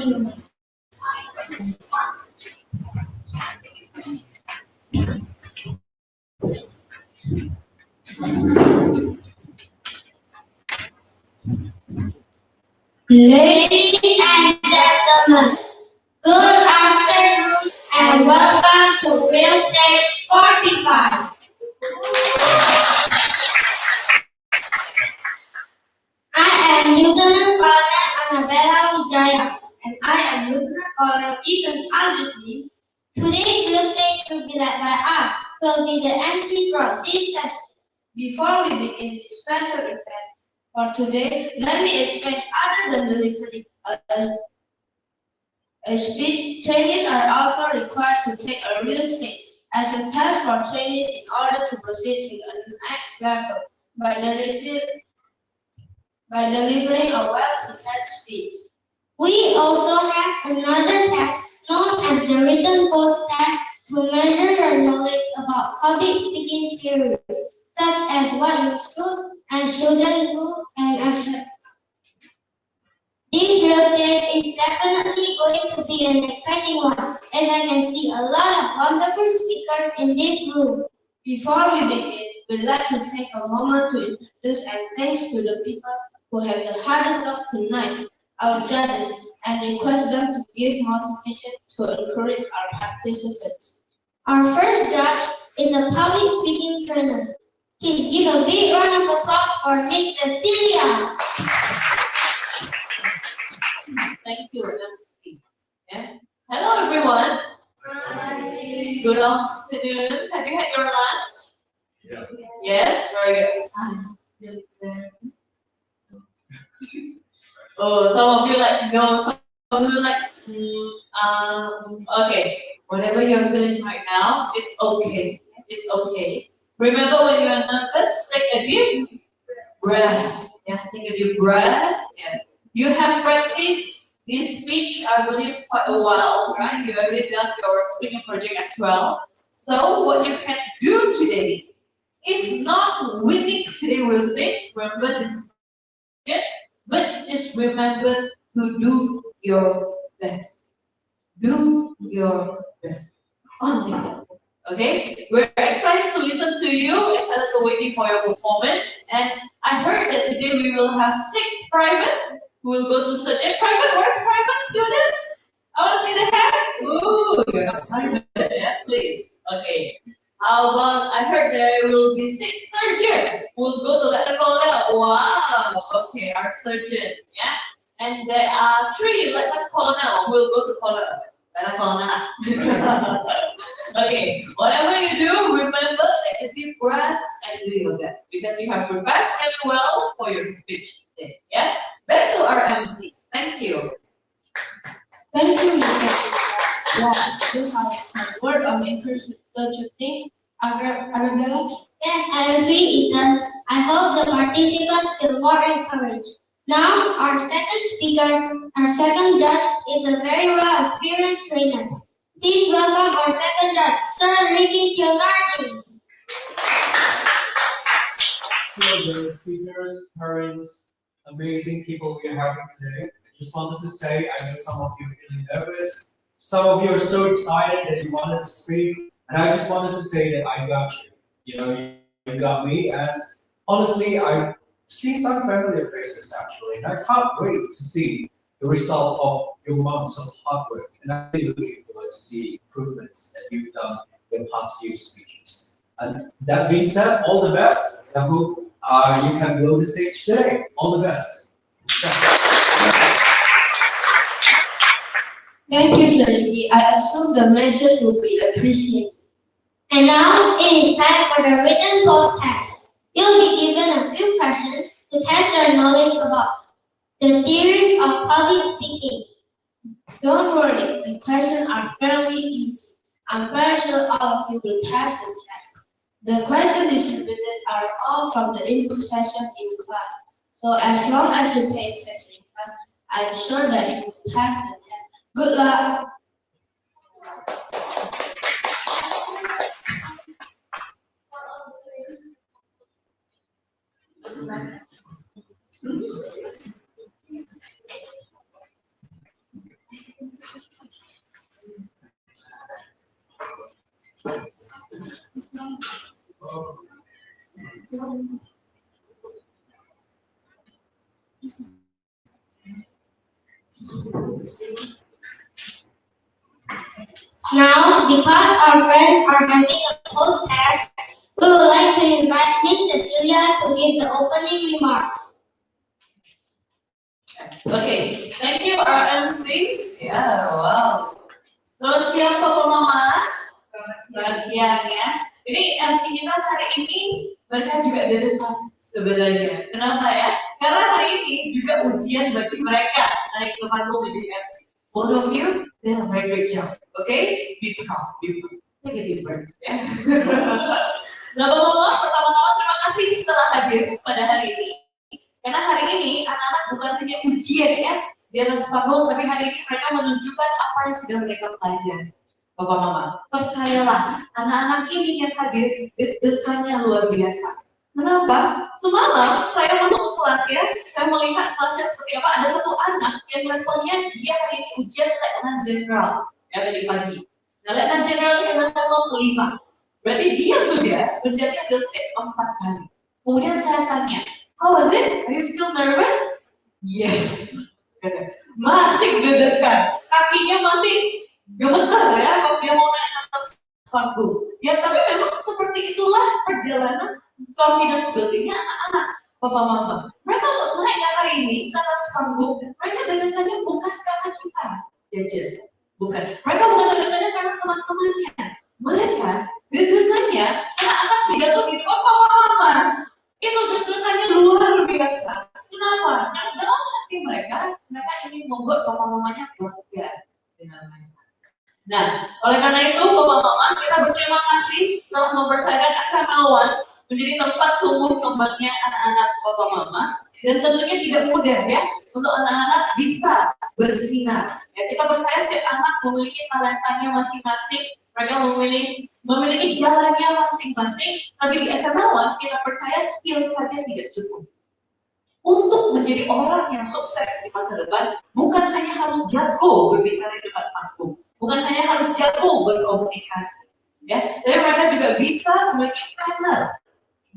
you. Ladies and gentlemen, good afternoon and welcome to Real Stage 45. I am Lieutenant Colonel Annabella Vijaya and I am Lieutenant Colonel Ethan Aldersley. Today's Real Stage will be led by us, who will be the MC throughout this session. Before we begin this special event for today, let me explain other than delivering a speech, trainees are also required to take a real stage as a test for trainees in order to proceed to the next level by delivering a well-prepared speech. We also have another test known as the written post test to measure your knowledge about public speaking theories, such as what you should and shouldn't do and accept. This real stage is definitely going to be an exciting one, as I can see a lot of wonderful speakers in this room. Before we begin, we'd like to take a moment to introduce and thanks to the people who have the hardest job tonight, our judges, and request them to give motivation to encourage our participants. Our first judge is a public speaking trainer. Please give a big round of applause for Miss Cecilia. Thank you, MC. Yeah. Hello, everyone. Hi. Good afternoon. Have you had your lunch? Yeah. Yes, very good. Oh, some of you like no, some of you like okay. Whatever you're feeling right now, it's okay. It's okay. Remember, when you are nervous, take a deep breath. Yeah, take a deep breath. Yeah. You have practiced this speech, I believe, quite a while, right? You have already done your speaking project as well. So what you can do today is not winning today with speech. Remember, this is it, but just remember to do your best. Do your best. Only that. Okay? We're excited to listen to you, excited to waiting for your performance. And I heard that today we will have 6 private. We'll go to Sergeant Private. Where's private students? I want to see the hand. Ooh, you're not private. Yeah, please. Okay. How about, I heard there will be 6 surgeons. We'll go to Lieutenant Colonel. Wow. Okay, our surgeon. Yeah. And there are 3 Lieutenant Colonel. We'll go to Colonel. Lieutenant Colonel. Okay. Whatever you do, remember, take a deep breath and do your best because you have prepared really well for your speech today. Yeah. Back to our MC. Thank you. Thank you, Mr. Wow, this has a word of encouragement, don't you think, Annabella? Yes, I agree, Ethan. I hope the participants feel more encouraged. Now, our second judge is a very well experienced trainer. Please welcome our second judge, Sir Ricky Leonardi. Hello there, speakers, parents, amazing people we are having today. I just wanted to say, I know some of you are feeling nervous. Some of you are so excited that you wanted to speak. And I just wanted to say that I got you. You know, you got me. And honestly, I've seen some familiar faces actually. And I can't wait to see the result of your months of hard work. And I'm really looking forward to see improvements that you've done in the past few speeches. And that being said, all the best. I hope you can blow the stage today. All the best. Thank you, Sir Ricky. I assume the message will be appreciated. And now it is time for the written post test. You'll be given a few questions to test your knowledge about the theories of public speaking. Don't worry, the questions are fairly easy. I'm very sure all of you will pass the test. The questions distributed are all from the input session in class. So as long as you pay attention in class, I'm sure that you will pass the test. Good luck! Now, because our friends are having a post test, we would like to invite Miss Cecilia to give the opening remarks. Okay, thank you RMC. Ya, wow. Selamat siang Papa Mama. Selamat siang ya. Jadi MC kita hari ini mereka juga deg-degan sebenarnya. Kenapa ya? Karena hari ini juga ujian bagi mereka naik ke panggung menjadi MC. Both of you did a very great job. Okay? Be proud. Be proud. Take a deep breath. Ya. Nah, Papa Mama, pertama-tama terima kasih telah hadir pada hari ini. Karena hari ini anak-anak bukan hanya ujian ya di atas panggung, tapi hari ini mereka menunjukkan apa yang sudah mereka pelajari. Bapak Mama, percayalah anak-anak ini yang hadir deg-degannya luar biasa. Kenapa? Semalam saya masuk ke kelas ya, saya melihat kelasnya seperti apa. Ada satu anak yang levelnya dia hari ini ujian Letnan General ya tadi pagi. Nah, Letnan General ini adalah level kelima. Berarti dia sudah menjadi Eagle Stage 4 kali. Kemudian saya tanya, how was it? Are you still nervous? Yes. Masih deg-degan, kakinya masih gemetar ya pas dia mau naik ke atas panggung. Ya tapi memang seperti itulah perjalanan confidence buildingnya anak-anak, Papa Mama. Mereka untuk naik hari ini ke atas panggung, mereka deg-degannya bukan karena kita, judges, bukan. Mereka bukan deg-degannya karena teman-temannya. Mereka deg-degannya karena akan pidato di depan Papa Mama. Itu deg-degannya luar biasa. Kenapa? Karena dalam hati mereka ingin membuat Papa Mamanya bangga dengan mereka. Nah, oleh karena itu, Bapak Mama, kita berterima kasih telah mempercayakan SMA 1 menjadi tempat tumbuh kembangnya anak-anak Bapak Mama. Dan tentunya tidak mudah ya untuk anak-anak bisa bersinar. Ya, kita percaya setiap anak memiliki talentanya masing-masing, mereka memiliki jalannya masing-masing. Tapi di SMA 1 kita percaya skill saja tidak cukup. Untuk menjadi orang yang sukses di masa depan, bukan hanya harus jago berbicara di depan panggung, bukan hanya harus jago berkomunikasi, ya, tapi mereka juga bisa memiliki partner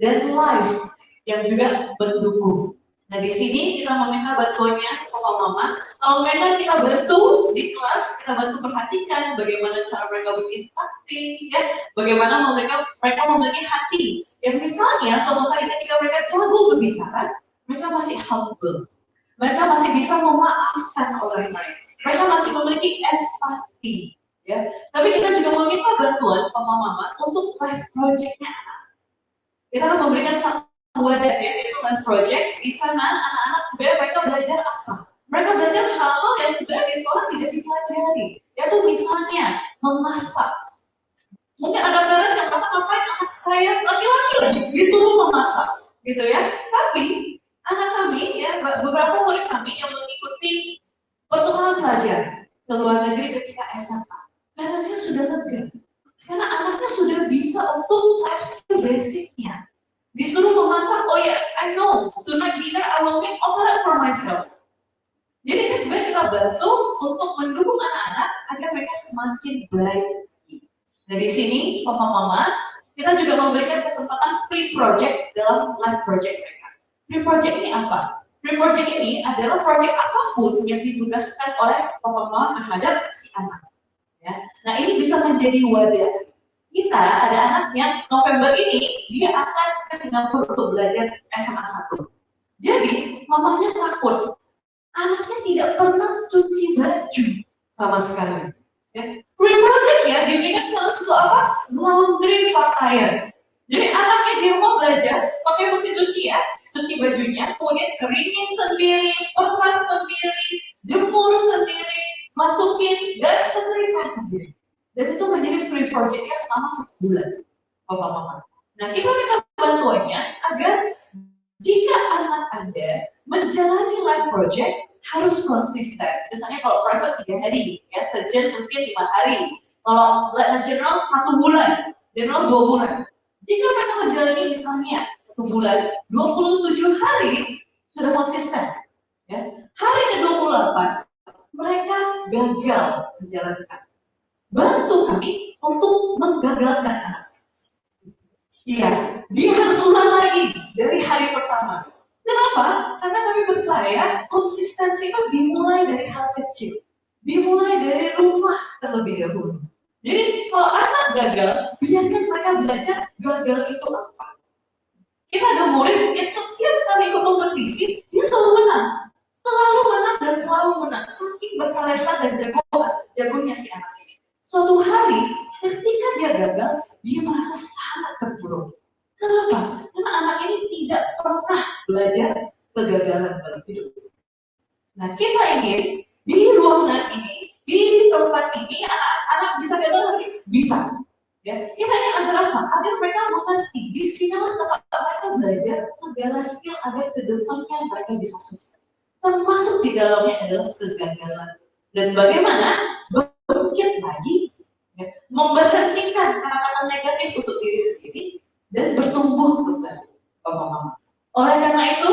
dan life yang juga mendukung. Nah di sini kita meminta bantuannya Papa Mama. Kalau memang kita bantu di kelas, kita bantu perhatikan bagaimana cara mereka berinteraksi, ya, bagaimana mereka memiliki hati. Yang misalnya suatu kali ketika mereka jago berbicara, mereka masih humble, mereka masih bisa memaafkan orang lain, mereka masih memiliki empati, ya. Tapi kita juga meminta bantuan Papa Mama untuk life project-nya anak. Kita akan memberikan satu wadah ya, yaitu life project. Di sana anak-anak sebenarnya mereka belajar apa? Mereka belajar hal-hal yang sebenarnya di sekolah tidak dipelajari, yaitu misalnya memasak. Mungkin ada parents yang merasa ngapain anak saya laki-laki lagi disuruh memasak, gitu ya. Tapi anak kami ya, beberapa murid kami yang mengikuti pertukaran pelajar ke luar negeri ketika SMA, parents-nya sudah lega karena anaknya sudah bisa untuk life skill basicnya. Disuruh memasak, oh ya, I know tonight dinner I will make omelette for myself. Jadi ini sebenarnya kita bantu untuk mendukung anak-anak agar mereka semakin baik. Nah di sini Papa Mama, kita juga memberikan kesempatan free project dalam life project mereka. Free project ini apa? Free project ini adalah project apapun yang ditugaskan oleh Papa Mama terhadap si anak. Ya. Nah ini bisa menjadi wadah. Kita ada anak yang November ini dia akan ke Singapura untuk belajar SMA 1. Jadi mamanya takut anaknya tidak pernah cuci baju sama sekali. Ya. Free project ya, diberikan salah satu apa? Laundry pakaian. Jadi anaknya di rumah belajar pakai mesin cuci ya, cuci bajunya, kemudian keringin sendiri, peras sendiri, jemur sendiri, masukin dan setrika sendiri. Dan itu menjadi free projectnya selama 1 bulan, Bapak Mama. Nah kita minta bantuannya agar jika anak Anda menjalani life project harus konsisten. Misalnya kalau private 3 hari, ya sejen mungkin 5 hari. Kalau general 1 bulan, general 2 bulan. Jika mereka menjalani misalnya 1 bulan, 27 hari sudah konsisten. Ya. Hari ke-28 mereka gagal menjalankan. Bantu kami untuk menggagalkan anak. Iya, dia harus ulang lagi dari hari pertama. Kenapa? Karena kami percaya konsistensi itu dimulai dari hal kecil. Dimulai dari rumah terlebih dahulu. Jadi kalau anak gagal, biarkan mereka belajar gagal itu apa. Kita ada murid yang setiap kali ikut kompetisi, dia selalu menang. Selalu menang dan selalu menang. Saking bertalenta dan jagonya si anak ini. Suatu hari, ketika dia gagal, dia merasa sangat terpuruk. Kenapa? Karena anak ini tidak pernah belajar kegagalan dalam hidup. Nah, kita ingin di ruangan ini, di tempat ini, anak-anak bisa gagal hari bisa. Ya, kita ingin agar apa? Agar mereka mengerti. Di sinilah tempat mereka belajar segala skill agar ke depannya mereka bisa sukses. Termasuk di dalamnya adalah kegagalan. Dan bagaimana bangkit lagi, ya, memberhentikan kata-kata negatif untuk diri sendiri dan bertumbuh kembali, Bapak Mama. Oleh karena itu,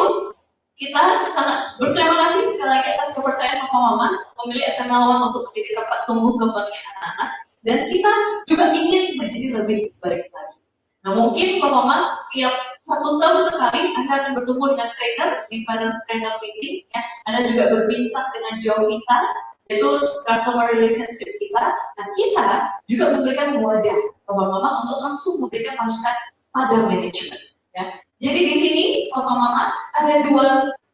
kita sangat berterima kasih sekali lagi atas kepercayaan Bapak Mama memilih SMA 1 untuk menjadi tempat tumbuh kembangnya anak-anak. Dan kita juga ingin menjadi lebih baik lagi. Nah, mungkin Bapak Mama setiap 1 tahun sekali Anda akan bertemu dengan trainer di Parents Trainer Meeting. Ya. Anda juga berbincang dengan Jovita, yaitu customer relationship kita. Nah, kita juga memberikan wadah Bapak Mama untuk langsung memberikan masukan pada manajemen. Ya. Jadi di sini Bapak Mama ada 2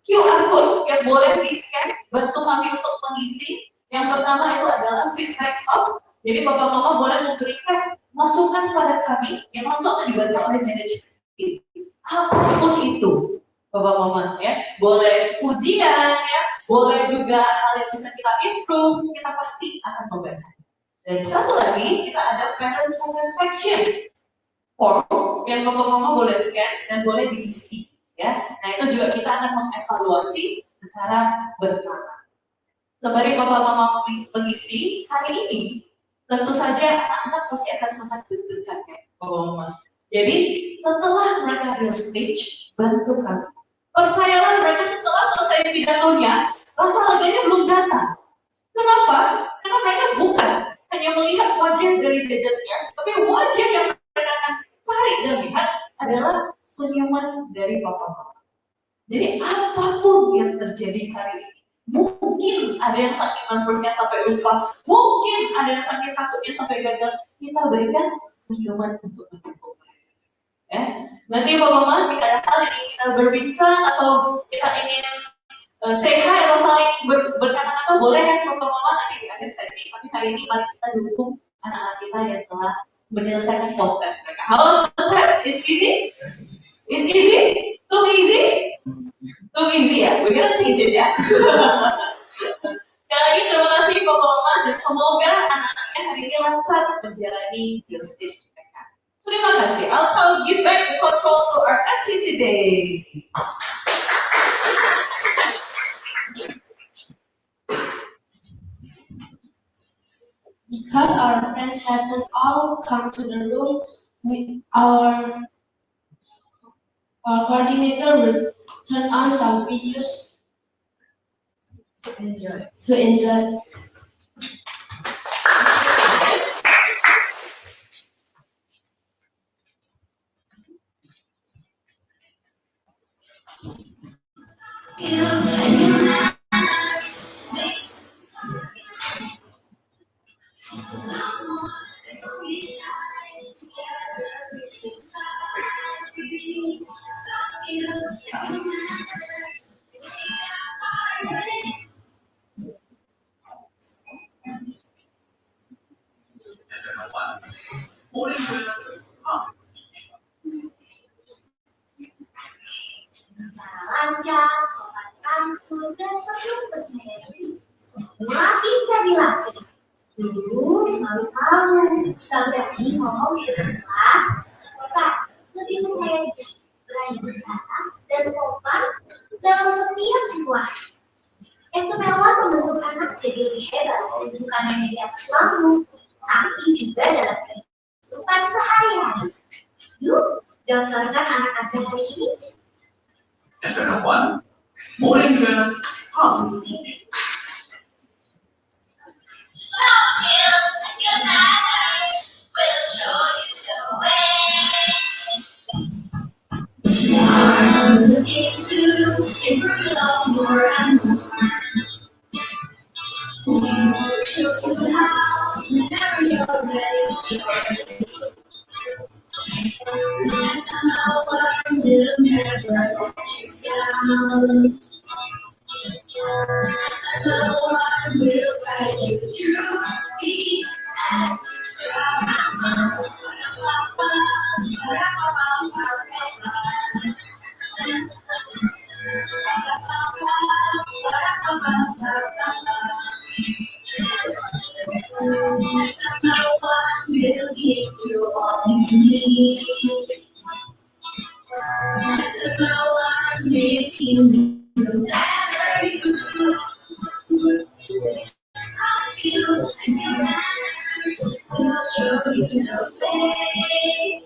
QR code yang boleh di-scan, bantu kami untuk mengisi. Yang pertama itu adalah feedback up. Jadi Bapak Mama boleh memberikan masukan pada kami yang langsung akan dibaca oleh manajemen. Apapun itu, Bapak Mama ya, boleh pujian ya, boleh juga hal yang bisa kita improve, kita pasti akan membaca. Dan satu lagi, kita ada parent satisfaction form yang Bapak Mama boleh scan dan boleh diisi ya. Nah, itu juga kita akan mengevaluasi secara berkala. Sembari Bapak Mama mengisi hari ini, tentu saja anak-anak pasti akan sangat deg-degan ya, Bapak Mama. Jadi setelah mereka real stage, bantu kami. Percayalah mereka setelah selesai pidatonya, rasa leganya belum datang. Kenapa? Karena mereka bukan hanya melihat wajah dari judgesnya, tapi wajah yang mereka akan cari dan lihat adalah senyuman dari Papa Mama. Jadi apapun yang terjadi hari ini, mungkin ada yang saking nervousnya sampai lupa, mungkin ada yang saking takutnya sampai gagal, kita berikan senyuman untuk mendukung. Ya, nanti Bapak Mama jika ada hal yang ingin kita berbincang atau kita ingin say hi atau saling berkata-kata boleh ya Bapak Mama nanti di akhir sesi. Tapi hari ini mari kita dukung anak-anak kita yang telah menyelesaikan post test mereka. How's the test? It's easy? It's easy? Too easy? Too easy ya? We're gonna change it ya. Sekali lagi terima kasih Bapak Mama dan semoga anak-anaknya hari ini lancar menjalani field stage mereka. Terima kasih. I'll give back the control to our MC today. Because our friends haven't all come to the room, our coordinator will turn on some videos to enjoy. Lancar, sopan santun, dan penuh percaya diri. Semua bisa dilatih. Dulu malu-malu, tak berani ngomong di depan kelas. Sekarang lebih percaya diri, berani bicara, dan sopan dalam setiap situasi. SMA1 membentuk anak jadi lebih hebat, bukan hanya di atas panggung, tapi juga dalam kehidupan sehari-hari. Yuk, daftarkan anak Anda hari ini. SMA1, morning class, public speaking. Your manners will show you the way. We will show you how whenever you're ready. Somehow I will never let you down. Somehow I will guide you through the Somehow I will give you all you need. Somehow I'm making you better. Some skills and your manners will show you the way.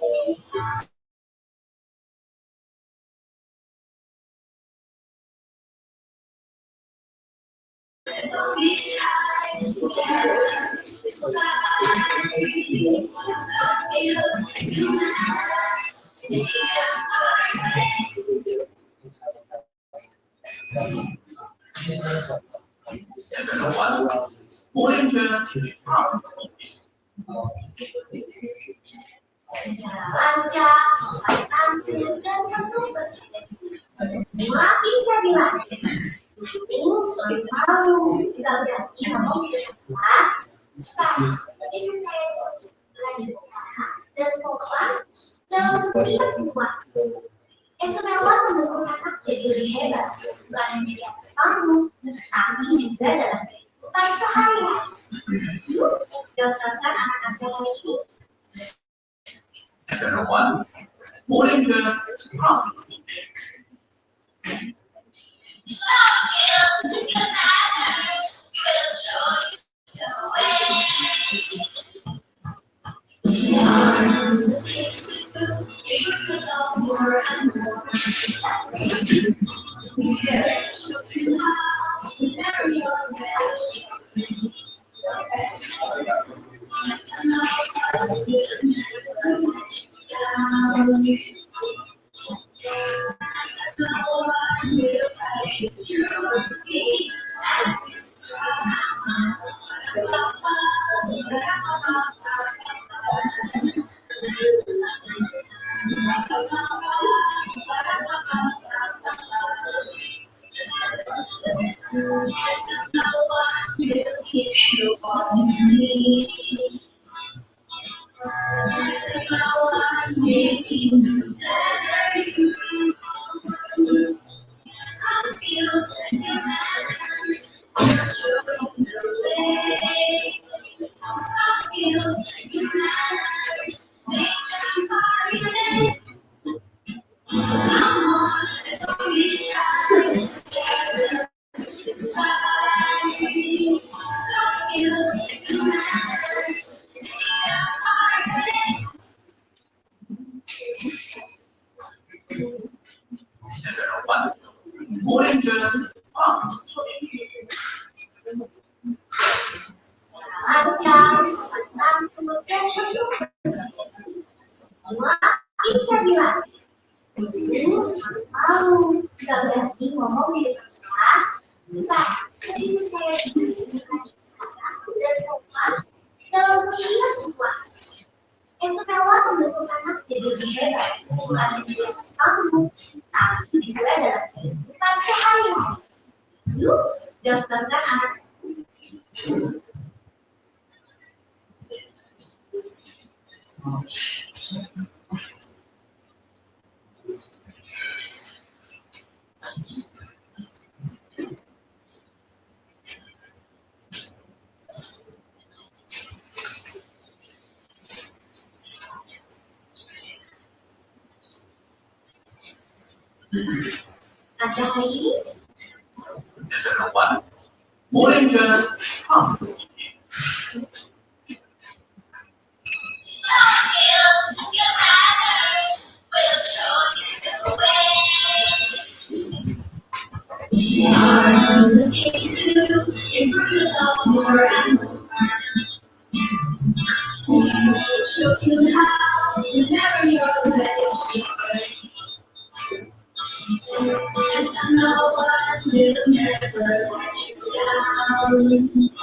Don't be shy, together, slide. Some skills and your manners will Morning class. Jalan-jalan, sopan santun, dan penuh bersih. Semua bisa dilatih. Soal malu, tidak berarti ngomong di kelas. Sekarang, ini percaya terus, belajar bicara, dan sopan dalam setiap situasi. Istimewa mendukung anak jadi lebih hebat, bukan hanya di atas panggung, tapi juga dalam kehidupan sehari-hari. Yuk, daftarkan anak-anak hari ini. Lesson 1. Morning class. Problem solving. Morning class. Problem solving. Jalan-jalan, sopan santun, dan penuh bersih. Semua bisa dilatih. Malu, tidak berarti ngomong di depan kelas. Sekarang, jadi percaya diri dengan bicara dan sopan dalam setiap situasi. Istimewa mendukung anak jadi lebih hebat, bukan hanya di atas panggung, tapi juga dalam kehidupan sehari-hari. Yuk, daftarkan anak. Ada hari ini. Lesson 1. Morning class. Problem solving. Improve yourself more and more. We will show you how whenever you're ready. And somehow I will never let you down. Lesson 1.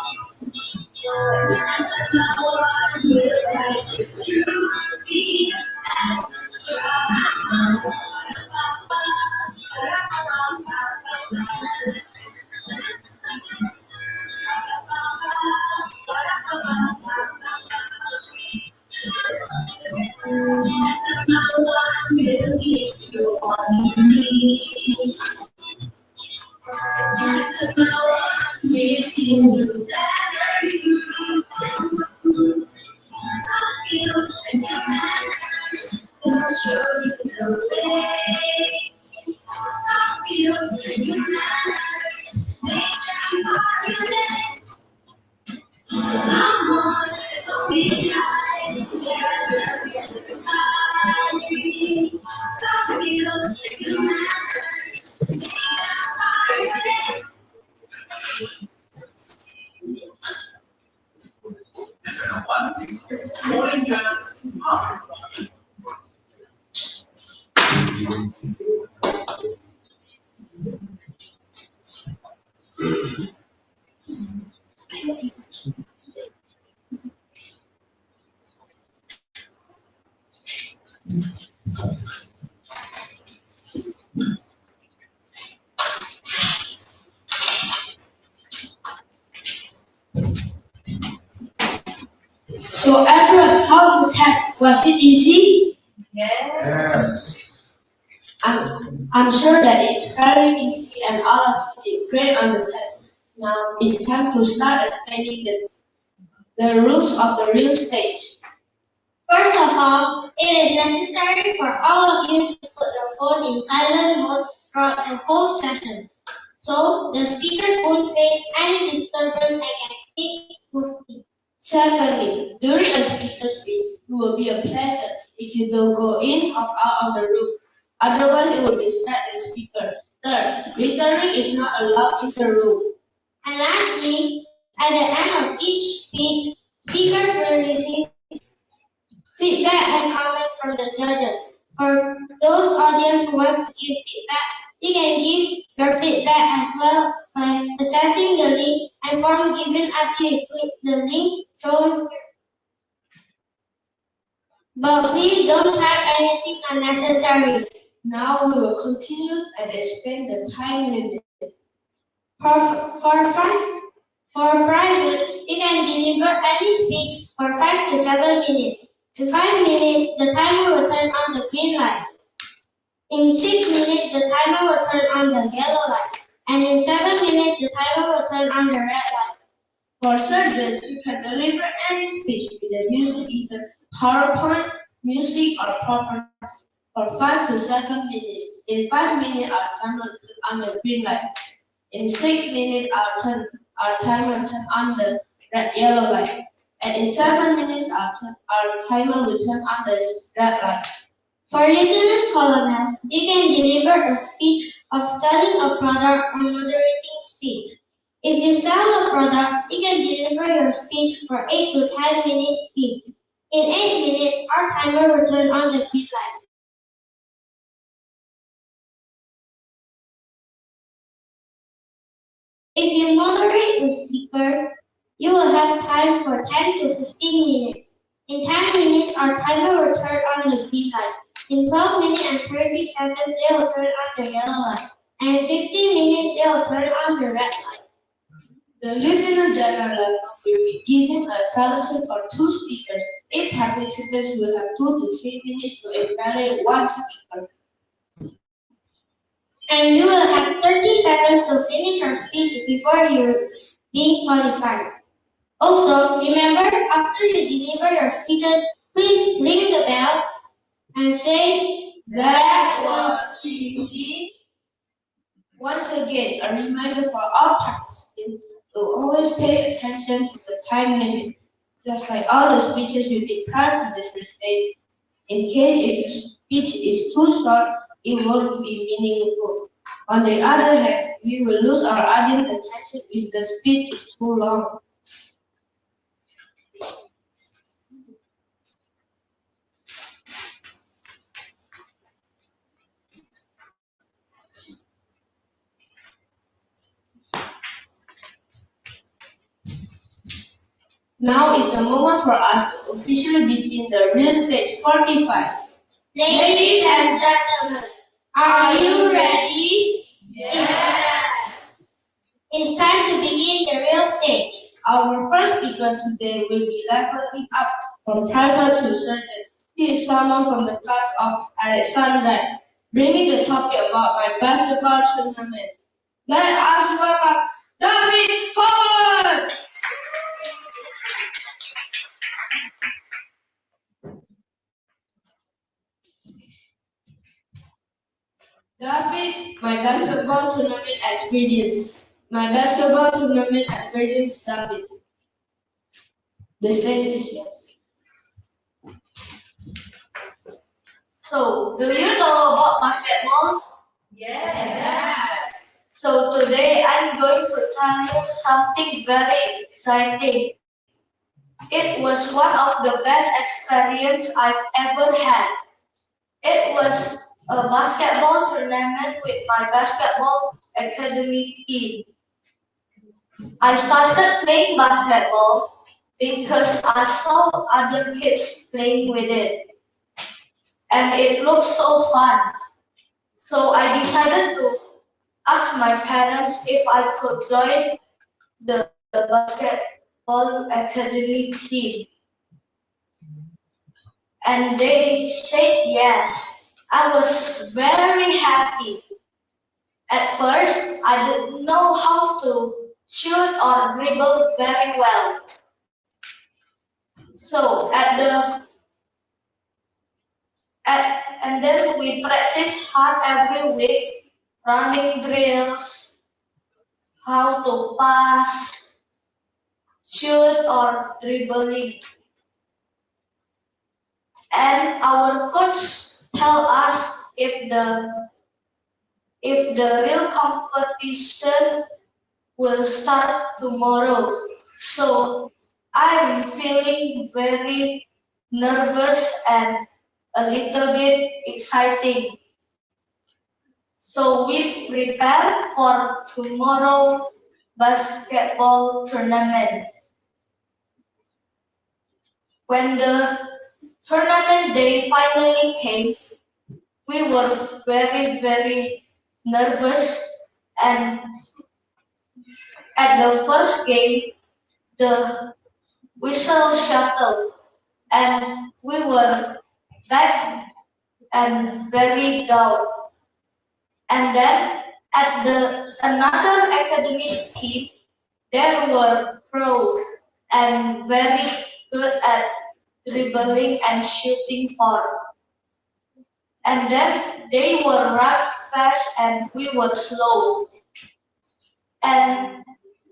Morning class. So everyone, how's the test? Was it easy? Yes. I'm sure that it's very easy and all of you did great on the test. Now it's time to start explaining the rules of the real stage. First of all, it is necessary for all of you to put your phone in silent mode throughout the whole session. So the speakers won't face any disturbance and can speak smoothly. Secondly, during a speaker speech, it will be a pleasure if you don't go in or out of the room. Otherwise, it will distract the speaker. Third, littering is not allowed in the room. And lastly, at the end of each speech, speakers will receive feedback and comments from the judges. For those audience who wants to give feedback, you can give your feedback as well by accessing the link and form given after you click the link shown here. But please don't type anything unnecessary. Now we will continue and explain the time limit. For private, you can deliver any speech for 5 to 7 minutes. In 5 minutes, the timer will turn on the green light. In 6 minutes, the timer will turn on the yellow light. And in 7 minutes, the timer will turn on the red light. For surgeons, you can deliver any speech with the use of either PowerPoint, music, or proper for 5 to 7 minutes. In 5 minutes, our timer will turn on the green light. In 6 minutes, our timer will turn on the yellow light. And in 7 minutes, our timer will turn on the red light. For Lieutenant Colonel, you can deliver a speech of selling a product or moderating speech. If you sell a product, you can deliver your speech for 8 to 10 minutes each. In 8 minutes, our timer will turn on the green light. If you moderate the speaker, you will have time for 10 to 15 minutes. In 10 minutes, our timer will turn on the green light. In 12 minutes and 30 seconds, they will turn on the yellow light. And in 15 minutes, they will turn on the red light. The Lieutenant General level will be given a fellowship for 2 speakers. Each participants will have 2 to 3 minutes to evaluate 1 speaker. And you will have 30 seconds to finish your speech before you're being qualified. Also, remember, after you deliver your speeches, please ring the bell and say, "That was easy." Once again, a reminder for all participants to always pay attention to the time limit, just like all the speeches you did prior to this stage. In case if your speech is too short, it won't be meaningful. On the other hand, we will lose our audience attention if the speech is too long. Now is the moment for us to officially begin the real stage 45. Ladies and gentlemen, are you ready? Yes. It's time to begin the real stage. Our first speaker today will be leveling up from private to surgeon. He is someone from the class of Alexandra, bringing the topic about my basketball tournament. Let us welcome David Howard! David, my basketball tournament experience. David. The stage is yours. So, do you know about basketball? Yes. So, today I'm going to tell you something very exciting. It was one of the best experience I've ever had. It was a basketball tournament with my basketball academy team. I started playing basketball because I saw other kids playing with it, and it looked so fun. So I decided to ask my parents if I could join the basketball academy team. And they said yes. I was very happy. At first, I didn't know how to shoot or dribble very well. So and then we practiced hard every week, running drills, how to pass, shoot or dribbling. And our coach tell us if the real competition will start tomorrow. So I'm feeling very nervous and a little bit exciting. So we prepare for tomorrow basketball tournament. When the tournament day finally came, we were very, very nervous, and at the first game, the whistle shuttled, and we were back and very down. And then at the another academy's team, there were pros and very good at dribbling and shooting for. And then they were run fast and we were slow. And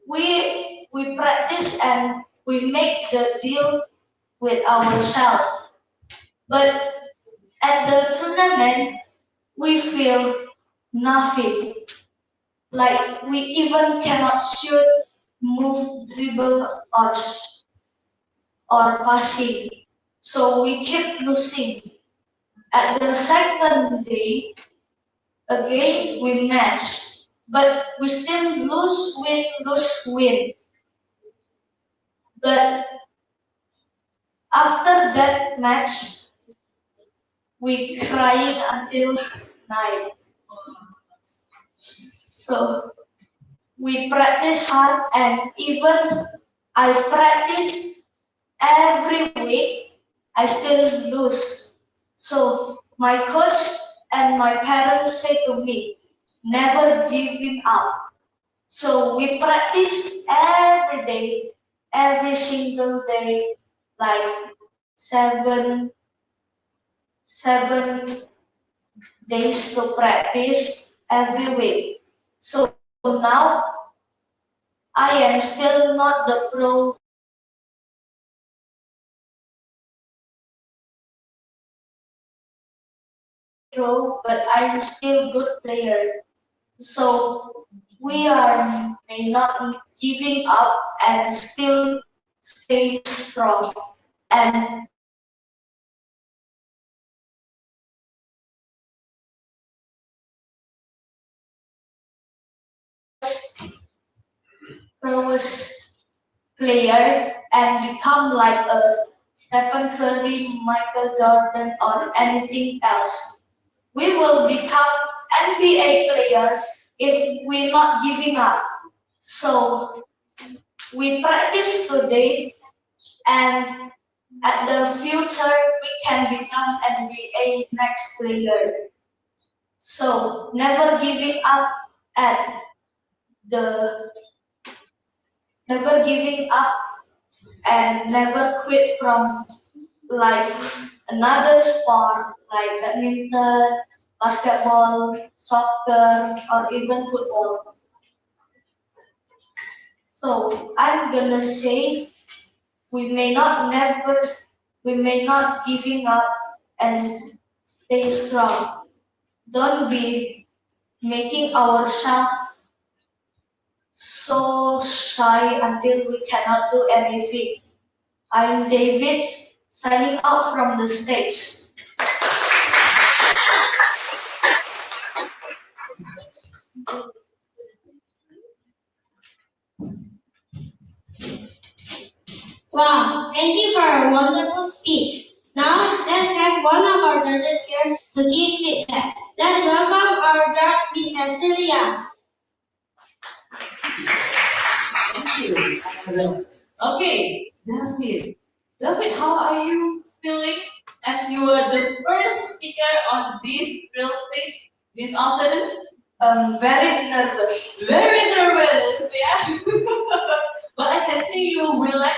we practice and we make the deal with ourselves. But at the tournament, we feel nothing. Like we even cannot shoot, move, dribble, or passing. So we keep losing. At the second day, again we match, but we still lose, win, lose, win. But after that match, we crying until night. So we practice hard, and even I practice every week, I still lose. So my coach and my parents say to me, never giving up. So we practice every day, every single day, like seven days to practice every week. So now I am still not the pro, but I'm still good player. So we are may not giving up and still stay strong. And pros player and become like a Stephen Curry, Michael Jordan, or anything else. We will become NBA players if we're not giving up. So we practice today, and at the future we can become NBA next player. So never giving up at the never giving up and never quit from like another sport like badminton, basketball, soccer, or even football. So I'm gonna say we may not giving up and stay strong. Don't be making ourselves so shy until we cannot do anything. I'm David, signing out from the stage. Wow, thank you for a wonderful speech. Now, let's have one of our judges here to give feedback. Let's welcome our judge, Miss Cecilia. Thank you. Okay, David. David, how are you feeling as you were the first speaker on this real stage this afternoon? Very nervous. Very nervous, yeah. But I can see you relax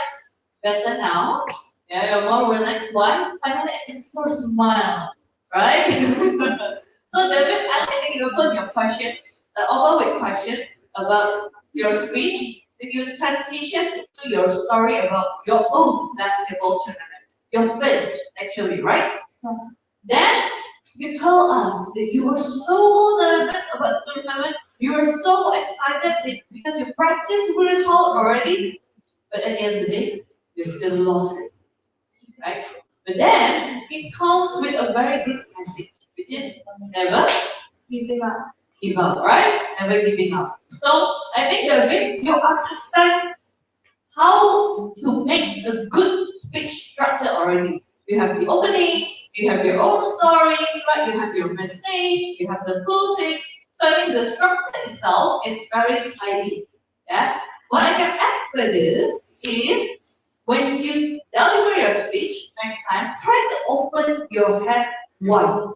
better now. Yeah, you're more relaxed one. Finally, it's your smile, right? So David, I think you open your questions, open with questions about your speech. Then you transition to your story about your own basketball tournament, your first actually, right? Then you told us that you were so nervous about the tournament. You were so excited because you practiced really hard already, but at the end of the day, you still lost it, right? But then it comes with a very good message, which is never Giving up. give up, right? Never giving up. So I think David, you understand how to make a good speech structure already. You have the opening, you have your own story, right? You have your message, you have the closing. So I think the structure itself is very tidy. Yeah. What I can add further is when you deliver your speech next time, try to open your head wide.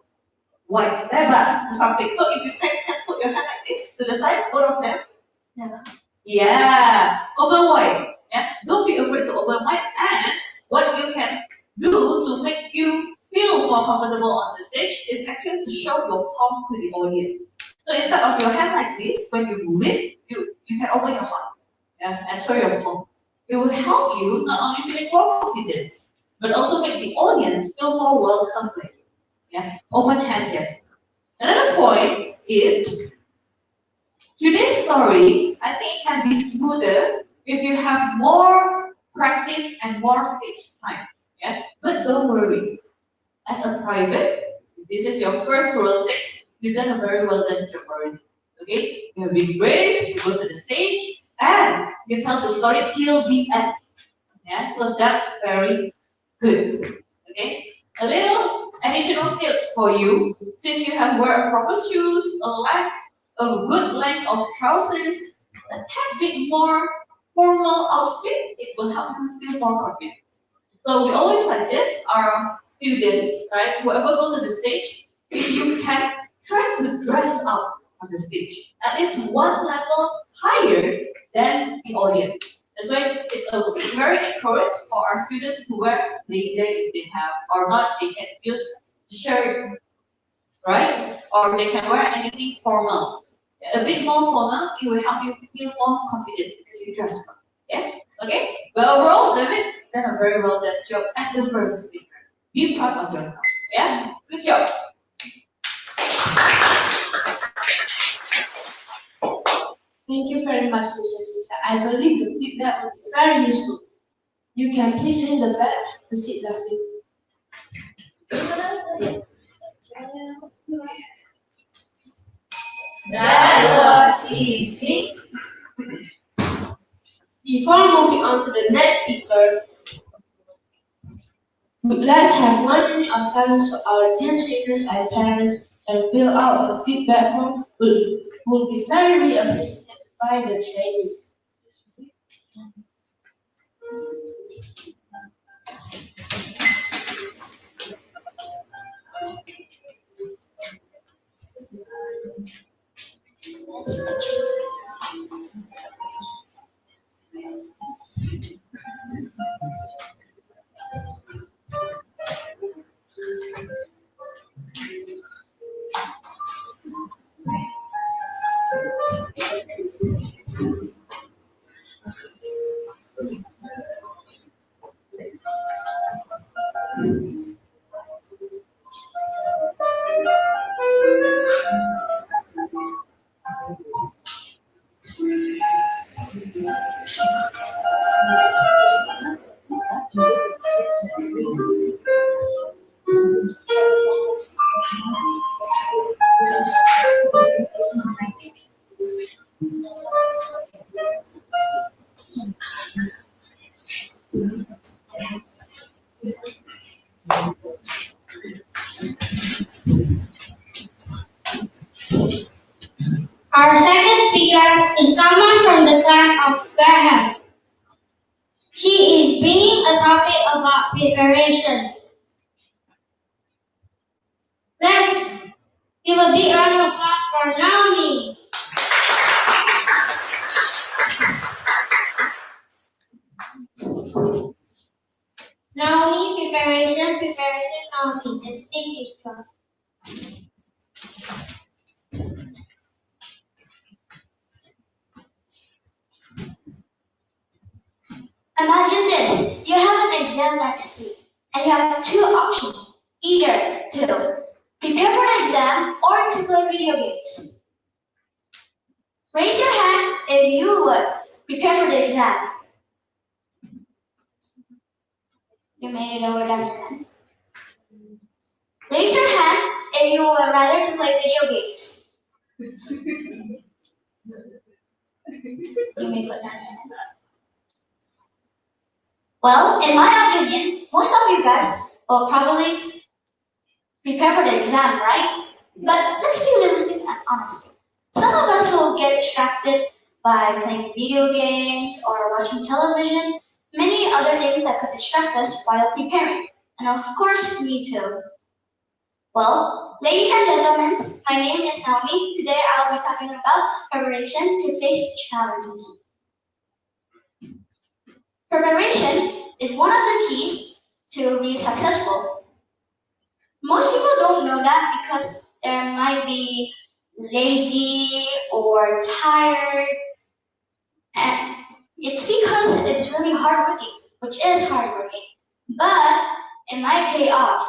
Wide, never something. So if you can put your hand like this to the side, both of them. Yeah. Yeah, open wide. Yeah, don't be afraid to open wide. And what you can do to make you feel more comfortable on the stage is actually to show your palm to the audience. So instead of your hand like this, when you move it, you can open your heart. Yeah, and show your palm. It will help you not only feeling more confident, but also make the audience feel more welcome with you. Yeah, open hand gesture. Another point is today's story, I think it can be smoother if you have more practice and more stage time. Yeah? But don't worry. As a private, if this is your first world stage, you've done a very well done job already. Okay? You have been brave, you go to the stage, and you tell the story till the end. Yeah? So that's very good. Okay? A little additional tips for you, since you have wear proper shoes, a good length of trousers, a tad bit more formal outfit, it will help you feel more confident. So we always suggest our students, right, whoever go to the stage, if you can try to dress up on the stage, at least one level higher than the audience. That's why it's very encouraged for our students to wear blazer if they have, or not, they can use shirts, right? Or they can wear anything formal. A bit more formal, it will help you feel more confident because you dress well. Yeah? Okay? But overall, David, done a very well done job as the first speaker. Be proud of yourself. Yeah? Good job. Thank you very much, Miss Cecilia. I believe the feedback will be very useful. You can please ring the bell to sit David. That was easy. Before moving on to the next speaker, let's have 1 minute of silence so our dear seniors and parents can fill out the feedback form. Will be very appreciated by the trainees. Our second speaker is someone from the class of Graham. She is bringing a topic about preparation. Let's give a big round of applause for Naomi. Naomi, preparation, Naomi. The stage is yours. Imagine this. You have an exam next week, and you have two options. Either to prepare for the exam or to play video games. Raise your hand if you would prepare for the exam. You made it over down your hand. Raise your hand if you would rather to play video games. You may put down your hand. Well, in my opinion, most of you guys will probably prepare for the exam, right? But let's be realistic and honest. Some of us will get distracted by playing video games or watching television, many other things that could distract us while preparing. And of course, me too. Well, ladies and gentlemen, my name is Naomi. Today I'll be talking about preparation to face challenges. Preparation is one of the keys to be successful. Most people don't know that because they might be lazy or tired, and it's because it's really hardworking, which is hardworking, but it might pay off.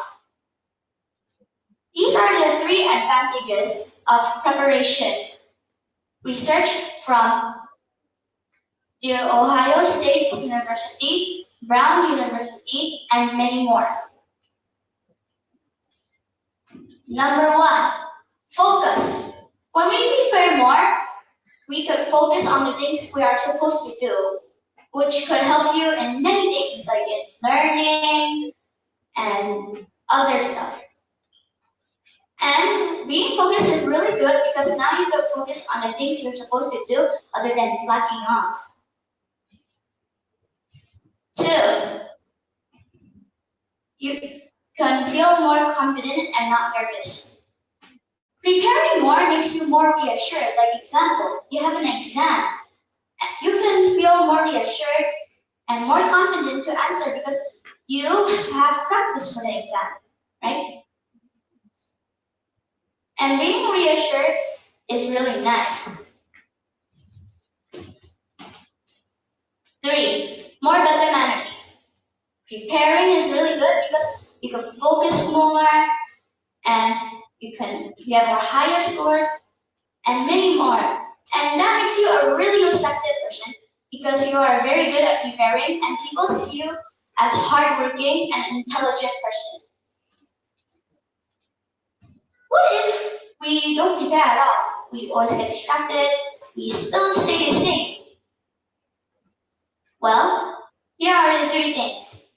These are the 3 advantages of preparation. Research from the Ohio State University, Brown University, and many more. Number 1, focus. When we prepare more, we could focus on the things we are supposed to do, which could help you in many things like in learning and other stuff. And being focused is really good because now you can focus on the things you're supposed to do other than slacking off. 2, you can feel more confident and not nervous. Preparing more makes you more reassured. Like example, you have an exam. You can feel more reassured and more confident to answer because you have practice for the exam, right? And being reassured is really nice. 3, more better manners. Preparing is really good because you can focus more and you have more higher scores and many more. And that makes you a really respected person because you are very good at preparing and people see you as hardworking and intelligent person. What if we don't prepare at all? We always get distracted, we still stay the same. Well, here are the three things.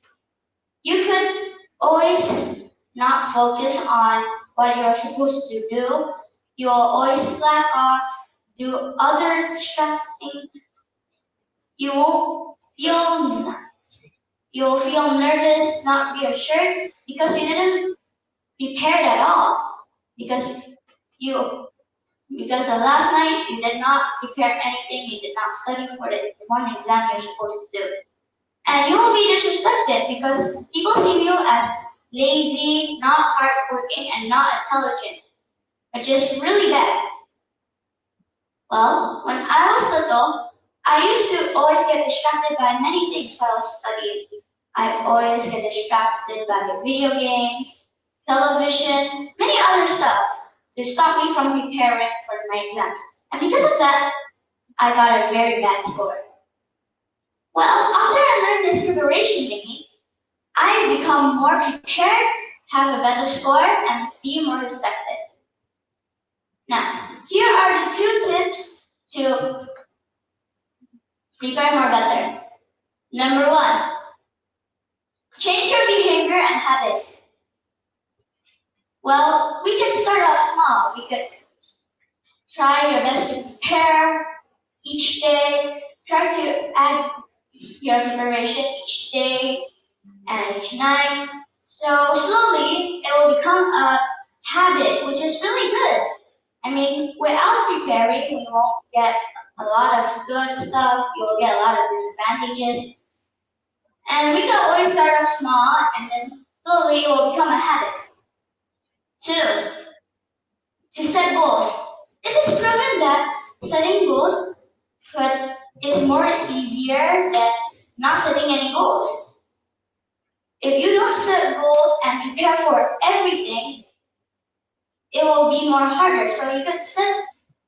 You could always not focus on what you're supposed to do. You'll always slack off, do other distracting. You won't feel You'll feel nervous, not reassured, because you didn't prepare at all. You because the last night you did not prepare anything, you did not study for the one exam you're supposed to do. And you will be disrespected because people see you as lazy, not hardworking, and not intelligent, which is really bad. Well, when I was little, I used to always get distracted by many things while studying. I always get distracted by video games, television, many other stuff to stop me from preparing for my exams. And because of that, I got a very bad score. Well, after I learned this preparation technique, I become more prepared, have a better score, and be more respected. Now, here are the 2 tips to prepare more better. Number 1, change your behavior and habit. Well, we can start off small. We could try your best to prepare each day. Try to add your preparation each day and each night. So slowly, it will become a habit, which is really good. I mean, without preparing, you won't get a lot of good stuff. You'll get a lot of disadvantages. And we can always start off small, and then slowly it will become a habit. 2, to set goals. It is proven that setting goals is more easier than not setting any goals. If you don't set goals and prepare for everything, it will be more harder. So you can set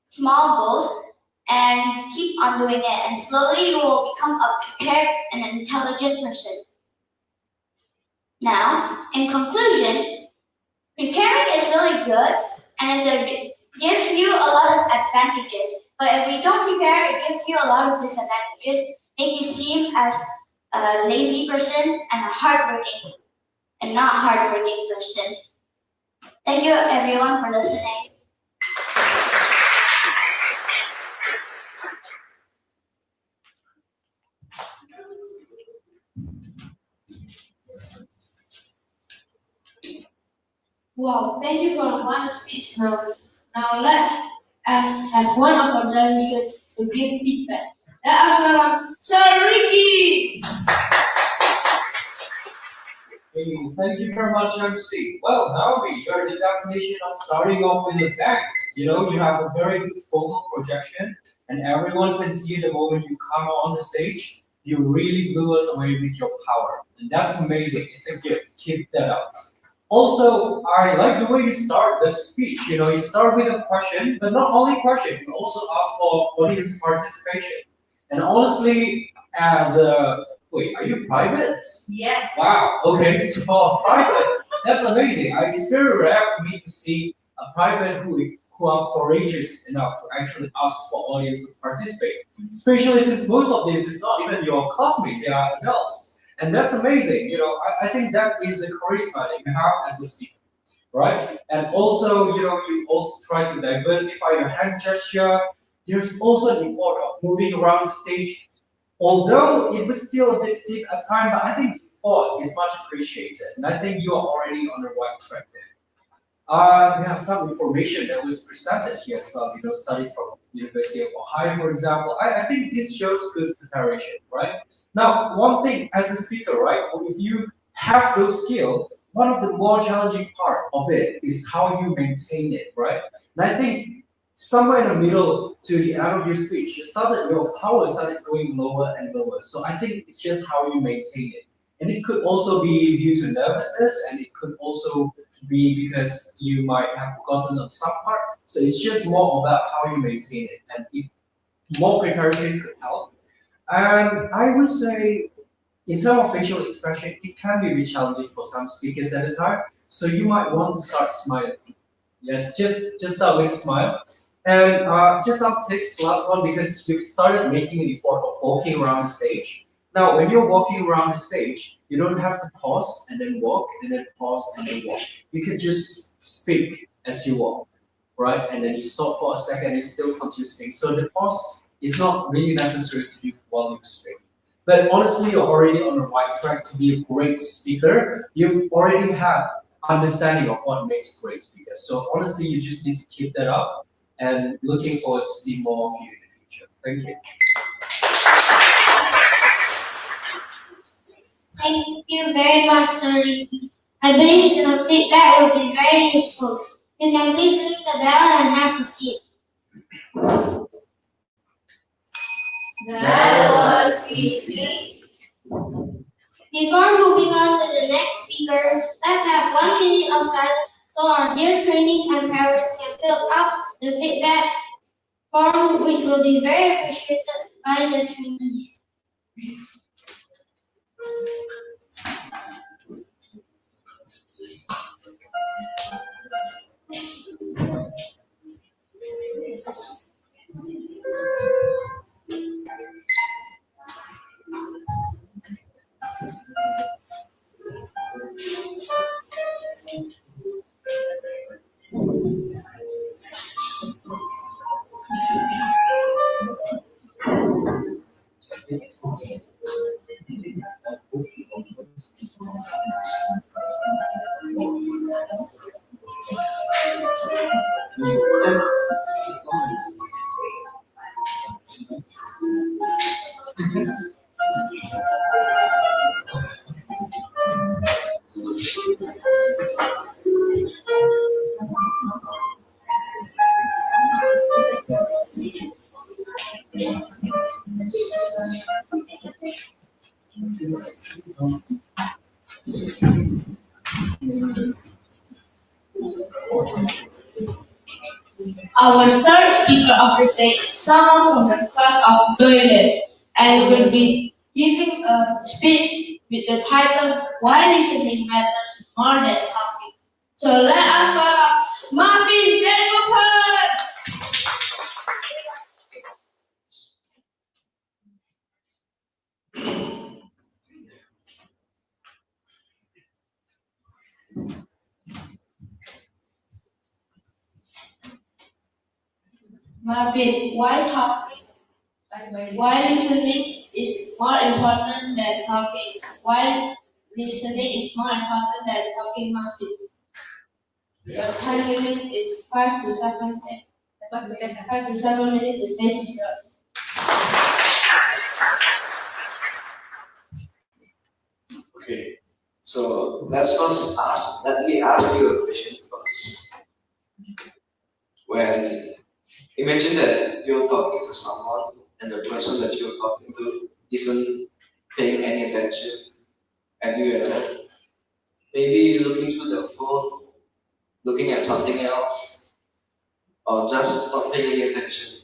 small goals and keep on doing it, and slowly you will become a prepared and intelligent person. Now, in conclusion, preparing is really good and gives you a lot of advantages. But if we don't prepare, it gives you a lot of disadvantages, make you seem as a lazy person and a hardworking and not hardworking person. Thank you everyone for listening. Wow, thank you for a wonderful speech. Now let us have one of our judges to give feedback. Let us welcome Sir Ricky. Hey, thank you very much, MC. Well, Naomi, you're the definition of starting off with a bang. You know, you have a very good focal projection, and everyone can see the moment you come on the stage. You really blew us away with your power, and that's amazing. It's a gift. Keep that up. Also, I like the way you start the speech. You know, you start with a question, but not only question, you also ask for audience participation. And honestly, as a wait, are you private? Yes. Wow. Okay, so private. That's amazing. It's very rare for me to see a private who are courageous enough to actually ask for audience to participate. Especially since most of this is not even your classmate; they are adults. And that's amazing. You know, I think that is a charisma that you have as a speaker, right? And also, you know, you also try to diversify your hand gesture. There's also an effort of moving around the stage. Although it was still a bit stiff at times, but I think the effort is much appreciated. And I think you are already on the right track there. We have some information that was presented here as well, you know, studies from University of Ohio, for example. I think this shows good preparation, right? Now, one thing as a speaker, right, if you have those skills, one of the more challenging part of it is how you maintain it, right? And I think somewhere in the middle to the end of your speech, your power started going lower and lower. So I think it's just how you maintain it. And it could also be due to nervousness, and it could also be because you might have forgotten on some part. So it's just more about how you maintain it, and more preparation could help. And I would say, in terms of facial expression, it can be really challenging for some speakers at a time. So you might want to start smiling. Yes, just start with a smile. And just some tips, last one, because you've started making an effort of walking around the stage. Now, when you're walking around the stage, you don't have to pause and then walk and then pause and then walk. You can just speak as you walk, right? And then you stop for a second and you still continue speaking. So the pause is not really necessary to do while you speak. But honestly, you're already on the right track to be a great speaker. You've already have understanding of what makes a great speaker. So honestly, you just need to keep that up and looking forward to see more of you in the future. Thank you. Thank you very much, Sir Ricky. I believe the feedback will be very useful. You can please ring the bell and have a seat. That was easy. Before moving on to the next speaker, let's have 1 minute of silence so our dear trainees and parents can fill out the feedback form, which will be very appreciated by the trainees. Our third speaker of the day is someone from the class of Doyle and will be giving a speech with the title Why Listening Matters More Than Talking. So let us welcome Marvin Jacobson! Marvin, why talking? Why listening is more important than talking? Why listening is more important than talking, Marvin? Your time limit is 5 to 7 minutes. 5 to 7 minutes. The stage is yours. Okay, so let me ask you a question first. When imagine that you're talking to someone and the person that you're talking to isn't paying any attention and you are maybe looking through the phone, looking at something else, or just not paying any attention.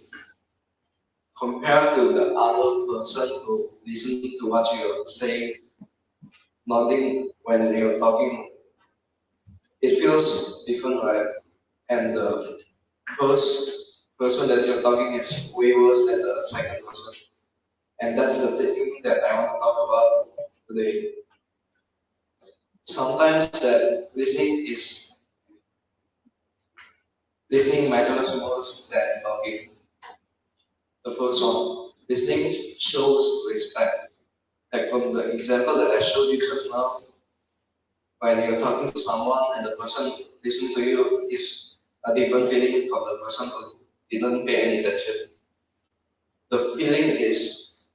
Compared to the other person who listens to what you're saying, nodding when you're talking, it feels different, right? And the first person that you're talking is way worse than the second person. And that's the thing that I want to talk about today. Sometimes that listening matters more than talking. The first one, listening shows respect. Like from the example that I showed you just now, when you're talking to someone and the person listening to you is a different feeling from the person who didn't pay any attention. The feeling is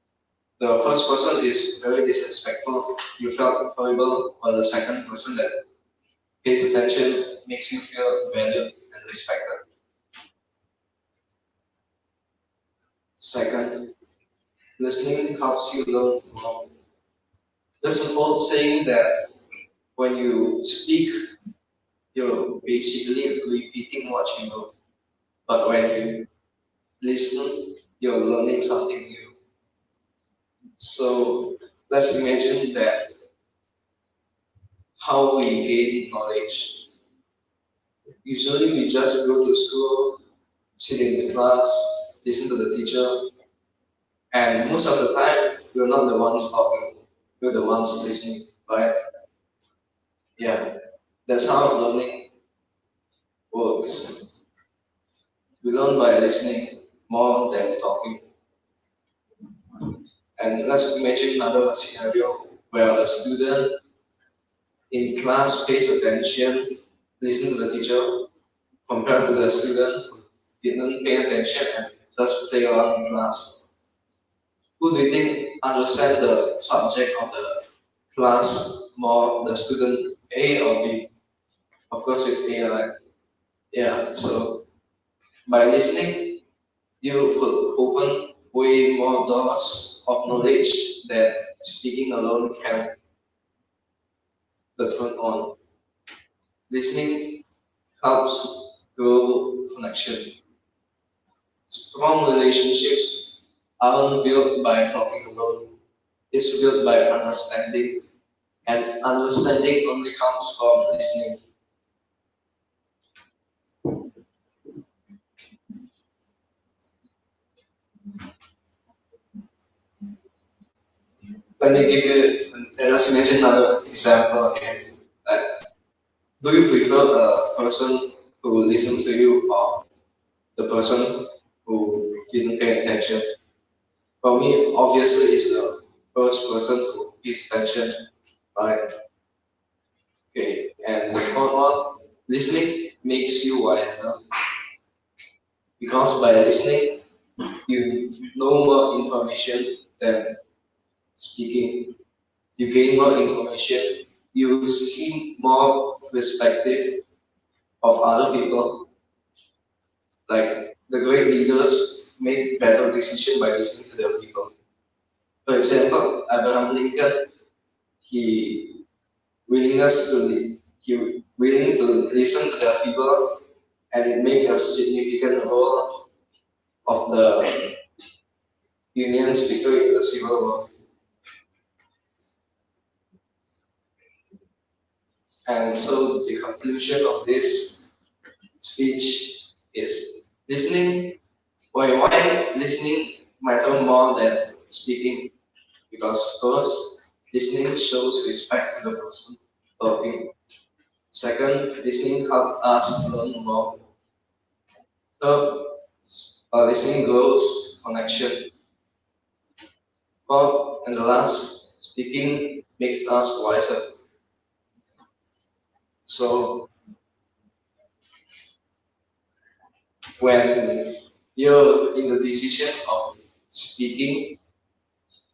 the first person is very disrespectful, you felt horrible, while the second person that pays attention makes you feel valued and respected. Second, listening helps you learn more. There's an old saying that when you speak, you're basically repeating what you know. But when you listen, you're learning something new. So let's imagine that how we gain knowledge. Usually we just go to school, sit in the class, listen to the teacher, and most of the time we're not the ones talking, we're the ones listening, right? Yeah, that's how learning works. We learn by listening more than talking. And let's imagine another scenario where a student in class pays attention, listen to the teacher, compared to the student who didn't pay attention and just play around in class. Who do you think understand the subject of the class more, the student A or B? Of course it's A, right? Yeah, so by listening, you could open way more doors of knowledge that speaking alone can turn on. Listening helps grow connection. Strong relationships aren't built by talking alone. It's built by understanding, and understanding only comes from listening. Let me give you, let's imagine another example again. Like, do you prefer a person who listens to you or the person who didn't pay attention? For me, obviously, it's the first person who pays attention, right? Okay, and the third one, listening makes you wiser because by listening, you know more information than speaking. You gain more information. You see more perspective of other people. Like the great leaders make better decisions by listening to their people. For example, Abraham Lincoln, he he willing to listen to their people, and it make a significant role of the Union's victory in the Civil War. And so the conclusion of this speech is listening. Why listening matter more than speaking? Because first, listening shows respect to the person talking. Second, listening helps us learn more. Third, listening grows connection. Fourth, and the last, speaking makes us wiser. So when you're in the decision of speaking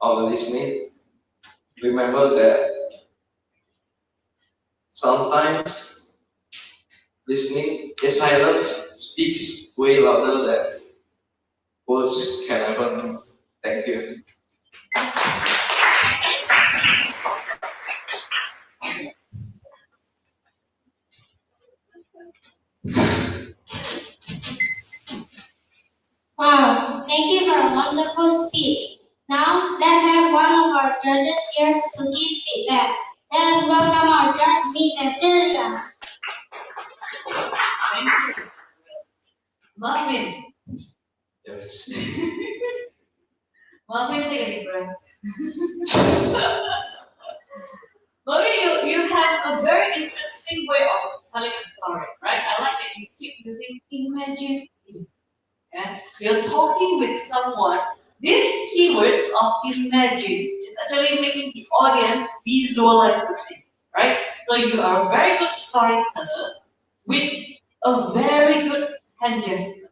or listening, remember that sometimes listening, silence speaks way louder than words can ever do. Thank you. Wow, thank you for a wonderful speech. Now, let's have one of our judges here to give feedback. Let us welcome our judge, Miss Cecilia. Thank you. Marvin. Yes. Marvin, take a deep breath. Marvin, you have a very interesting way of telling a story, right? I like that you keep using imagine. Yeah? You're talking with someone. These keywords of imagine is actually making the audience visualize the thing, right? So you are a very good storyteller with a very good hand gesture.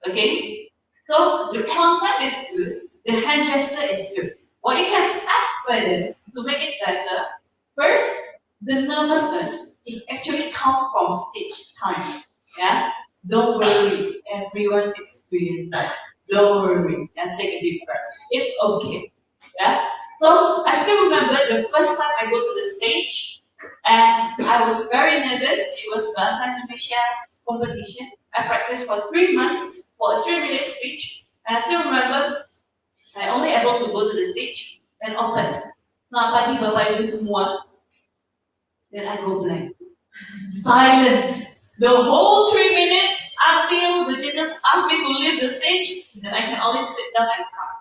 Okay? So the content is good, the hand gesture is good. What you can add further to make it better, first, the nervousness is actually come from stage time. Yeah? Don't worry, everyone experiences that. Don't worry, and take a deep breath. It's okay. Yeah? So I still remember the first time I go to the stage, and I was very nervous. It was Bahasa Indonesia competition. I practiced for 3 months for a 3-minute speech, and I still remember I only able to go to the stage and open. Selamat pagi Bapak Ibu semua. Then I go blank. Silence. The whole 3 minutes until the judges ask me to leave the stage, then I can only sit down and cry.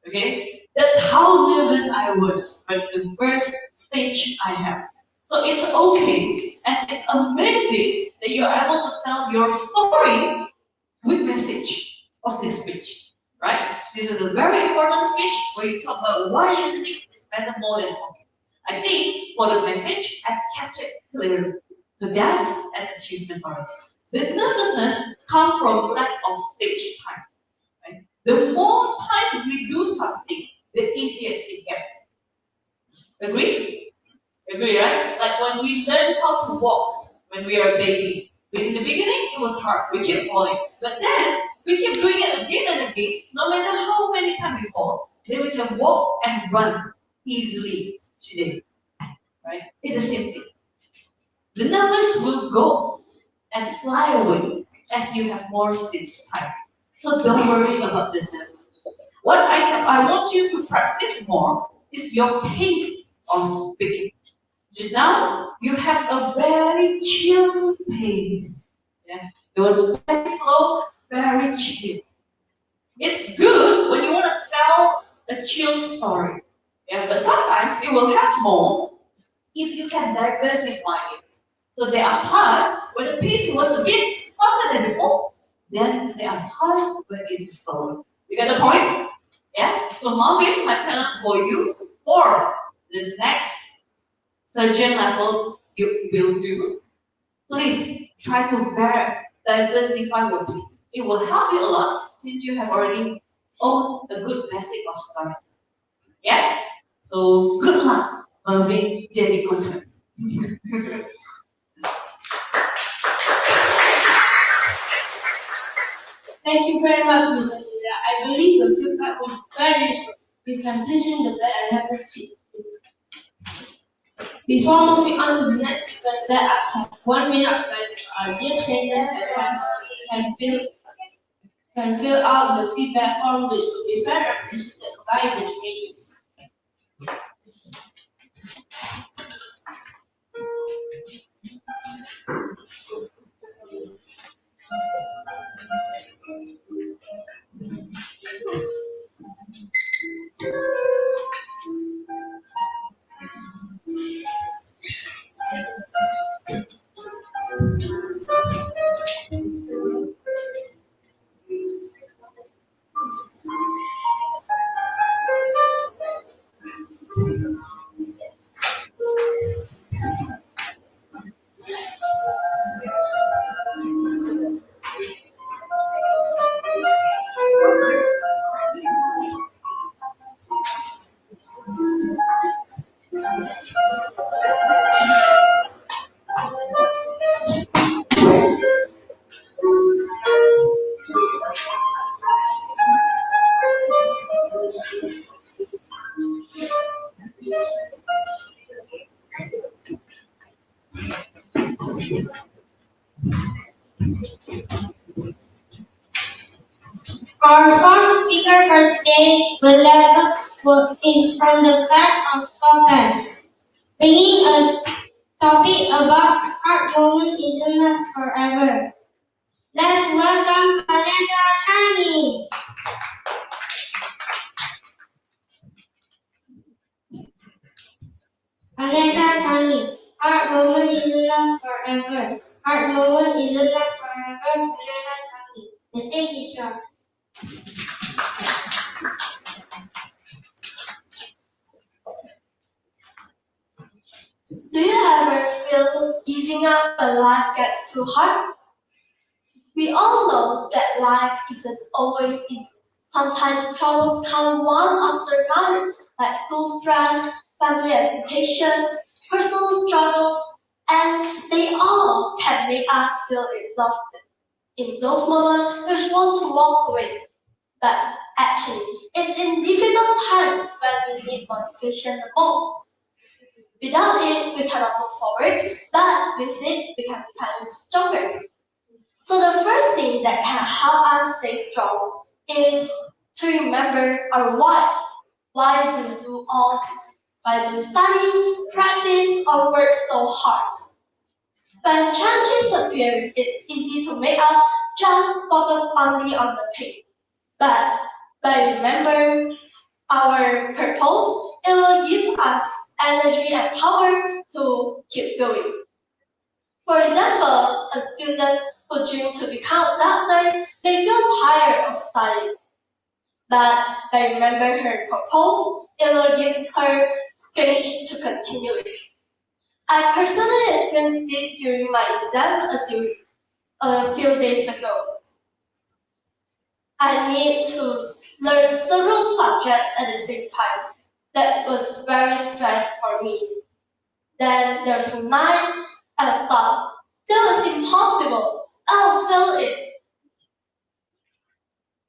Okay? That's how nervous I was when the first stage I have. So it's okay and it's amazing that you're able to tell your story with message of this speech. Right? This is a very important speech where you talk about why listening is better more than talking. I think for the message, I catch it clearly. So that's an achievement already. The nervousness comes from lack of stage time. Right? The more time we do something, the easier it gets. Agree? Agree, right? Like when we learn how to walk when we are a baby. In the beginning, it was hard. We kept falling. But then, we keep doing it again and again. No matter how many times we fall, then we can walk and run easily today. Right? It's the same thing. The nervous will go and fly away as you have more stage time. So don't worry about the nervousness. What I want you to practice more is your pace of speaking. Just now, you have a very chill pace. Yeah? It was very slow, very chill. It's good when you want to tell a chill story. Yeah, but sometimes it will have more if you can diversify it. So there are parts where the pace was a bit faster than before. Then there are parts where it is slower. You get the point? Yeah? So Marvin, my challenge for you for the next surgeon level you will do, please try to diversify your pace. It will help you a lot since you have already owned a good basic of story. Yeah? So good luck, Marvin Jerry Cooper. Thank you very much, Mrs. Cecilia. I believe the feedback was very useful. We can please ring the bell and have a seat. Before moving on to the next speaker, let us have 1 minute of silence. Our dear trainers can fill out the feedback form, which will be very appreciated by the trainees. Our fourth speaker for today is from the class of focus, bringing us topic about heart moment isn't last forever. Let's welcome Vanessa Chani. Vanessa Chani, heart moment isn't last forever. Heart moment isn't last forever. Vanessa Chani, the stage is yours. Do you ever feel giving up when life gets too hard? We all know that life isn't always easy. Sometimes problems come one after another, like school stress, family expectations, personal struggles, and they all can make us feel exhausted. In those moments, we just want to walk away. But actually, it's in difficult times when we need motivation the most. Without it, we cannot move forward, but with it, we can become stronger. So the first thing that can help us stay strong is to remember our why. Why do we do all this? Why do we study, practice, or work so hard? When challenges appear, it's easy to make us just focus only on the pain. But remember, our purpose, it will give us energy and power to keep going. For example, a student who dreams to become a doctor may feel tired of studying. But by remember her purpose, it will give her strength to continue it. I personally experienced this during my exam a few days ago. I need to learn several subjects at the same time. That was very stressful for me. Then there's a night I thought that was impossible. I'll fail it.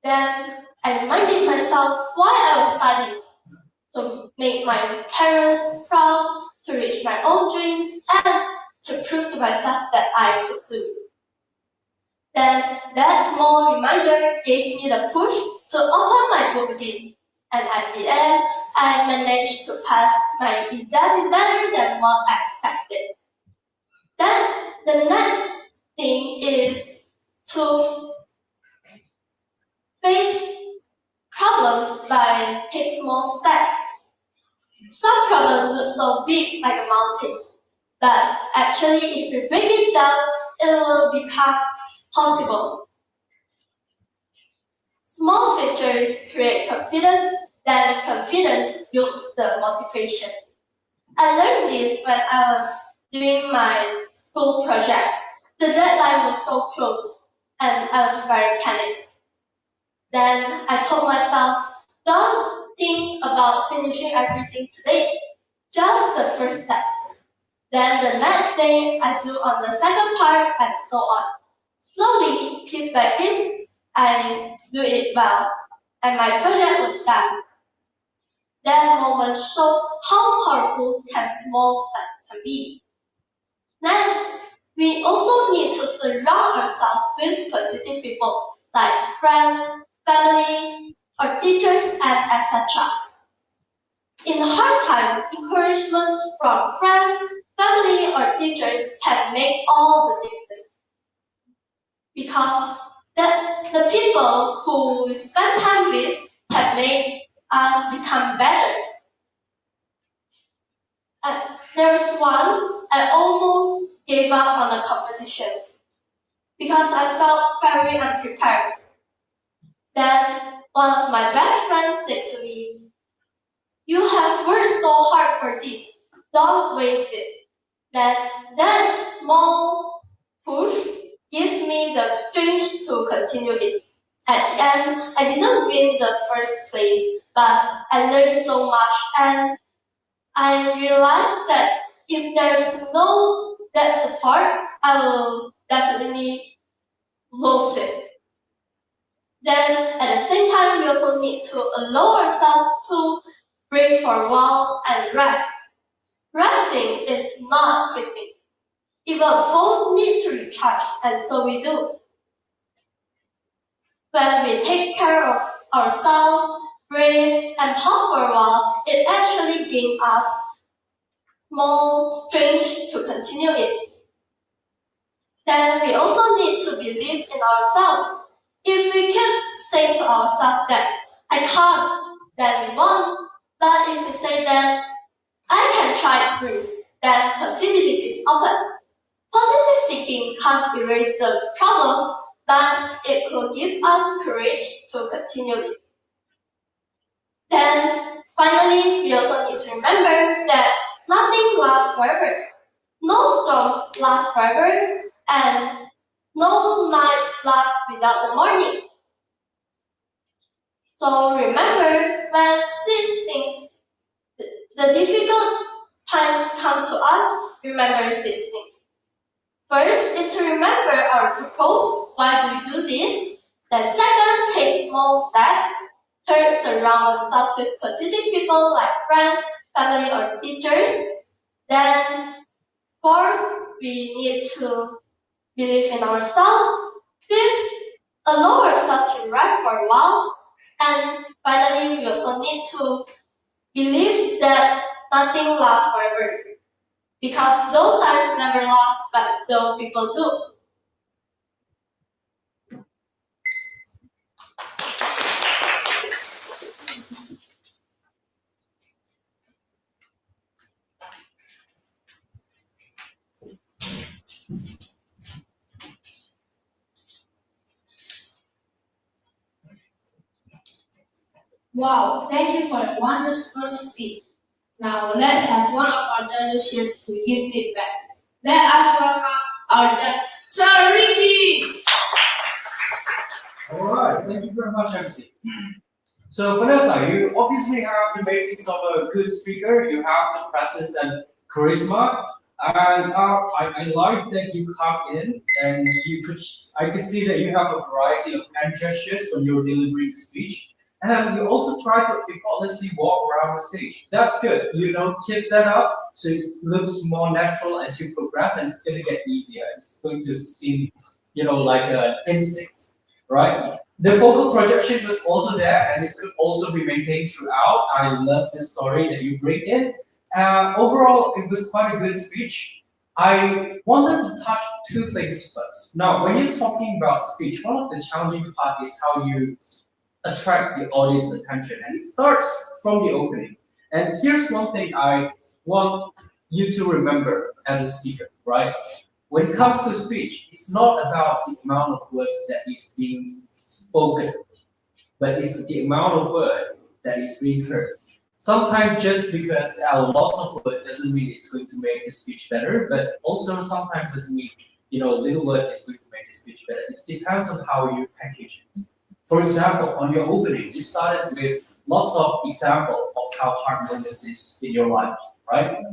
Then I reminded myself why I was studying. To make my parents proud, to reach my own dreams, and to prove to myself that I could do it. Then that small reminder gave me the push to open my book again. And at the end, I managed to pass my exam better than what I expected. Then the next thing is to face problems by take small steps. Some problems look so big like a mountain, but actually if you break it down, it will become possible. Small victories create confidence, then confidence builds the motivation. I learned this when I was doing my school project. The deadline was so close, and I was very panicked. Then I told myself, don't think about finishing everything today, just the first step. Then the next day, I do on the second part and so on. Slowly, piece by piece, I do it well, and my project was done. That moment showed how powerful can small steps can be. Next, we also need to surround ourselves with positive people like friends, family, or teachers, and etc. In a hard time, encouragement from friends, family, or teachers can make all the difference. Because the people who we spend time with have made us become better. There was once I almost gave up on the competition because I felt very unprepared. Then one of my best friends said to me, "You have worked so hard for this, don't waste it." Then that small push gave me the strength to continue it. At the end, I didn't win the first place, but I learned so much, and I realized that if there's no that support, I will definitely lose it. Then at the same time, we also need to allow ourselves to break for a while and rest. Resting is not quitting. Even a phone needs to recharge, and so we do. When we take care of ourselves, breathe, and pause for a while, it actually gives us small strength to continue it. Then we also need to believe in ourselves. If we keep saying to ourselves that I can't, then we won't. But if we say that I can try it first, then possibilities open. Positive thinking can't erase the problems, but it could give us courage to continue it. Then, finally, we also need to remember that nothing lasts forever. No storms last forever, and no nights last without the morning. So remember, when these things, the difficult times come to us, remember these things. First is to remember our purpose. Why do we do this? Then second, take small steps. Third, surround ourselves with positive people like friends, family, or teachers. Then fourth, we need to believe in ourselves. Fifth, allow ourselves to rest for a while. And finally, we also need to believe that nothing lasts forever. Because those times never last, but those people do. Wow, thank you for a wonderful speech. Now let's have one of our judges here to give feedback. Let us welcome our judge, Sir Ricky. Alright, thank you very much, MC. So Vanessa, you obviously have the makings of a good speaker, you have the presence and charisma, and I like that you come in and I can see that you have a variety of hand gestures when you're delivering the speech. And you also try to effortlessly walk around the stage. That's good. You don't keep that up, so it looks more natural as you progress, and it's going to get easier. It's going to seem, like an instinct, right? The vocal projection was also there, and it could also be maintained throughout. I love this story that you bring in. Overall, it was quite a good speech. I wanted to touch two things first. Now, when you're talking about speech, one of the challenging part is how you attract the audience attention, and it starts from the opening. And here's one thing I want you to remember as a speaker, right? When it comes to speech, it's not about the amount of words that is being spoken, but it's the amount of word that is being heard. Sometimes just because there are lots of words doesn't mean it's going to make the speech better, but also sometimes doesn't mean little word is going to make the speech better. It depends on how you package it. For example, on your opening, you started with lots of example of how harmonious is in your life, right?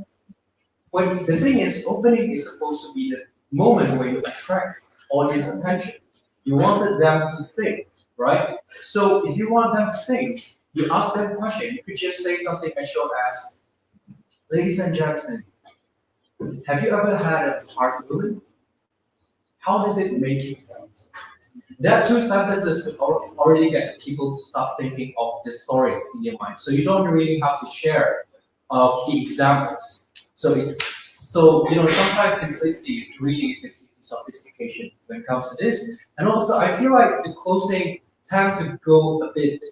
When the thing is, opening is supposed to be the moment where you attract audience attention. You wanted them to think, right? So if you want them to think, you ask them a question. You could just say something as short as, "Ladies and gentlemen, have you ever had a heart moment? How does it make you feel?" That two sentences would already get people to start thinking of the stories in your mind. So you don't really have to share of the examples. Sometimes simplicity really is the key to sophistication when it comes to this. And also, I feel like the closing tend to go a bit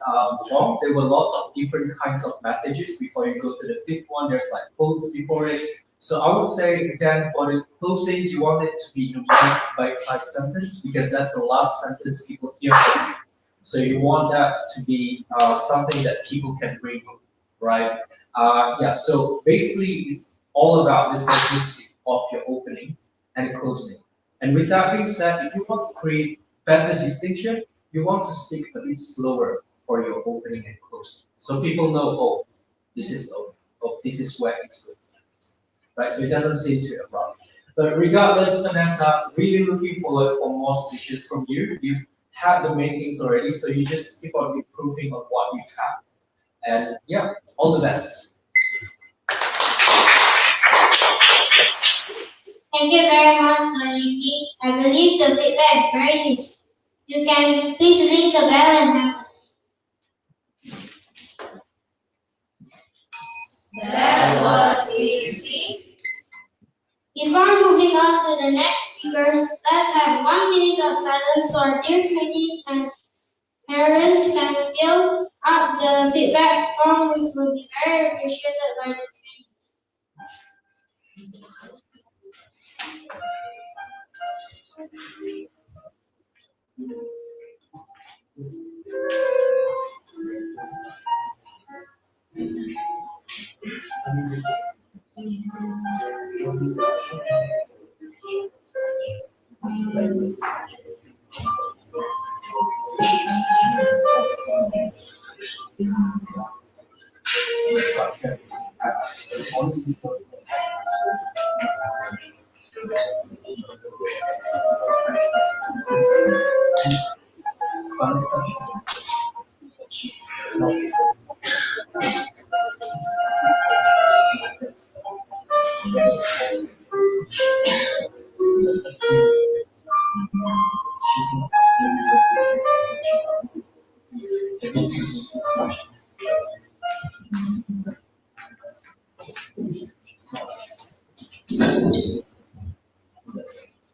long. There were lots of different kinds of messages before you go to the fifth one. There's like quotes before it. So I would say again for the closing, you want it to be a one bite-sized sentence because that's the last sentence people hear from you. So you want that to be something that people can bring home, right? So basically it's all about the simplicity of your opening and closing. And with that being said, if you want to create better distinction, you want to speak a bit slower for your opening and closing. So people know, oh, this is open. Oh, this is where it's good. Right? So it doesn't seem too abrupt. But regardless, Vanessa, really looking forward for more speeches from you. You've had the makings already, so you just keep on improving on what you've had. And yeah, all the best. Thank you very much, Sir Ricky. I believe the feedback is very useful. You can please ring the bell and have a seat. That was easy. Before moving on to the next speakers, let's have 1 minute of silence so our dear trainees and parents can fill out the feedback form, which will be very appreciated by the trainees.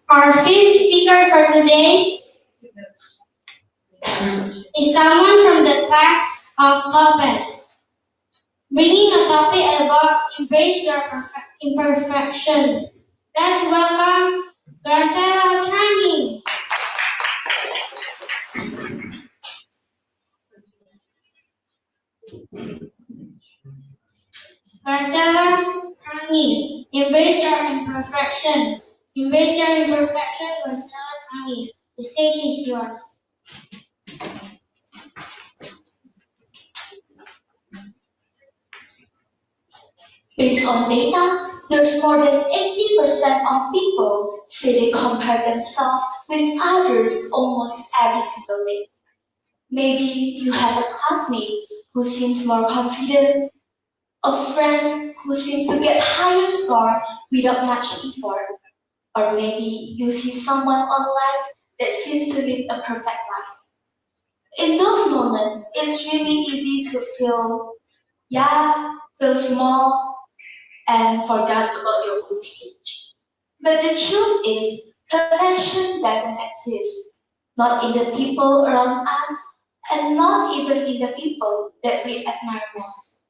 Our fifth speaker for today is someone from the class of Topaz, bringing a topic about embrace your imperfection. Let's welcome Graciela Chinese. Marcella Tangi, embrace your imperfection. Embrace your imperfection, Marcella Tangi. The stage is yours. Based on data, there's more than 80% of people say they compare themselves with others almost every single day. Maybe you have a classmate who seems more confident, a friend who seems to get higher score without much effort, or maybe you see someone online that seems to live a perfect life. In those moments, it's really easy to feel small and forget about your own stage. But the truth is, perfection doesn't exist, not in the people around us, and not even in the people that we admire most.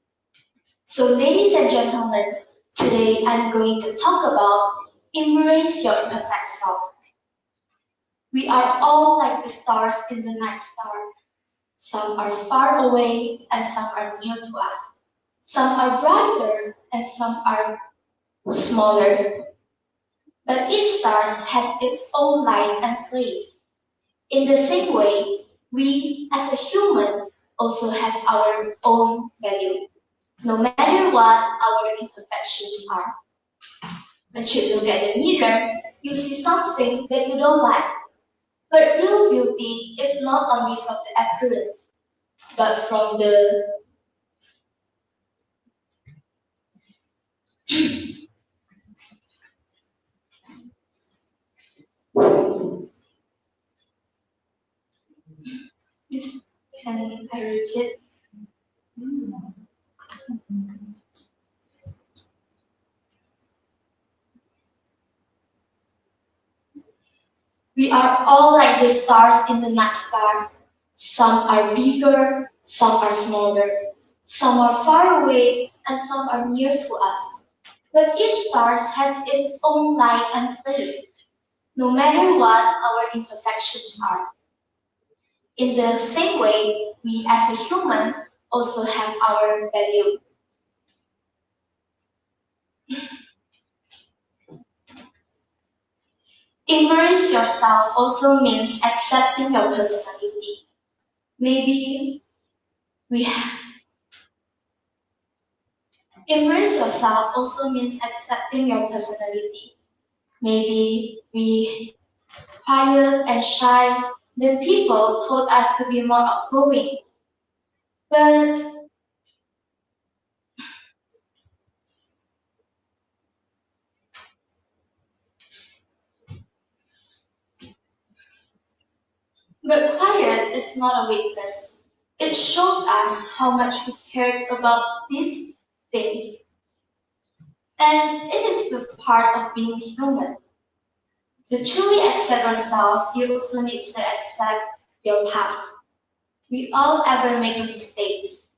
So, ladies and gentlemen, today I'm going to talk about embrace your imperfect self. We are all like the stars in the night sky. Some are far away and some are near to us. Some are brighter and some are smaller. But each star has its own light and place. In the same way, we as a human also have our own value, no matter what our imperfections are. When you look at the mirror, you see something that you don't like. But real beauty is not only from the appearance, but from the can I repeat? We are all like the stars in the night sky. Some are bigger, some are smaller, some are far away, and some are near to us. But each star has its own light and place, no matter what our imperfections are. In the same way, we as a human also have our value. Embrace yourself also means accepting your personality. Maybe we have. Embrace yourself also means accepting your personality. Maybe we quiet and shy, then people told us to be more outgoing. But quiet is not a weakness. It showed us how much we cared about these things. And it is the part of being human. To truly accept yourself, you also need to accept your past. We all ever make mistakes,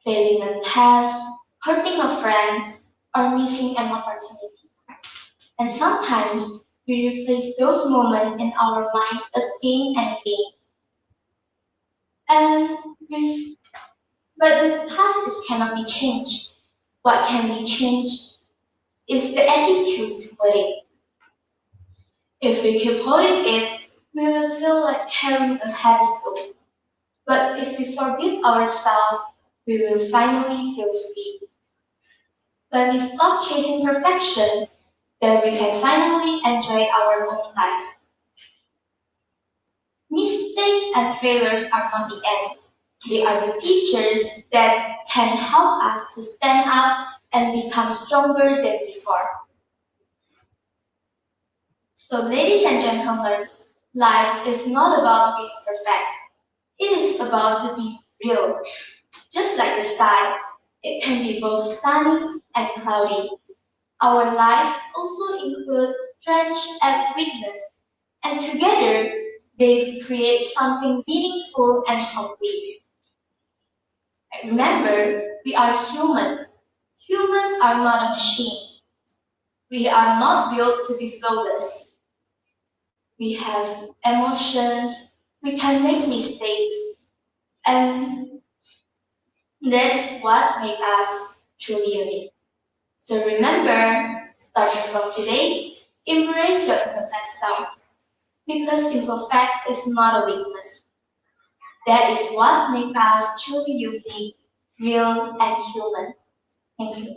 failing a test, hurting a friend, or missing an opportunity. And sometimes we replace those moments in our mind again and again. And with, but the past cannot be changed. What can be changed is the attitude toward it. If we keep holding it, we will feel like carrying a headstone. But if we forgive ourselves, we will finally feel free. When we stop chasing perfection, then we can finally enjoy our own life. Mistakes and failures are not the end. They are the teachers that can help us to stand up and become stronger than before. So, ladies and gentlemen, life is not about being perfect. It is about to be real. Just like the sky, it can be both sunny and cloudy. Our life also includes strength and weakness, and together they create something meaningful and complete. And remember, we are human. Humans are not a machine. We are not built to be flawless. We have emotions, we can make mistakes, and that is what makes us truly unique. So remember, starting from today, embrace your imperfect self. Because imperfect is not a weakness. That is what makes us truly unique, real, and human. Thank you.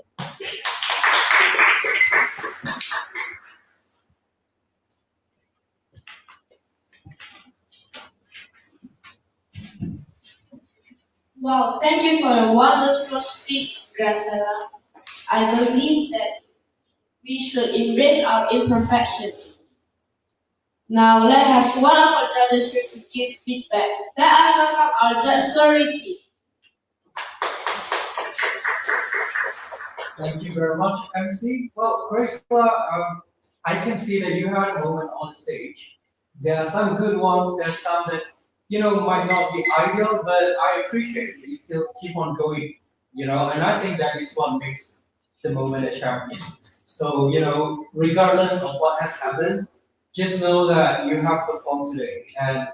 Wow, thank you for a wonderful speech, Graciela. I believe that we should embrace our imperfections. Now let's have one of our judges here to give feedback. Let us welcome our judge, Sir Ricky. Thank you very much, MC. Well, Graciela, I can see that you had a moment on stage. There are some good ones, there's some that, might not be ideal, but I appreciate it. You still keep on going, and I think that is what makes the moment a champion. So, regardless of what has happened, just know that you have performed today. And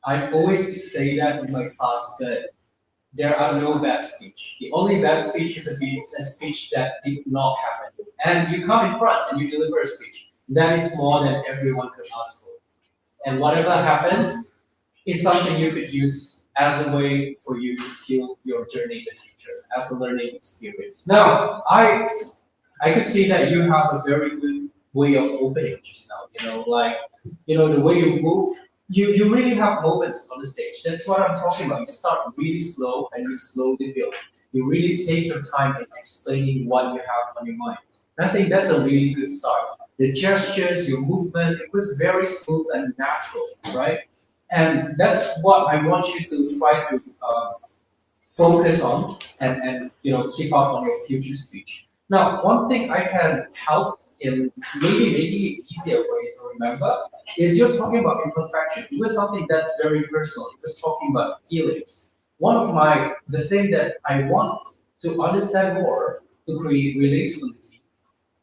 I've always say that in my class that there are no bad speech. The only bad speech is a speech that did not happen. And you come in front and you deliver a speech. That is more than everyone could ask for. And whatever happened is something you could use as a way for you to fuel your journey in the future, as a learning experience. Now, I could see that you have a very good way of opening just now. The way you move, you really have moments on the stage. That's what I'm talking about. You start really slow and you slowly build. You really take your time in explaining what you have on your mind. And I think that's a really good start. The gestures, your movement, it was very smooth and natural, right? And that's what I want you to try to focus on and keep up on your future speech. Now, one thing I can help in maybe making it easier for you to remember is you're talking about imperfection. It was something that's very personal. It was talking about feelings. The thing that I want to understand more to create relatability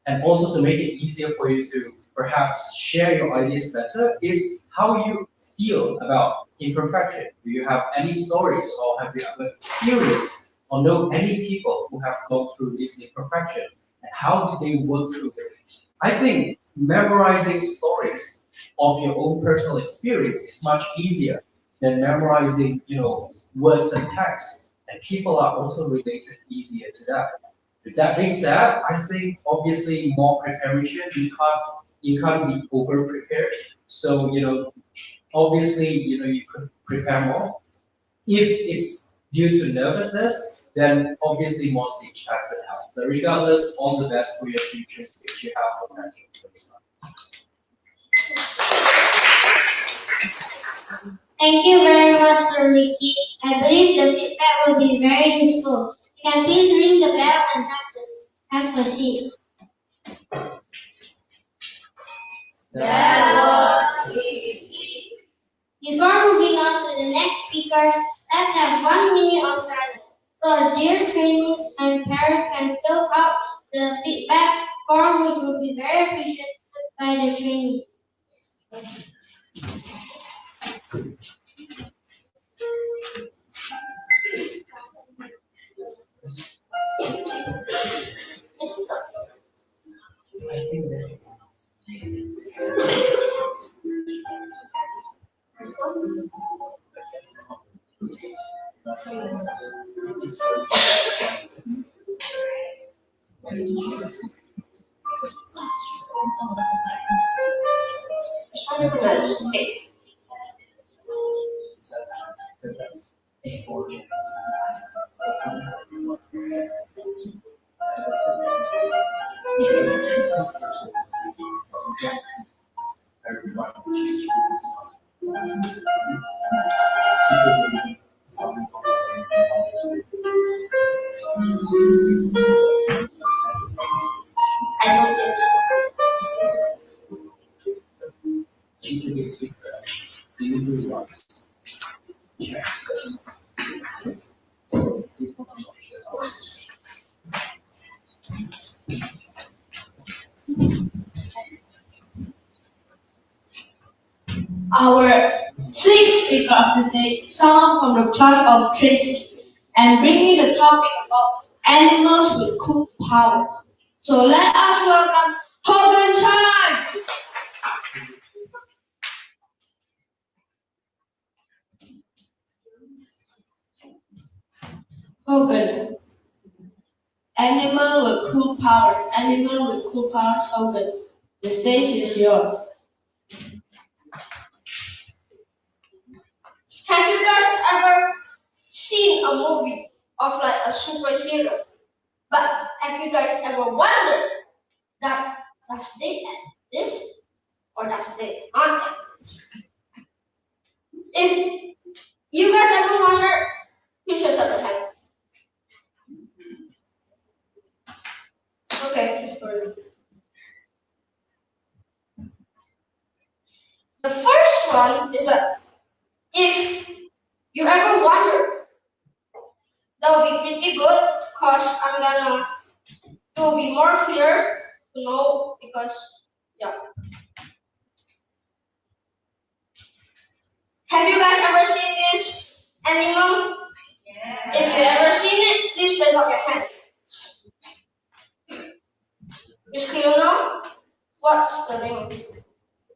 and also to make it easier for you to perhaps share your ideas better is how you feel about imperfection. Do you have any stories or have you ever experienced or know any people who have gone through this imperfection and how did they work through it? I think memorizing stories of your own personal experience is much easier than memorizing, words and text. And people are also related easier to that. With that being said, I think obviously more preparation, you can't be over prepared. So, obviously, you could prepare more. If it's due to nervousness, then obviously more stage time could help. But regardless, all the best for your future stage. You have potential for this one. Thank you very much, Sir Ricky. I believe the feedback will be very useful. You can please ring the bell and have a seat. That was easy. Before moving on to the next speakers, let's have 1 minute of silence so our dear trainees and parents can fill out the feedback form, which will be very appreciated by the trainees. I think that's it. Because that's a fortune. Our sixth speaker of the day is someone from the class of Tracy and bringing the topic about animals with cool powers. So let us welcome Hogan Chan. Hogan. Animal with cool powers. Animal with cool powers, Hogan. The stage is yours. Have you guys ever seen a movie of like a superhero? But have you guys ever wondered that does they exist or does they not exist? If you guys ever wonder, please raise up your hand. Okay, it's for you. The first one is that if you ever wonder, that will be pretty good because it will be more clear to know because, yeah. Have you guys ever seen this animal? Yeah. If you ever seen it, please raise up your hand. Miss Cleona, what's the name of this?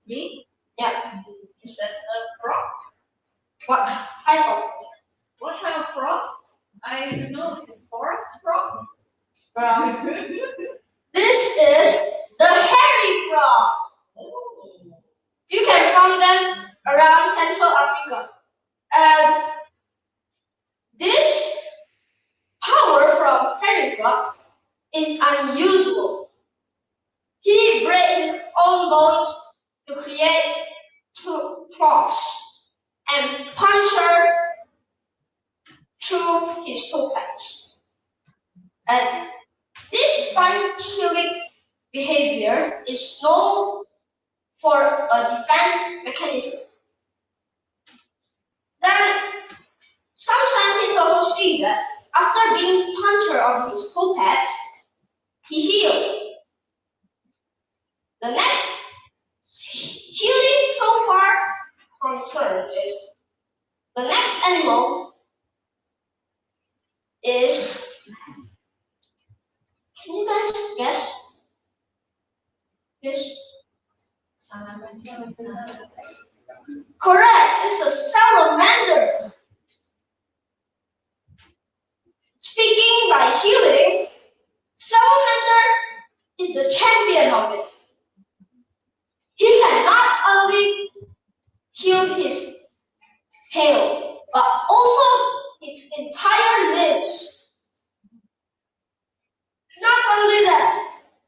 Me? Yeah. That's a frog. What type of What kind of frog? I don't know. It's forest frog. frog? This is the hairy frog. Oh. You can find them around Central Africa. And this power from hairy frog is unusual. He breaks his own bones to create two claws and puncture through his toe pads. And this punching behavior is known for a defense mechanism. Then some scientists also see that after being punctured on his toe pads, he healed. The next healing so far concern is the next animal is, can you guys guess? Yes. Correct, it's a salamander. Speaking by healing, salamander is the champion of it. He can not only heal his tail, but also its entire limbs. Not only that,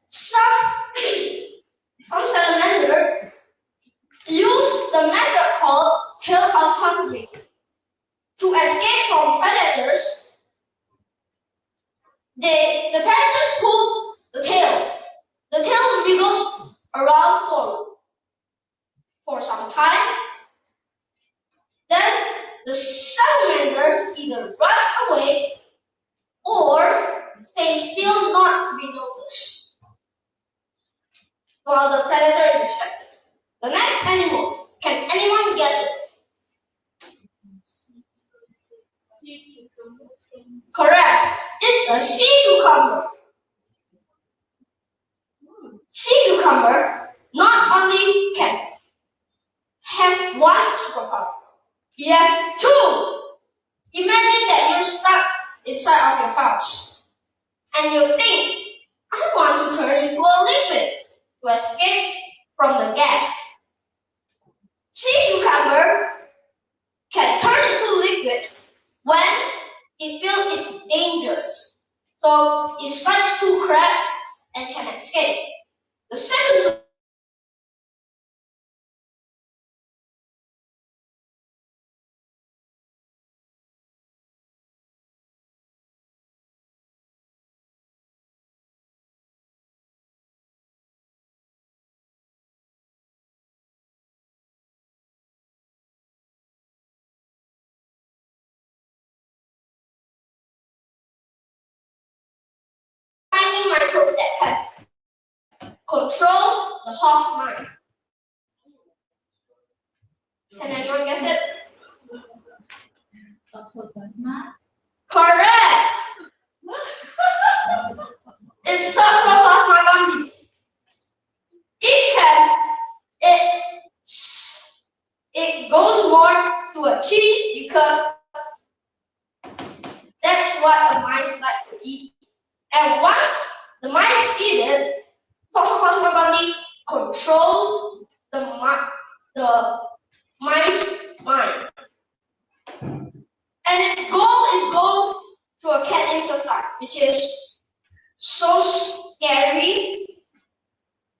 some salamander use the method called tail autonomy to escape from predators. The predators pull the tail. The tail wiggles around for some time. Then the salamander either run away or stay still not to be noticed, while the predator is distracted. The next animal, can anyone guess it? Correct. It's a sea cucumber. Sea cucumber not only can have one superpower, you have two. Imagine that you're stuck inside of your pouch and you think, I want to turn into a liquid to escape from the gag. Sea cucumber can turn into liquid when it feels it's dangerous. So it slides through cracks and can escape. The second tiny microbe that can control the host mind. Can anyone guess it? Correct. It starts from Mahatma Gandhi. It goes more to a cheese because that's what the mice like to eat. And once the mice eat it, Mahatma Gandhi controls the mice mind. And its goal is go to a cat exercise, which is so scary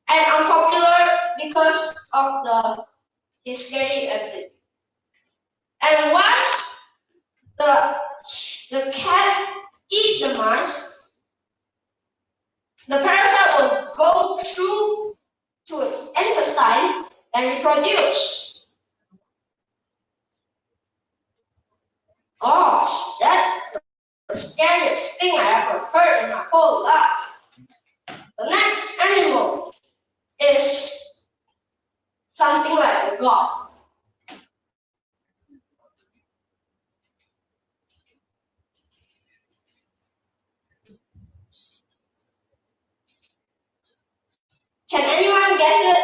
and unpopular because of the scary ability. And once the cat eat the mice, the parasite will go through to its intestine and reproduce. Gosh, that's the scariest thing I ever heard in my whole life. The next animal is something like a god. Can anyone guess it?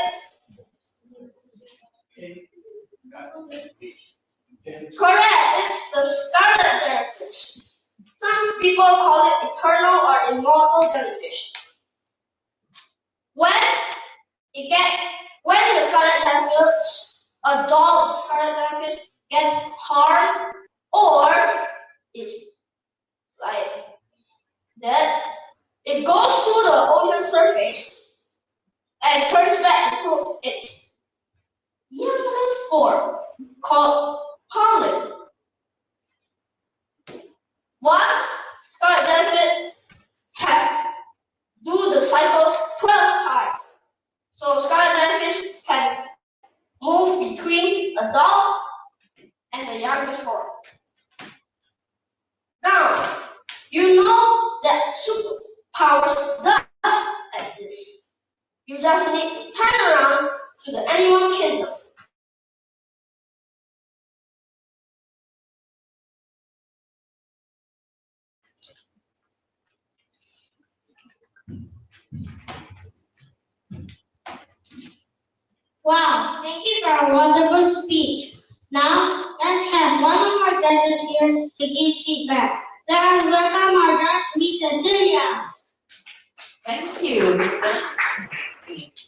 Correct, it's the scarlet jellyfish. Some people call it eternal or immortal jellyfish. When the scarlet jellyfish, a doll of scarlet jellyfish, get harmed or is like dead, it goes to the ocean surface and turns back into its youngest form called pollen. One scarlet jellyfish have do the cycles 12 times. So scarlet jellyfish can move between adult and the youngest form. Now, you know that superpowers does like this. You just need to turn around to the animal kingdom. Wow, thank you for a wonderful speech. Now, let's have one of our judges here to give feedback. Let us welcome our judge, Miss Cecilia. Thank you.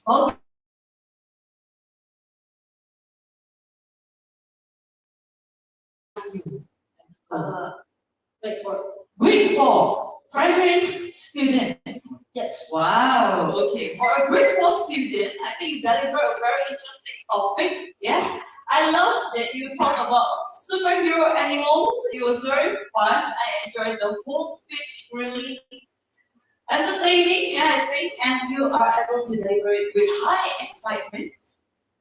Okay. Wait for it. Grade 4, primary student. Yes. Wow. Okay. For a grade 4 student, I think you delivered a very interesting topic. Yeah. I love that you talked about superhero animals. It was very fun. I enjoyed the whole speech. Really entertaining. Yeah, I think, and you are able to deliver it with high excitement.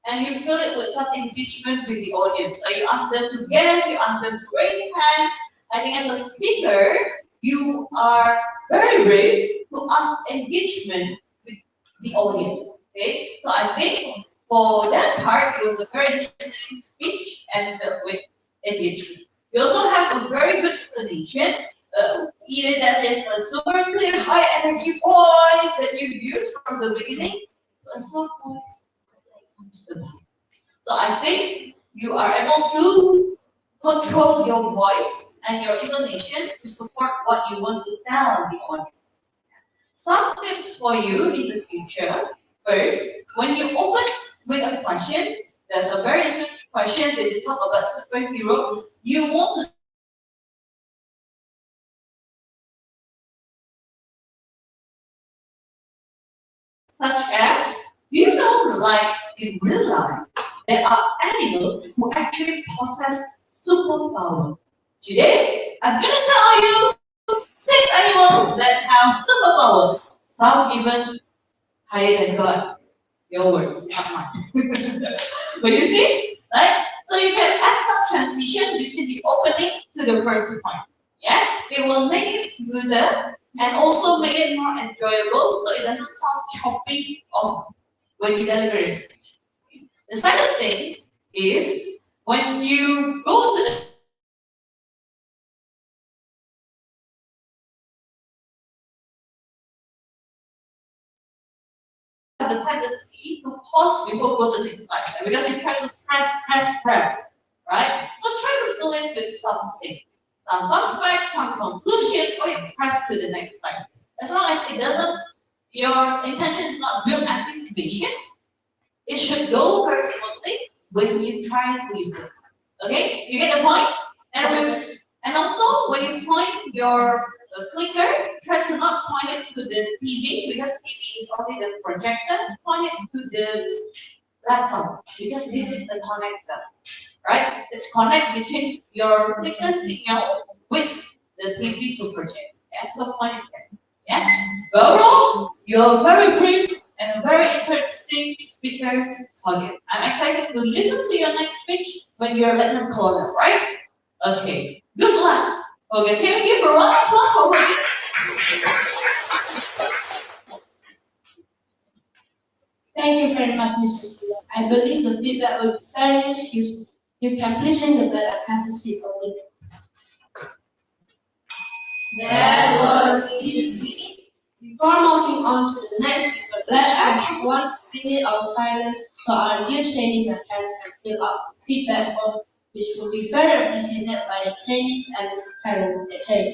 And you feel it with some engagement with the audience. So you ask them to guess, you ask them to raise hand. I think as a speaker, you are very brave to ask engagement with the audience. Okay, so I think for that part, it was a very interesting speech and filled with engagement. You also have a very good intonation. Either that is a super clear, high energy voice that you use from the beginning, to a soft voice. So I think you are able to control your voice and your intonation to support what you want to tell the audience. Some tips for you in the future. First, when you open with a question, there's a very interesting question that you talk about superhero, you want to such as, do you know, like in real life, there are animals who actually possess superpower. Today, I'm gonna tell you 6 animals that have superpower. Some even higher than God. Your words, not mine. But you see, right? So you can add some transition between the opening to the first point. Yeah, it will make it smoother and also make it more enjoyable, so it doesn't sound choppy off when you deliver your speech. The second thing is when you go to the have the tendency to pause before go to the next slide because you try to press, right? So try to fill in with something, some fun facts, some conclusion, or you press to the next slide. As long as it doesn't, your intention is not build anticipation, it should go very smoothly when you try to use this. Okay, you get the point? And also, when you point your clicker, try to not point it to the TV because TV is only the projector. Point it to the laptop because this is the connector, right? It's connect between your clicker signal with the TV to project. Yeah, so point it there. Yeah. But overall, you're very brave and a very interesting speakers target. I'm excited to listen to your next speech when you're Latin corner, right? Okay. Good luck. Okay, can we give a round of applause for her? Thank you very much, Mrs. Lee. I believe the feedback will be very useful. You can please ring the bell and have a seat, okay? That was easy. Before moving on to the next speaker, let's have 1 minute of silence so our dear trainees and parents can fill up feedback form, which will be very appreciated by the trainees and parents at home.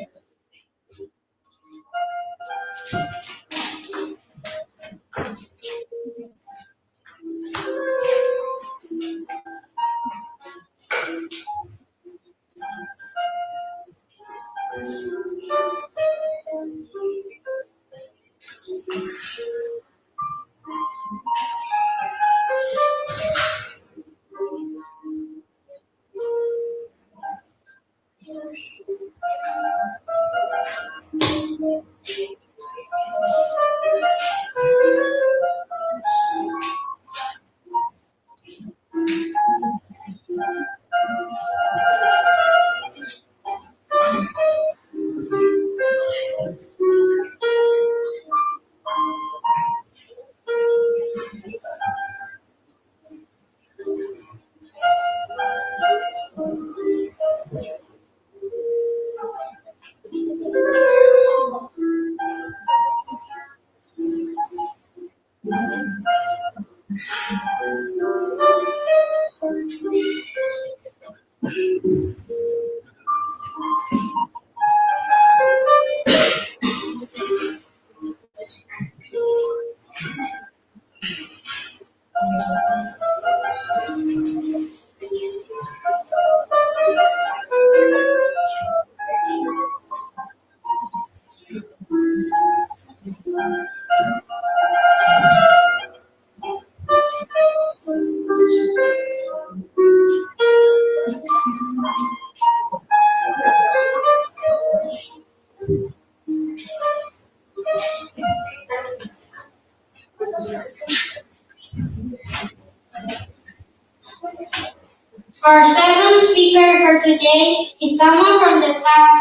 Our seventh speaker for today is someone from the class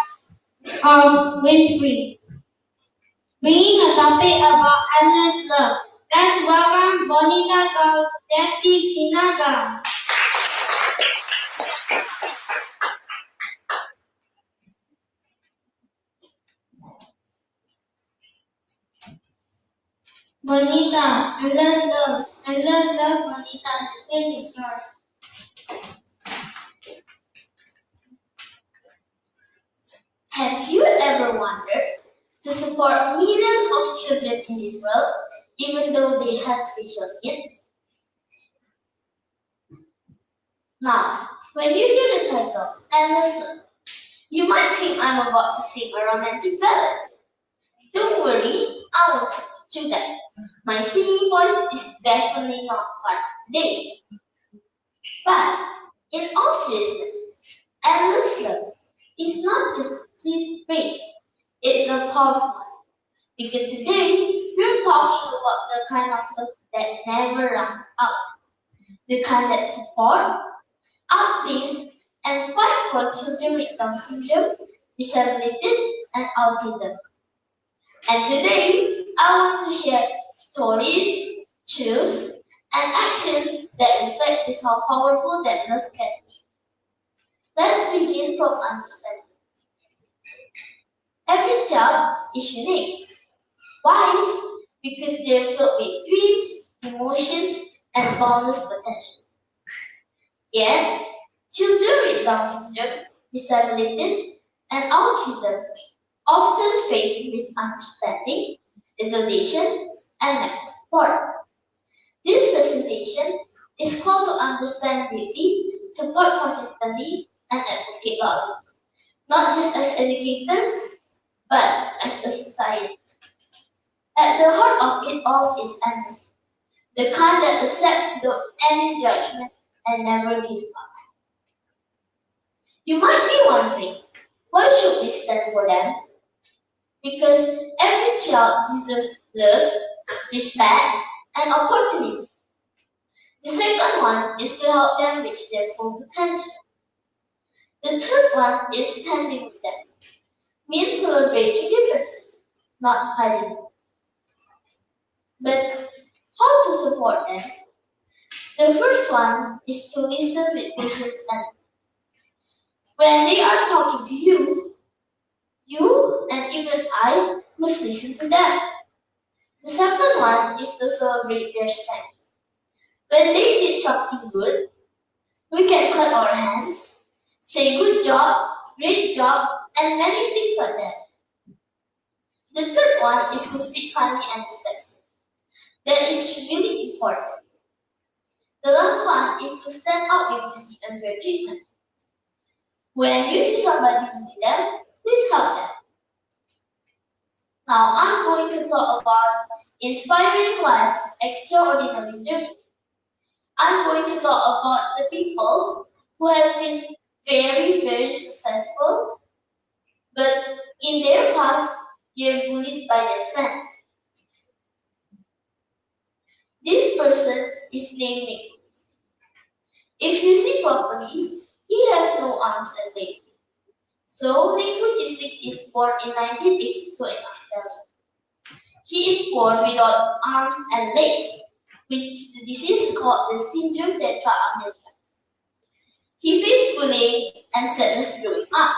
of Winfrey, bringing a topic about endless love. Let's welcome Bonita Gaudete Sinaga. Bonita, endless love, Bonita, the stage is yours. Have you ever wondered to support millions of children in this world, even though they have special needs? Now, when you hear the title, Endless Love, you might think I'm about to sing a romantic ballad. Don't worry, I won't do that. My singing voice is definitely not part of today. But, in all seriousness, endless love is not just a sweet phrase, it's a powerful one. Because today, we're talking about the kind of love that never runs out. The kind that supports, uplifts, and fight for children with Down syndrome, disabilities, and autism. And today, I want to share stories, truths, and action that reflect just how powerful that love can be. Let's begin from understanding. Every child is unique. Why? Because they're filled with dreams, emotions, and boundless potential. Yet, children with Down syndrome, disabilities, and autism often face misunderstanding, isolation, and lack of support. This presentation is called to understand deeply, support consistently, and advocate loudly, not just as educators, but as a society. At the heart of it all is empathy, the kind that accepts without any judgment and never gives up. You might be wondering, why should we stand for them? Because every child deserves love, respect, and opportunity. The second one is to help them reach their full potential. The third one is standing with them, means celebrating differences, not hiding them. But how to support them? The first one is to listen with patience and when they are talking to you, you and even I must listen to them. The second one is to celebrate their strengths. When they did something good, we can clap our hands, say good job, great job, and many things like that. The third one is to speak kindly and respectfully. That is really important. The last one is to stand up when you see unfair treatment. When you see somebody bully them, please help them. Now I'm going to talk about inspiring life, extraordinary journey. I'm going to talk about the people who has been very, very successful, but in their past, they're bullied by their friends. This person is named Nicholas. If you see properly, he has no arms and legs. So Nicholas is born in 1982 in Australia. He is born without arms and legs, which is the disease called the syndrome tetra amelia. He faced bullying and sadness growing up,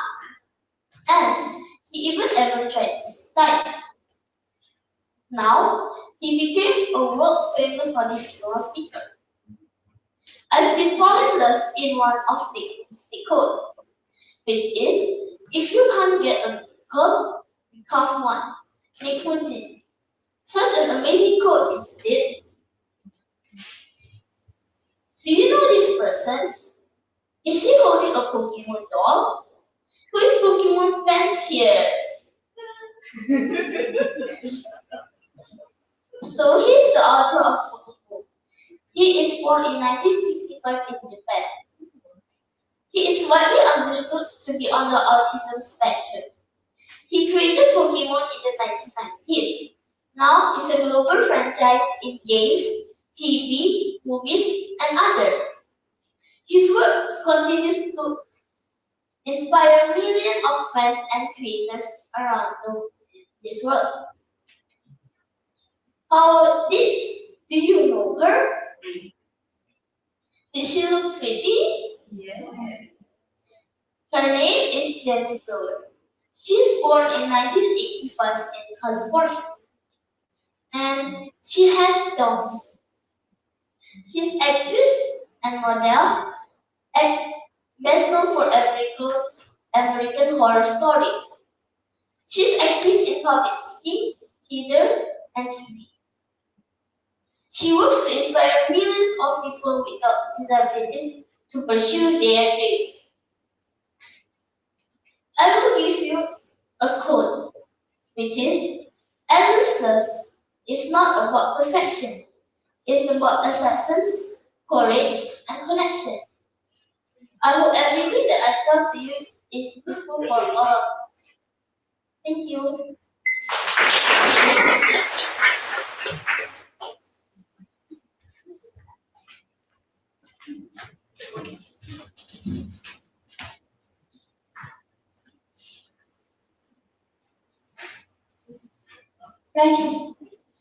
and he even ever tried to suicide. Now, he became a world famous motivational speaker. I've been falling in love in one of Nick's quotes, which is, if you can't get a miracle, become one. Nick Sesi. Such an amazing quote, isn't it? Do you know this person? Is he holding a Pokemon doll? Who is Pokemon fans here? So he is the author of Pokemon. He is born in 1965 in Japan. He is widely understood to be on the autism spectrum. He created Pokemon in the 1990s. Now it's a global franchise in games, TV, movies, and others. His work continues to inspire millions of fans and creators around this world. How about this? Do you know her? Does she look pretty? Yes. Her name is Jenny Brewer. She's born in 1985 in California. And she has Down syndrome. She's actress and model, and best known for American Horror Story. She's active in public speaking, theater, and TV. She works to inspire millions of people without disabilities to pursue their dreams. I will give you a quote, which is, endless love is not about perfection. It's about acceptance, courage, and connection. I hope everything that I talk to you is useful for all. Thank you. Thank you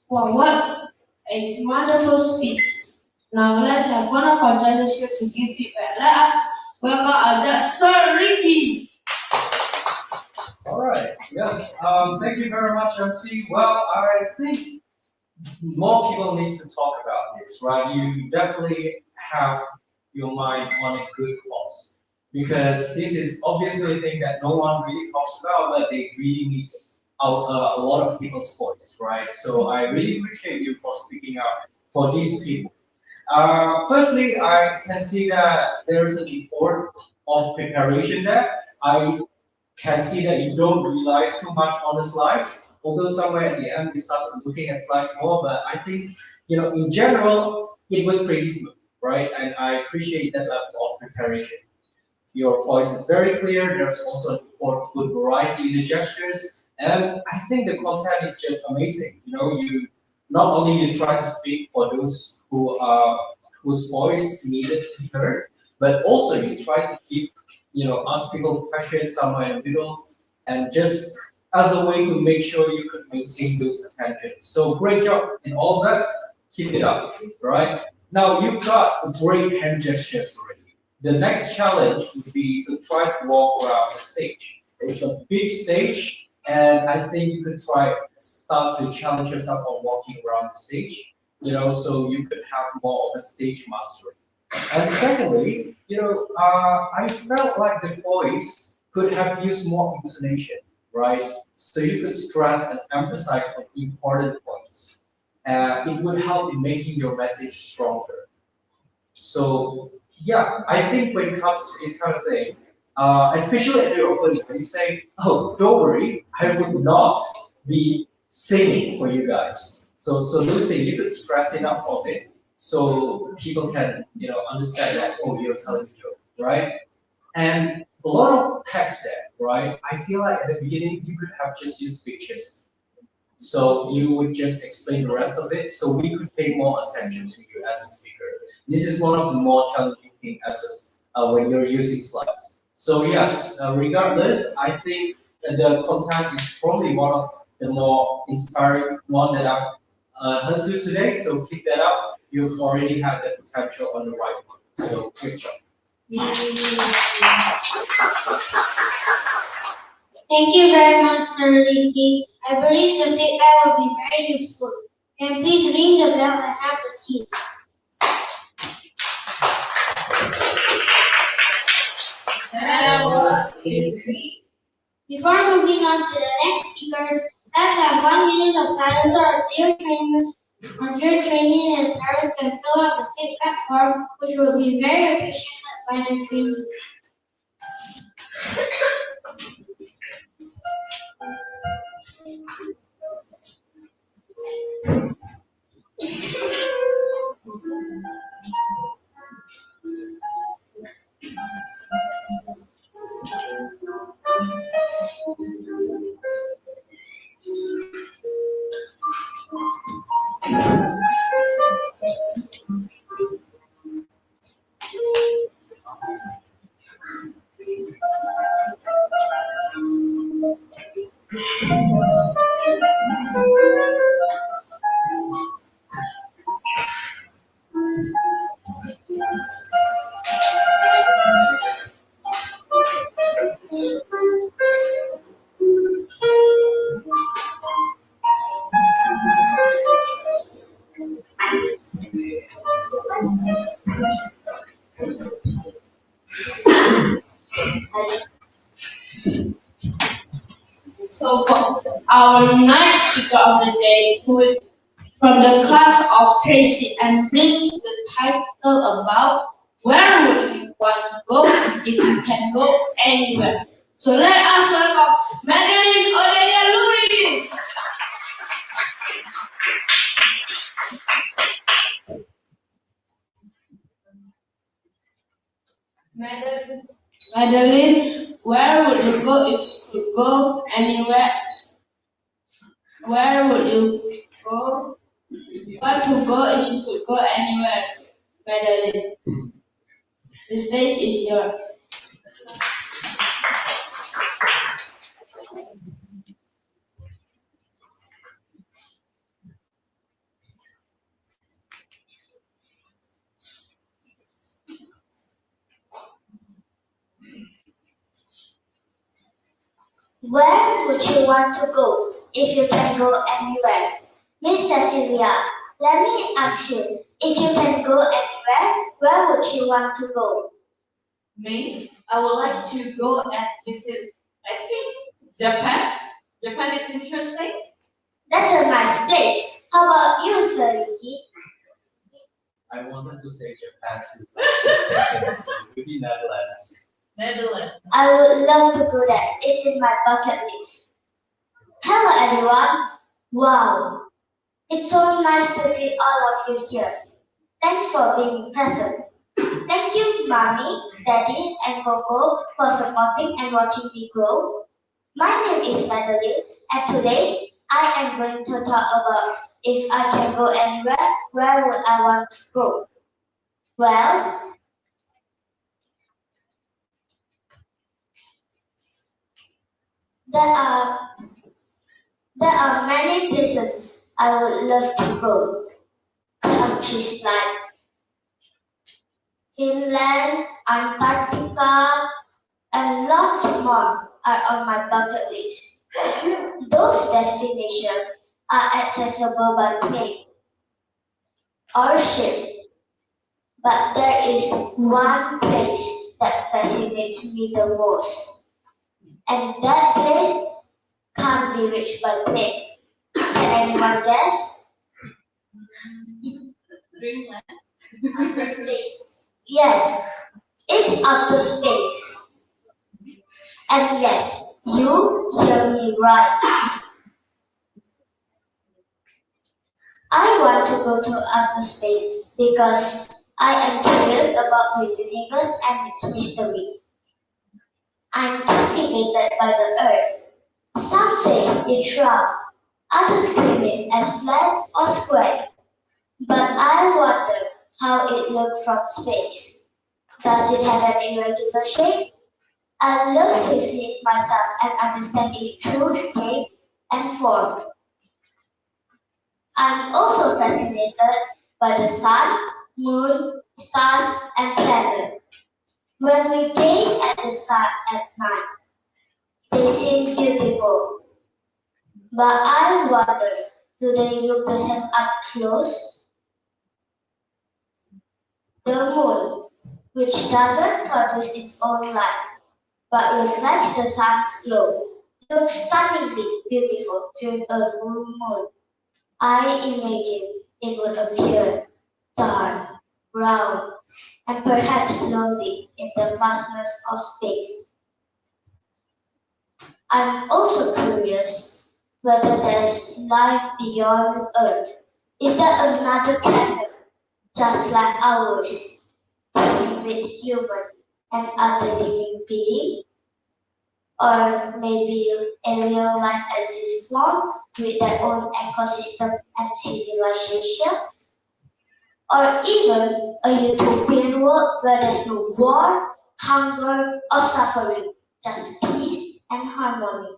for what a wonderful speech. Now let's have one of our judges here to give feedback. Let us welcome our judge, Sir Ricky. All right. Yes. Thank you very much, MC. Well, I think more people need to talk about this, right? You definitely have your mind on a good cause because this is obviously a thing that no one really talks about, but it really needs out a lot of people's voice, right? So I really appreciate you for speaking out for these people. Firstly, I can see that there is an effort of preparation there. I can see that you don't rely too much on the slides, although somewhere at the end we started looking at slides more, but I think, in general, it was pretty smooth, right? And I appreciate that level of preparation. Your voice is very clear, there's also a good variety in the gestures, and I think the content is just amazing. You not only you try to speak for those whose voice needed to be heard, but also you try to keep, ask people questions somewhere in the middle, and just as a way to make sure you could maintain those attention. So great job in all that. Keep it up, right? Now you've got great hand gestures already. The next challenge would be to try to walk around the stage. It's a big stage, and I think you could start to challenge yourself on walking around the stage, so you could have more of a stage mastery. And secondly, I felt like the voice could have used more intonation, right? So you could stress and emphasize on important points. It would help in making your message stronger. So yeah, I think when it comes to this kind of thing, especially at the opening, when you say, "Oh, don't worry, I would not be singing for you guys." So those things you could stress it up a bit, so people can understand that, oh, you're telling a joke, right? And a lot of text there, right? I feel like at the beginning you could have just used pictures, so you would just explain the rest of it, so we could pay more attention to you as a speaker. This is one of the more challenging things when you're using slides. So yes, regardless, I think that the content is probably one of the more inspiring one that I've heard to today. So keep that up. You've already had the potential on the right one. So great job. Thank you very much, Sir Ricky. I believe the feedback will be very useful. Can please ring the bell and have a seat. That was easy. Before moving on to the next speakers, let's have 1 minute of silence so our dear trainers, our dear training and parents can fill out the feedback form, which will be very appreciated by the trainees. So for our ninth speaker of the day, who is from the class of Tracy and bring the title about where would you want to go if you can go anywhere. So let us welcome Madeline Odelia Louis. Madeline, where would you go if you could go anywhere? Where would you go? Want to go if you could go anywhere, Madeline? The stage is yours. Where would you want to go if you can go anywhere? Miss Cecilia, let me ask you, if you can go anywhere, where would you want to go? Me, I would like to go and visit, I think, Japan. Japan is interesting. That's a nice place. How about you, Sir Ricky? I wanted to say Japan too, but just thinking maybe Netherlands. Netherlands. I would love to go there. It's in my bucket list. Hello, everyone. Wow, it's so nice to see all of you here. Thanks for being present. Thank you, Mommy, Daddy, and Coco for supporting and watching me grow. My name is Madeline, and today I am going to talk about if I can go anywhere, where would I want to go? Well, there are there are many places I would love to go. Countries like Finland, Antarctica, and lots more are on my bucket list. Those destinations are accessible by plane or ship, but there is one place that fascinates me the most, and that place can't be reached by plane. Can anyone guess? Dreamland. Yes, it's outer space. And yes, you hear me right. I want to go to outer space because I am curious about the universe and its mystery. I'm captivated by the Earth. Some say it's round, others claim it as flat or square. But I wonder how it looks from space. Does it have an irregular shape? I love to see it myself and understand its true shape and form. I'm also fascinated by the sun, moon, stars, and planets. When we gaze at the stars at night, they seem beautiful. But I wonder, do they look the same up close? The moon, which doesn't produce its own light, but reflects the sun's glow, looks stunningly beautiful during a full moon. I imagine it would appear dark, brown, and perhaps lonely in the vastness of space. I'm also curious whether there's life beyond Earth. Is there another planet just like ours, teeming with human and other living beings? Or maybe alien life exists one with their own ecosystem and civilization? Or even a utopian world where there's no war, hunger, or suffering, just peace and harmony.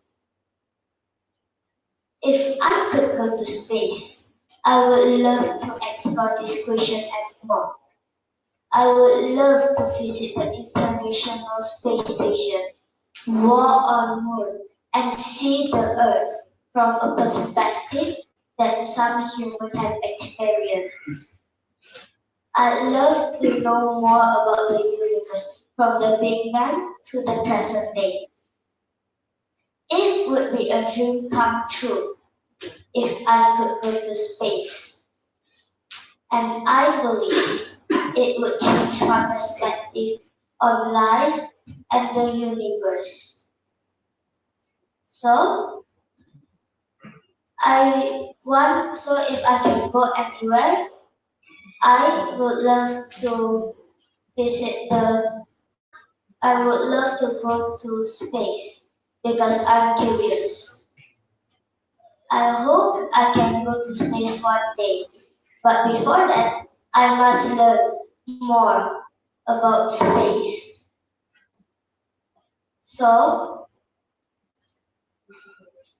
If I could go to space, I would love to explore this question and more. I would love to visit the International Space Station, walk on Moon, and see the Earth from a perspective that some humans have experienced. I'd love to know more about the universe from the Big Bang to the present day. It would be a dream come true if I could go to space. And I believe it would change my perspective on life and the universe. So, if I can go anywhere, I would love to visit the I would love to go to space because I'm curious. I hope I can go to space one day. But before that, I must learn more about space. So,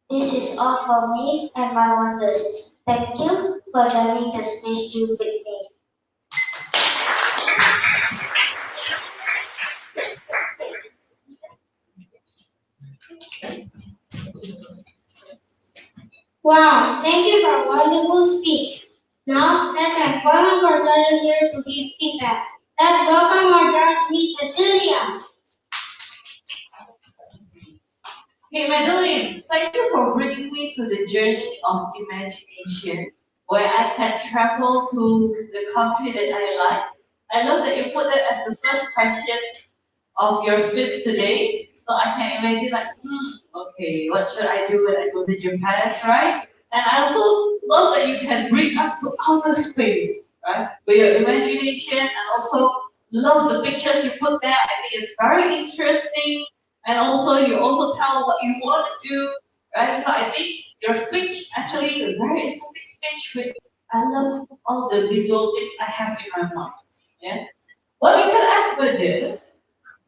this is all for me and my wonders. Thank you for joining the Space Zoo with me. Wow, thank you for a wonderful speech. Now, let's have one of our judges here to give feedback. Let's welcome our judge, Miss Cecilia. Hey Madeline, thank you for bringing me to the journey of imagination, where I can travel to the country that I like. I love that you put that as the first question of your speech today. So I can imagine like, okay, what should I do when I go to Japan, right? And I also love that you can bring us to outer space, right? With your imagination and also love the pictures you put there. I think it's very interesting. And also you also tell what you want to do, right? So I think your speech actually a very interesting speech with I love all the visual things I have in my mind. Yeah. What we can ever do,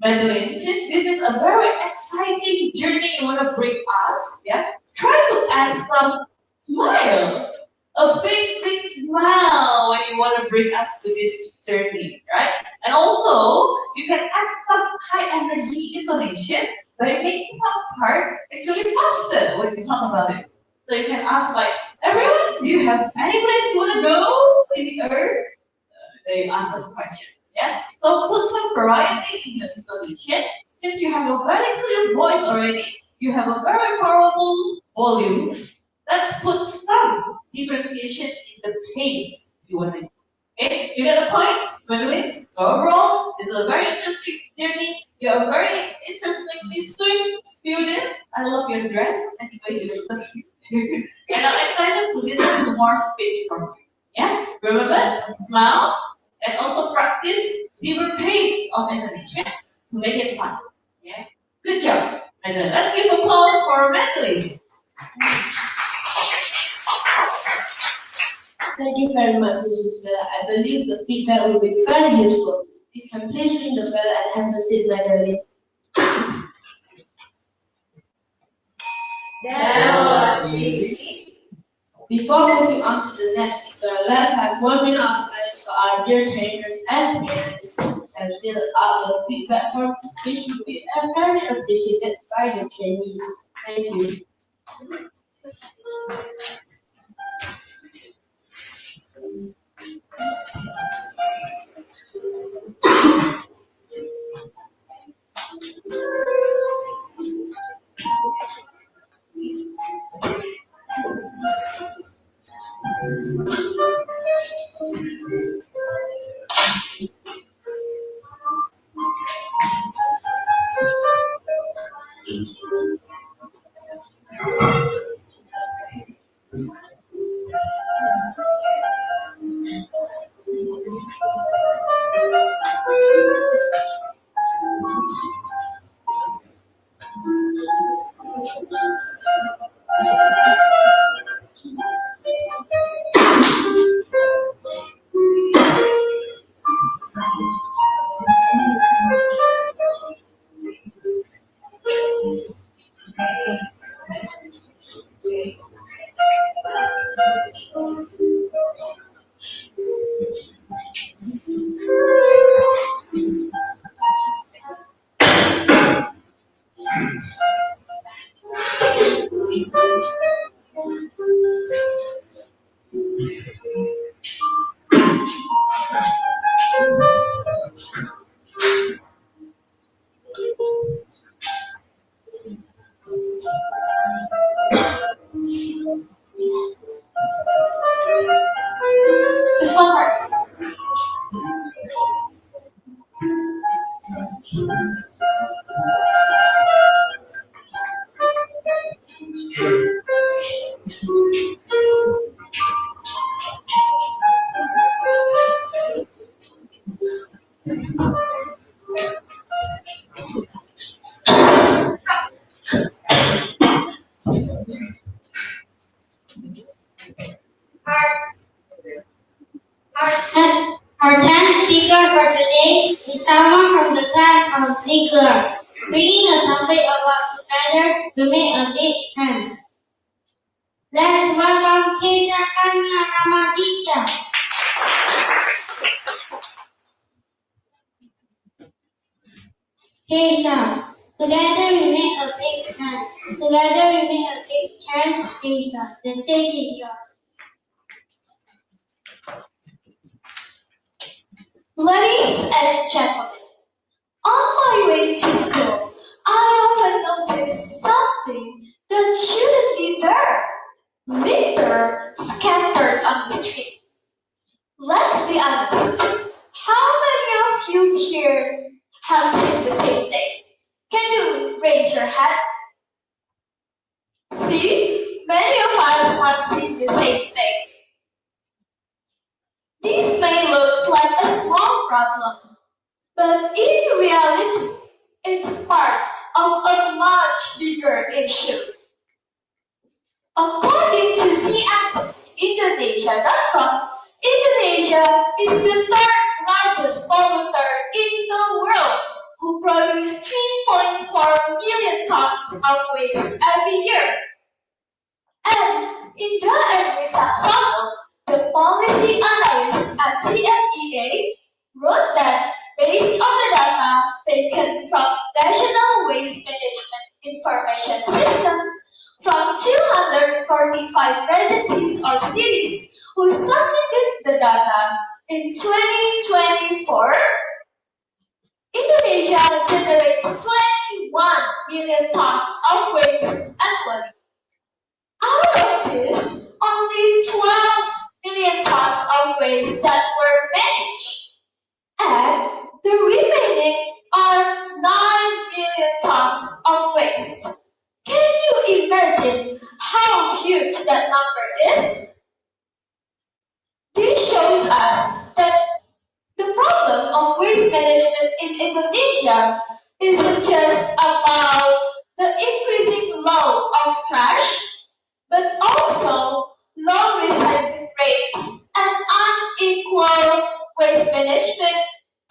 Madeline, since this is a very exciting journey you want to bring us, yeah, try to add some smile. A big smile when you want to bring us to this journey, right? And also, you can add some high energy intonation by making some part actually faster when you talk about it. So you can ask like, everyone, do you have any place you want to go in the earth? They ask us questions. Yeah. So put some variety in your intonation. Since you have a very clear voice already, you have a very powerful volume. Let's put some differentiation in the pace you want to use. Okay, you get the point, Madeline? Overall, this is a very interesting journey. You're a very interestingly sweet student. I love your dress. Anyway, you're so cute. And I'm excited to listen to more speech from you. Yeah? Remember, smile and also practice deeper pace of intonation to make it fun. Yeah? Good job. And then let's give applause for Madeline. Thank you very much, Mrs. Bella. I believe the feedback will be very useful. You can please ring the bell and have a seat, Madeline. That was easy. Before moving on to the next speaker, let's have 1 minute of silence for our dear trainers and parents and fill out the feedback form, which will be very appreciated by the trainees. Thank you. This one part. Our 10th speaker for today is someone from the class of Ziegler. Bringing a topic about together, we make a big tent. Let's welcome Keisha Kanya Ramaditya. Keisha, Together we make a big tent. Together we make a big tent station. The stage is yours. Ladies and gentlemen, on my way to school, I often notice something that shouldn't be there. Litter scattered on the street. Let's be honest. How many of you here have seen the same thing? Can you raise your hand? See, many of us have seen the same thing. This may look like a small problem, but in reality, it's part of a much bigger issue. According to CNCIndonesia.com, Indonesia is the third largest polluter in the world, who produce 3.4 million tons of waste every year. And Indra and Rita Samo, the policy analyst at CNEA, wrote that based on the data taken from National Waste Management Information System from 245 agencies or cities who submitted the data in 2024, Indonesia generates 21 million tons of waste annually. Out of this, only 12 million tons of waste that were managed, and the remaining are 9 million tons of waste. Can you imagine how huge that number is? This shows us that the problem of waste management in Indonesia isn't just about the increasing load of trash, but also low recycling rates and unequal waste management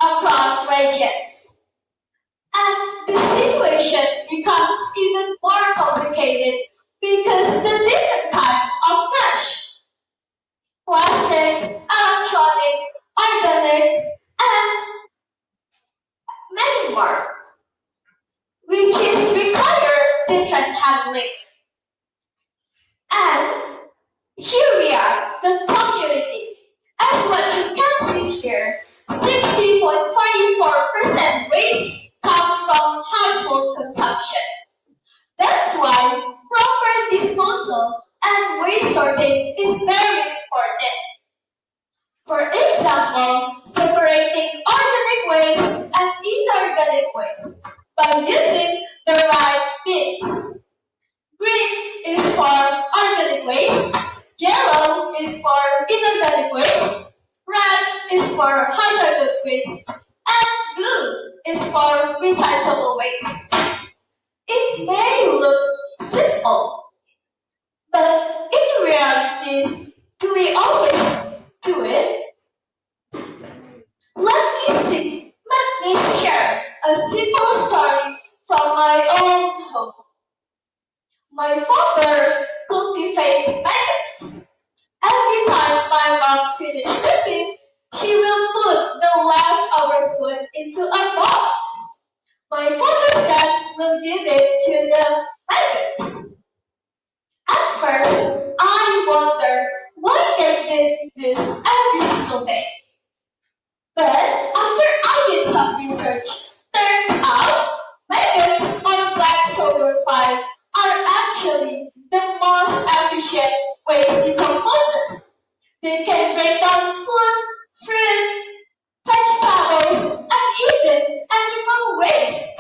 across regions. And the situation becomes even more complicated because the different types of trash, plastic, electronic, organic, and many more, which is require different handling. And here we are, the community. As what you can see here, 60.44% waste comes from household consumption. That's why proper disposal and waste sorting is very important. For example, separating organic waste and inorganic waste by using the right bins. Green is for organic waste, yellow is for inorganic waste, red is for hazardous waste, and blue is for recyclable waste. It may look simple, but in reality, do we always do it? Let me share a simple story from my own home. My father cultivates maggots. Every time my mom finishes cooking, she will put the leftover food into a box. My father's dad will give it to the maggots. At first, I wondered why they did this every single day. But after I did some research, turns out maggots on black soldier fly are actually the most efficient waste decomposers. They can break down food, fruit, vegetables, and even animal waste,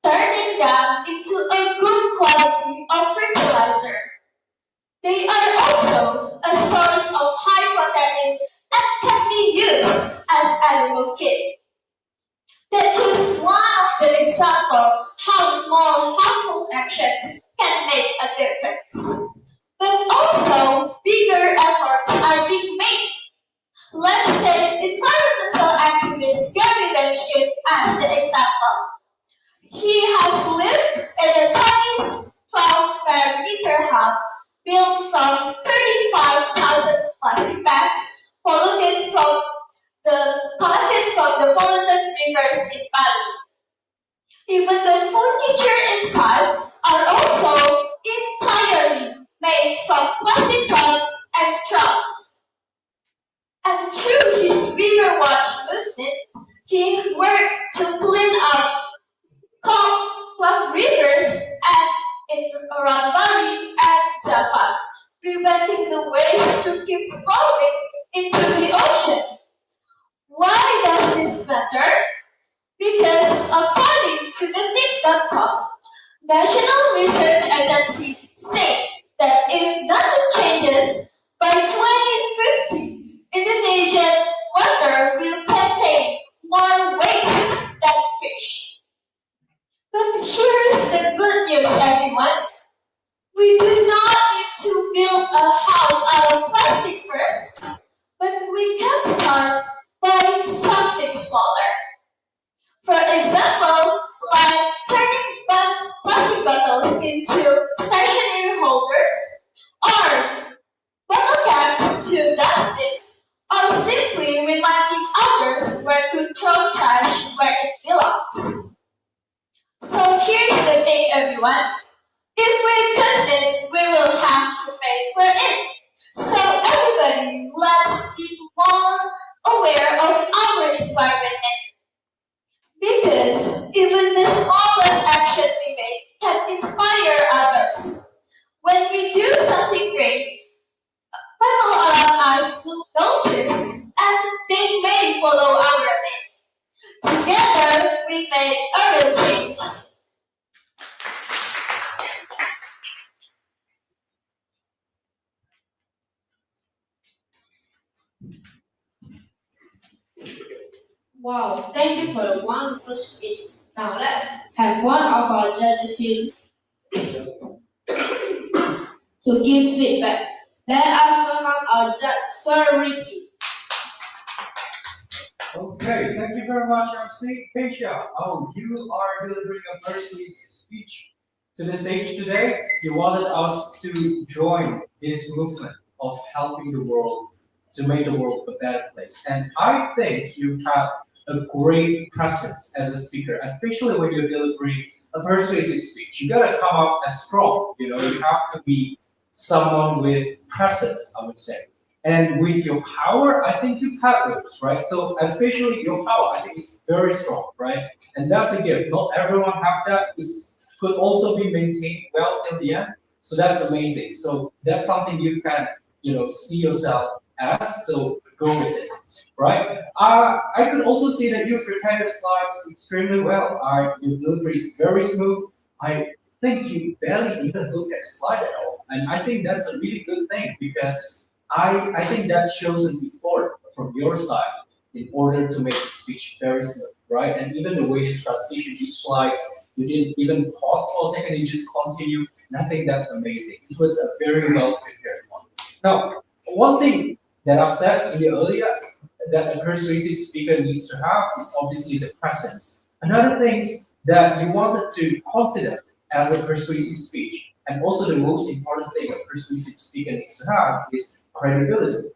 turning them into a good quality of fertilizer. They are also a source of high protein and can be used as animal feed. That's just one of the examples how small household actions can make a difference. But also, bigger efforts are being made. Let's take environmental activist Gary Benchkin as the example. He has lived in a tiny 12 square meter house built from 35,000 plastic bags collected from the polluted rivers in Bali. Even the furniture inside are also entirely made from plastic cups and straws. And through his River Watch movement, he worked to clean up clogged rivers and in around Bali and Java, preventing the waste to keep flowing into the ocean. Why does this matter? Because according to the Tip.com, National Research Agency say that if nothing changes, by 2050, Indonesian water will contain more waste than fish. But here's the good news, everyone. We do not need to build a house out of plastic first, but we can start by something smaller. For example, like turning plastic bottles into stationery holders, or bottle caps to dustbin, or simply reminding others where to throw trash where it belongs. So here's the thing, everyone. If we cut it, we will have to pay for it. So everybody, let's be more aware of our environment because even the smallest action we make can inspire others. When we do something great, people around us will notice and they may follow our lead. Together, we make a real change. Wow, thank you for the wonderful speech. Now let's have one of our judges here to give feedback. Let us welcome our judge, Sir Ricky. Okay, thank you very much, MC. Keisha, you are delivering a persuasive speech to the stage today. You wanted us to join this movement of helping the world to make the world a better place. And I think you have a great presence as a speaker, especially when you're delivering a persuasive speech. You gotta come up as strong, you have to be someone with presence, I would say. And with your power, I think you've had those, right? So especially your power, I think it's very strong, right? And that's a gift. Not everyone have that. It could also be maintained well till the end. So that's amazing. So that's something you can, see yourself as. So go with it, right? I could also see that you prepared your slides extremely well. Your delivery is very smooth. I think you barely even look at the slide at all. And I think that's a really good thing because I think that shows an effort from your side in order to make the speech very smooth, right? And even the way you transition each slides, you didn't even pause for a second, you just continue. And I think that's amazing. It was a very well prepared one. Now, one thing that I've said in the earlier that a persuasive speaker needs to have is obviously the presence. Another thing that you wanted to consider as a persuasive speech, and also the most important thing a persuasive speaker needs to have is credibility.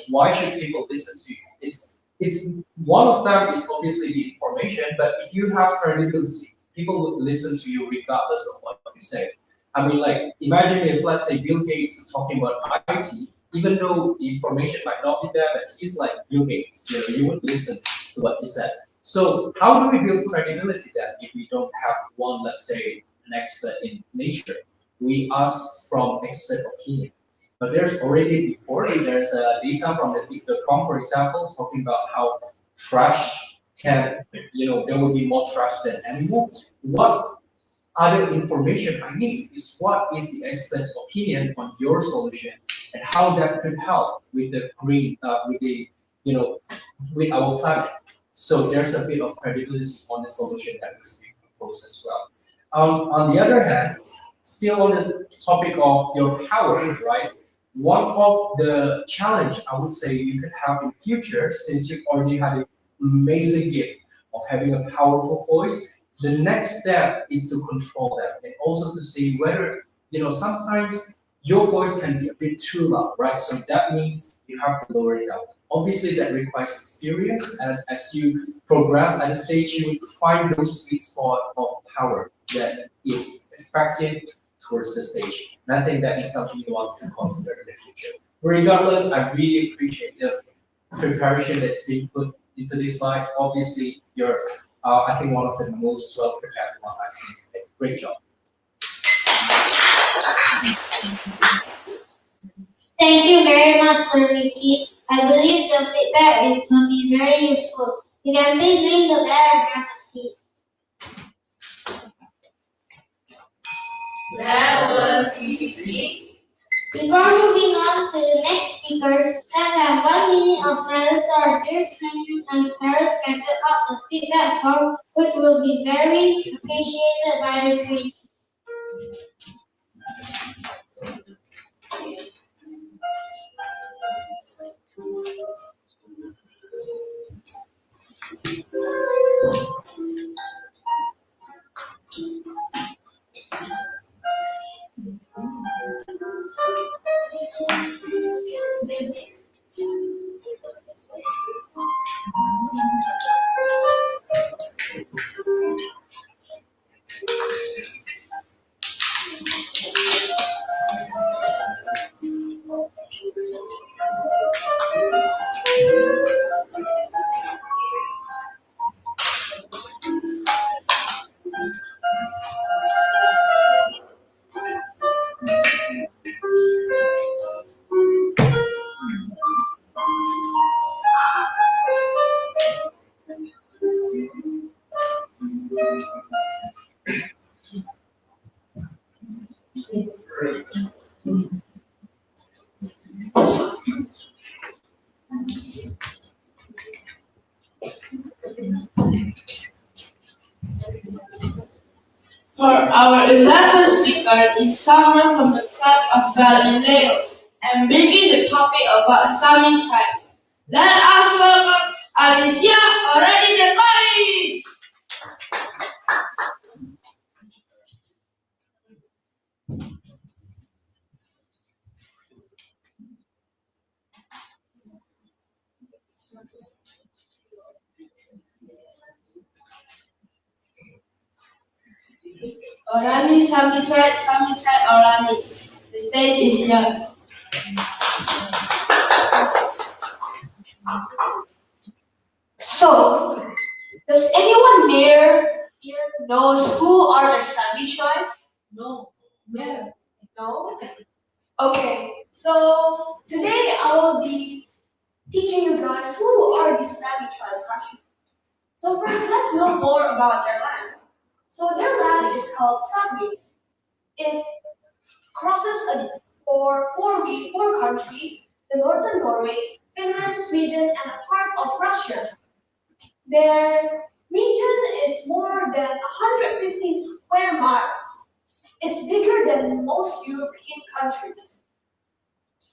Why should people listen to you? It's one of them is obviously the information, but if you have credibility, people would listen to you regardless of what you say. I mean, like, imagine if, let's say, Bill Gates is talking about IT, even though the information might not be there, but he's like Bill Gates, you would listen to what he said. So how do we build credibility then if we don't have one, let's say, an expert in nature? We ask from expert opinion. But there's already there's data from the Tip.com, for example, talking about how trash can, there will be more trash than animals. What other information I need is what is the expert's opinion on your solution and how that could help with the green, with our planet. So there's a bit of credibility on the solution that is being proposed as well. On the other hand, still on the topic of your power, right? One of the challenge I would say you could have in future, since you've already had an amazing gift of having a powerful voice, the next step is to control that and also to see whether, sometimes your voice can be a bit too loud, right? So that means you have to lower it down. Obviously, that requires experience, and as you progress at the stage, you find those sweet spot of power that is effective towards the stage. And I think that is something you want to consider in the future. Regardless, I really appreciate the preparation that's being put into this slide. Obviously, you're, I think, one of the most well prepared one I've seen today. Great job. Thank you very much, Sir Ricky. I believe the feedback will be very useful. You can please ring the bell and have a seat. That was easy. Before moving on to the next speakers, let's have 1 minute of silence so our dear trainers and parents can fill out the feedback form, which will be very appreciated by the trainers. For our 11th speaker is someone from the class of Galileo and bringing the topic about Sami tribe. Let us welcome Alicia already the party. Orani, Sami tribe, Orani. The stage is yours. So, does anyone here knows who are the Sami tribe? No. Yeah. No? Okay, so today I will be teaching you guys who are the Sami tribes actually. So first, let's know more about their land. So their land is called Sami. It crosses four countries: the northern Norway, Finland, Sweden, and a part of Russia. Their region is more than 150 square miles. It's bigger than most European countries.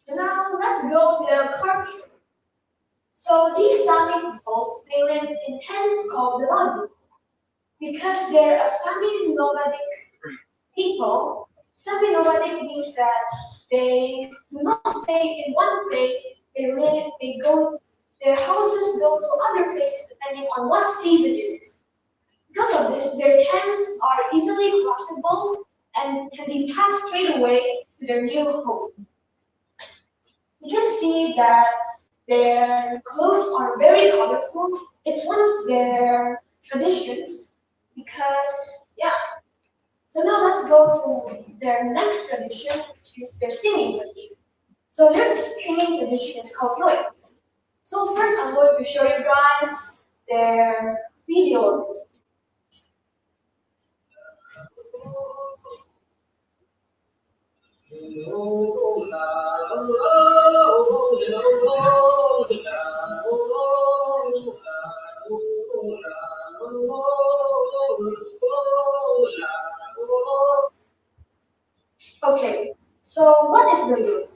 So now let's go to their culture. So these Sami peoples, they live in tents called the Lagu. Because they're a semi-nomadic people, semi-nomadic means that they do not stay in one place. Their houses go to other places depending on what season it is. Because of this, their tents are easily collapsible and can be passed straight away to their new home. You can see that their clothes are very colorful. It's one of their traditions because, yeah. So now let's go to their next tradition, which is their singing tradition. So their singing tradition is called Yoik. So first I'm going to show you guys their video. Okay, so what is the yoik?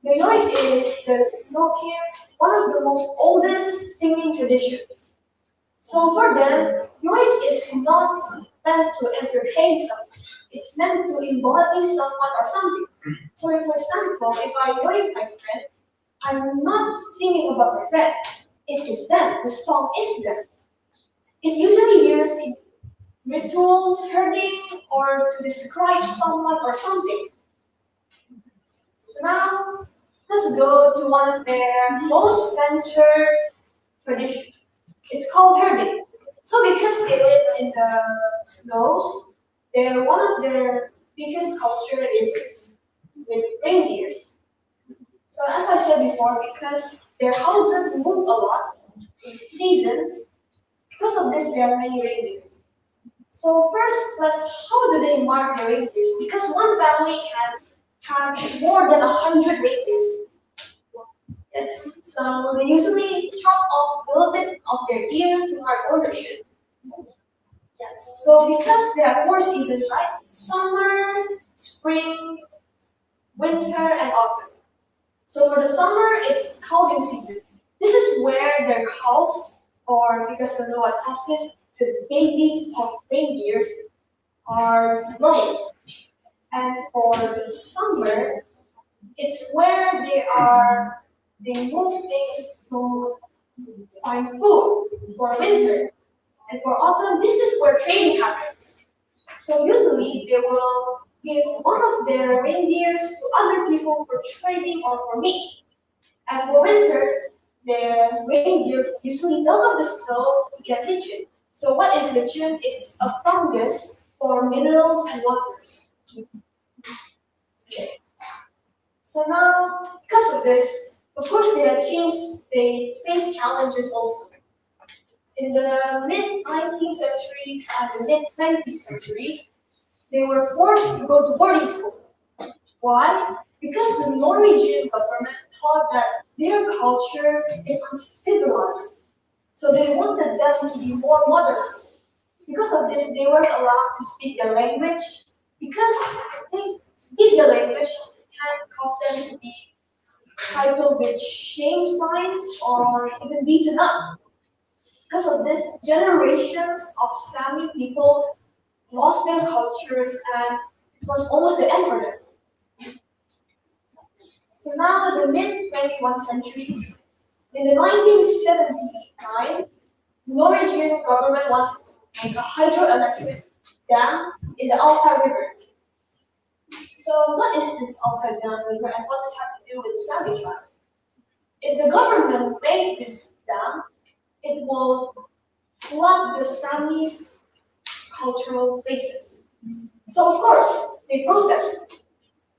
The yoik is the Europeans' one of the most oldest singing traditions. So for them, yoik is not meant to entertain someone. It's meant to embody someone or something. So if, for example, if I yoik my friend, I'm not singing about my friend. It is them. The song is them. It's usually used in rituals, herding, or to describe someone or something. So now, let's go to one of their most centered traditions. It's called herding. So because they live in the snows, one of their biggest culture is with reindeers. So as I said before, because their houses move a lot in seasons, because of this there are many reindeers. So first, how do they mark their reindeers? Because one family can have more than 100 reindeers. Yes, so they usually chop off a little bit of their ear to mark ownership. Yes, so because there are 4 seasons, right? Summer, spring, winter, and autumn. So for the summer, it's calving season. This is where their calves, or if you guys don't know what calves is, the babies of reindeers are growing. And for the summer, it's where they move things to find food for winter. And for autumn, this is where trading happens. So usually they will give one of their reindeers to other people for trading or for meat. And for winter, their reindeer usually dug up the snow to get lichen. So what is lichen? It's a fungus for minerals and waters. Okay. So now, because of this, of course they face challenges also. In the mid-19th centuries and the mid-20th centuries, they were forced to go to boarding school. Why? Because the Norwegian government thought that their culture is uncivilized. So they wanted them to be more modernized. Because of this, they weren't allowed to speak their language. Because they speak their language can cause them to be titled with shame signs or even beaten up. Because of this, generations of Sami people lost their cultures and it was almost the end for them. So now the mid-21st centuries, in the 1979, the Norwegian government wanted to make a hydroelectric dam in the Alta River. So what is this Alta Dam River and what does it have to do with the Sami tribe? If the government made this dam, it will flood the Sami's cultural places. So of course, they protested.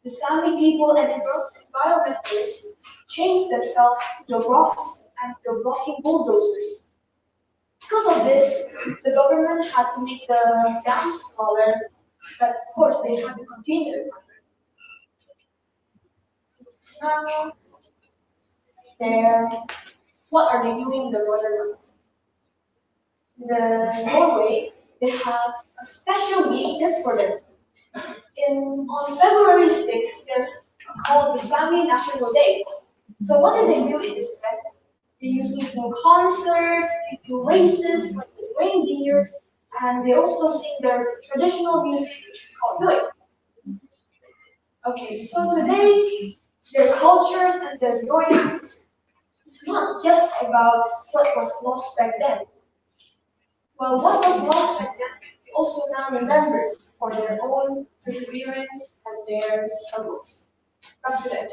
The Sami people and environmentalists changed themselves to the rocks and the blocking bulldozers. Because of this, the government had to make the dam smaller, but of course they had to continue the project. Now, what are they doing in the northern life? The Norway, they have a special week just for them. On February 6th, there's called the Sami National Day. So what do they do in this event? They usually do concerts, they do races like the reindeers, and they also sing their traditional music, which is called Noi. Okay, so today, their cultures and their Nois is not just about what was lost back then. Well, what was lost back then, we also now remember for their own perseverance and their struggles. Back to them.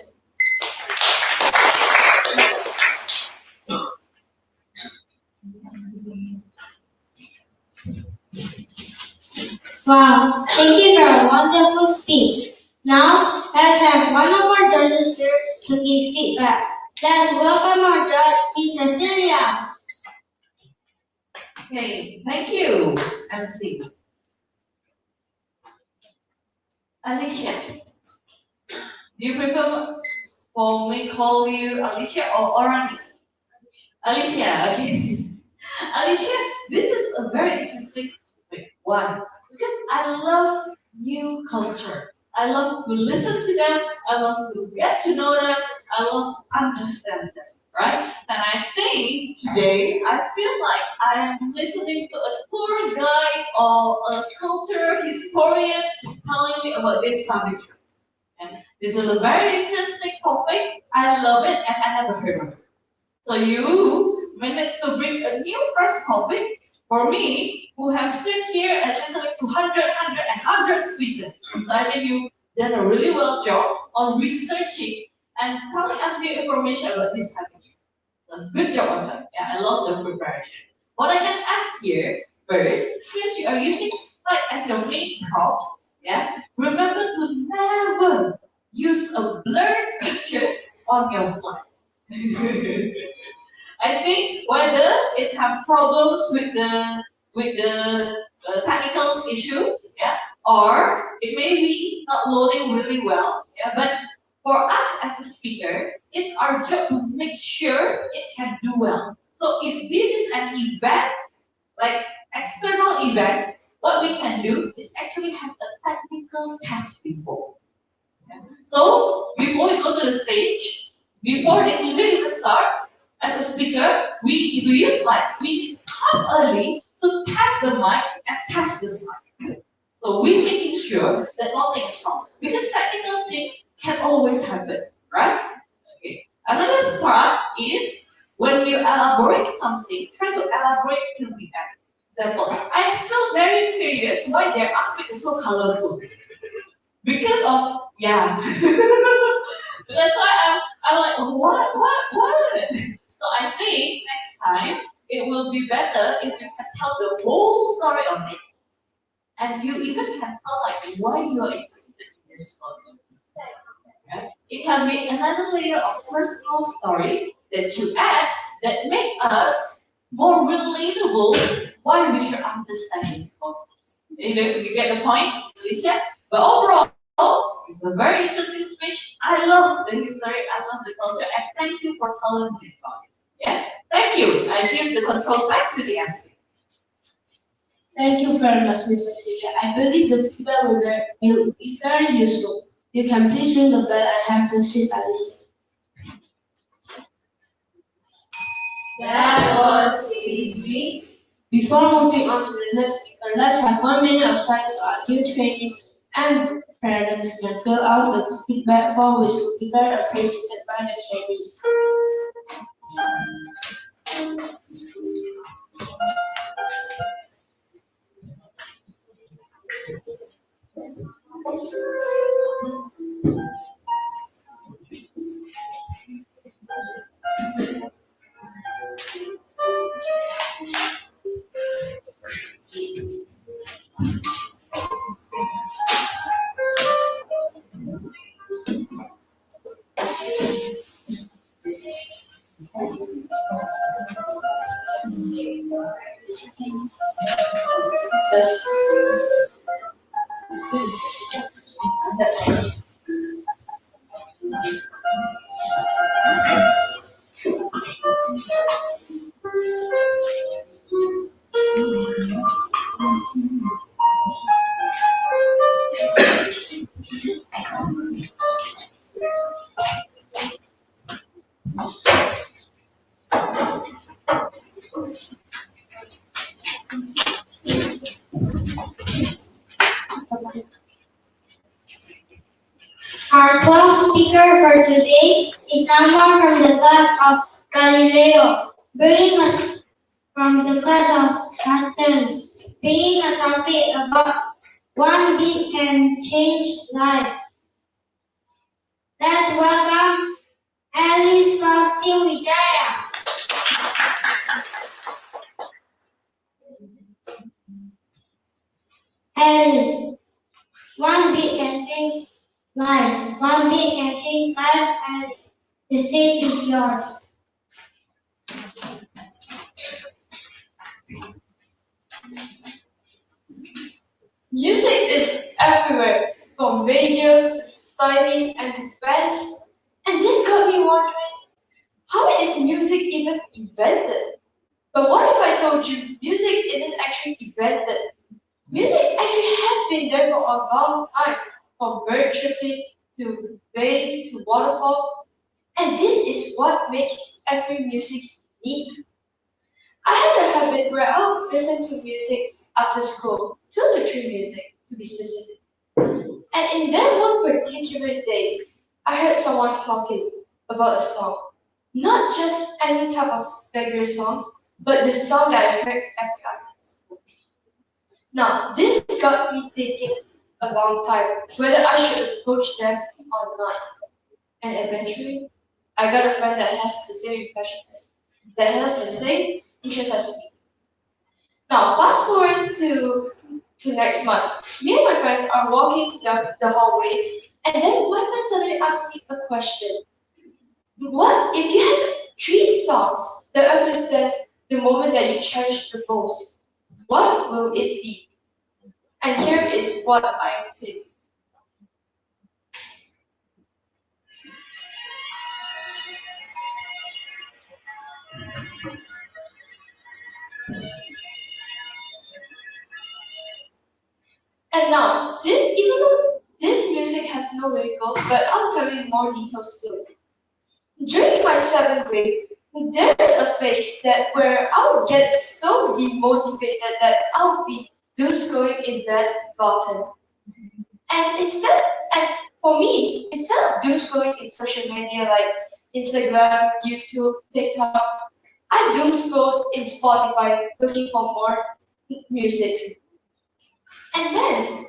Wow, thank you for a wonderful speech. Now, let's have one of our judges here to give feedback. Let's welcome our judge, Miss Cecilia. Okay, thank you, MC. Alicia, do you prefer for me call you Alicia or Orani? Alicia, okay. Alicia, this is a very interesting topic. Why? Because I love new culture. I love to listen to them. I love to get to know them. I love to understand them, right? And I think today I feel like I am listening to a tour guide or a culture historian telling me about this subject. And this is a very interesting topic. I love it and I never heard of it. So you managed to bring a new first topic for me, who have sit here and listening to hundred speeches. So I think you done a really well job on researching and telling us new information about this topic. So good job on that. Yeah, I love the preparation. What I can add here first, since you are using slide as your main props, yeah, remember to never use a blurred picture on your slide. I think whether it's have problems with the technical issue, yeah, or it may be not loading really well, yeah. But for us as a speaker, it's our job to make sure it can do well. So if this is an event, like external event, what we can do is actually have a technical test before. Yeah. So before we go to the stage, before the event even start, as a speaker, if we use mic, we need to come early to test the mic and test the slide. So we're making sure that nothing is wrong. Because technical things can always happen, right? Okay. Another part is when you elaborate something, try to elaborate till the end. Example, I'm still very curious why their outfit is so colorful. Because of yeah. That's why I'm like, what? So I think next time it will be better if you can tell the whole story on it. And you even can tell like why you are interested in this story. Okay? It can be another layer of personal story that you add that make us more relatable why we should understand this story. You get the point, Alicia? But overall, it's a very interesting speech. I love the history, I love the culture, and thank you for telling me about it. Yeah, thank you. I give the control back to the MC. Thank you very much, Mrs. Sylvia. I believe the feedback will be very useful. You can please ring the bell and have a seat, Alice. That was easy. Before moving on to the next speaker, let's have 1 minute of silence so our new trainees and parents can fill out the feedback form, which will be very appreciated by the trainees. Yes. Our 12th speaker for today is someone from the class of Galileo, from the class of Athens, bringing a topic about one beat can change life. Let's welcome Alice Fausti Wijaya. Alice, one beat can change life. One beat can change life, Alice. The stage is yours. Music is everywhere, from radios to society and to fans. And this got me wondering, how is music even invented? But what if I told you music isn't actually invented? Music actually has been there for a long time, from bird chirping to rain to waterfall. And this is what makes every music unique. I had a habit where I would listen to music after school, 2 to 3 music to be specific. And in that one particular day, I heard someone talking, about a song. Not just any type of regular songs, but the song that I heard every afternoon. Now, this got me thinking a long time whether I should approach them or not. And eventually, I got a friend that has the same impression as me, that has the same interest as me. Now, fast forward to next month. Me and my friends are walking the hallway, and then my friend suddenly asked me a question. What if you have three songs that represent the moment that you cherish the most? What will it be? And here is what I picked. And now, even though this music has no lyrical, but I'll tell you more details soon. During my seventh grade, there is a phase that where I would get so demotivated that I would be doom scrolling in bed button. And for me, instead of doom scrolling in social media like Instagram, YouTube, TikTok, I doom scrolled in Spotify looking for more music. And then,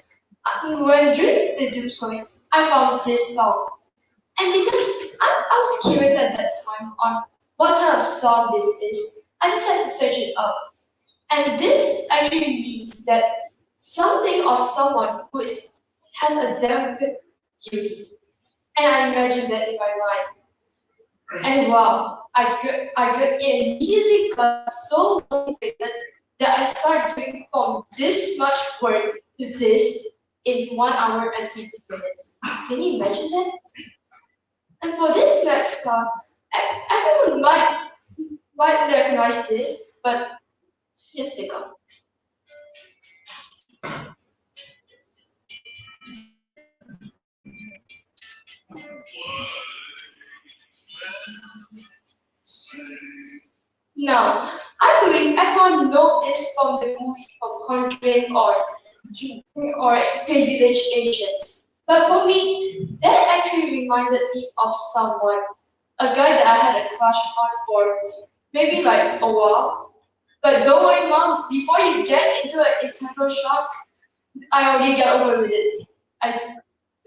when during the doom scrolling, I found this song. And because I was curious at that time on what kind of song this is, I decided to search it up. And this actually means that something or someone has a delicate youth. And I imagined that in my mind. And wow, I immediately got so motivated that I started doing from this much work to this in 1 hour and 20 minutes. Can you imagine that? And for this next song, everyone might recognize this, but just take on. Now, I believe everyone knows this from the movie from Conjuring or Crazy Rich Asians. But for me, that actually reminded me of someone, a guy that I had a crush on for maybe like a while. But don't worry, mom, before you get into an internal shock, I already got over with it. I'm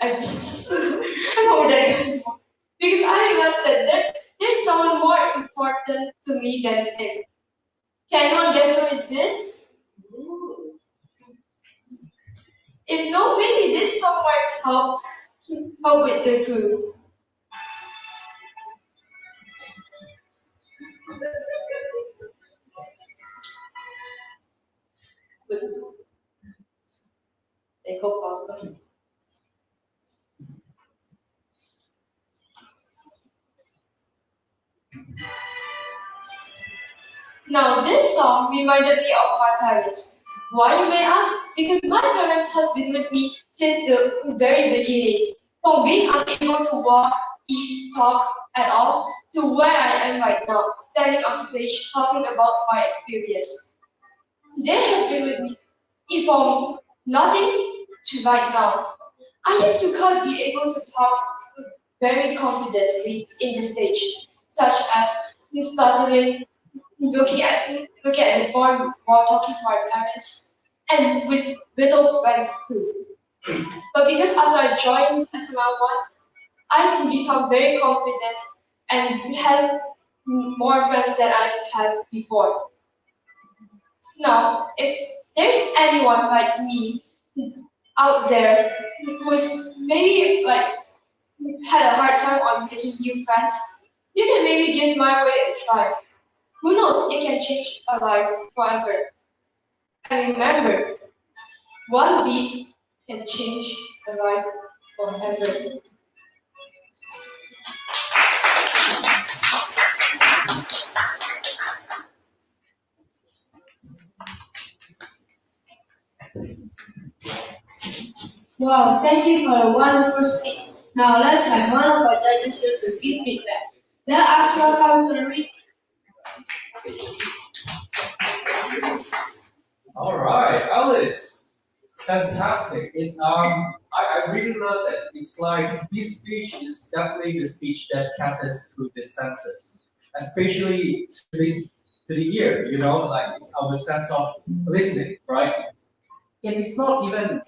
not with that guy anymore. Because I realized that there's someone more important to me than him. Can anyone guess who is this? If no, maybe this song might help with the clue. They go forward. Now, this song reminded me of my parents. Why, you may ask? Because my parents has been with me since the very beginning. From being unable to walk, eat, talk at all, to where I am right now, standing on stage talking about my experience. They have been with me from nothing to right now. I used to can't be able to talk very confidently in the stage, such as stuttering, looking at the phone while talking to my parents, and with little friends too. But because after I joined SML1, I can become very confident and have more friends than I had before. Now, if there's anyone like me out there who's maybe like had a hard time on making new friends, you can maybe give my way a try. Who knows, it can change a life forever. And remember, one beat can change a life forever. Wow, thank you for a wonderful speech. Now let's have one of our judges here to give feedback. Let us welcome Seri. All right, Alice, fantastic. It's I really love it. It's like this speech is definitely the speech that caters to the senses, especially to the ear. You know, like it's our sense of listening, right? And it's not even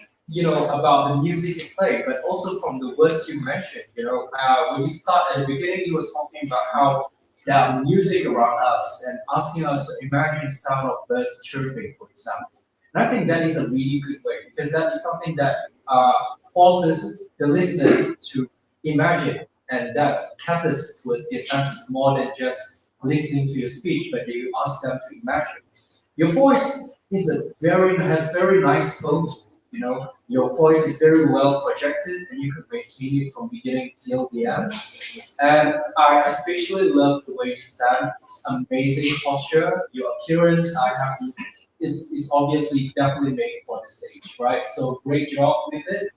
about the music you play, but also from the words you mentioned. When we start at the beginning, you were talking about how there are music around us and asking us to imagine the sound of birds chirping, for example. And I think that is a really good way because that is something that forces the listener to imagine, and that caters towards their senses more than just listening to your speech, but you ask them to imagine. Your voice is has very nice tone to it. Your voice is very well projected, and you can maintain it from beginning till the end. And I especially love the way you stand. It's amazing posture. Your appearance, is obviously definitely made for the stage, right? So great job with it.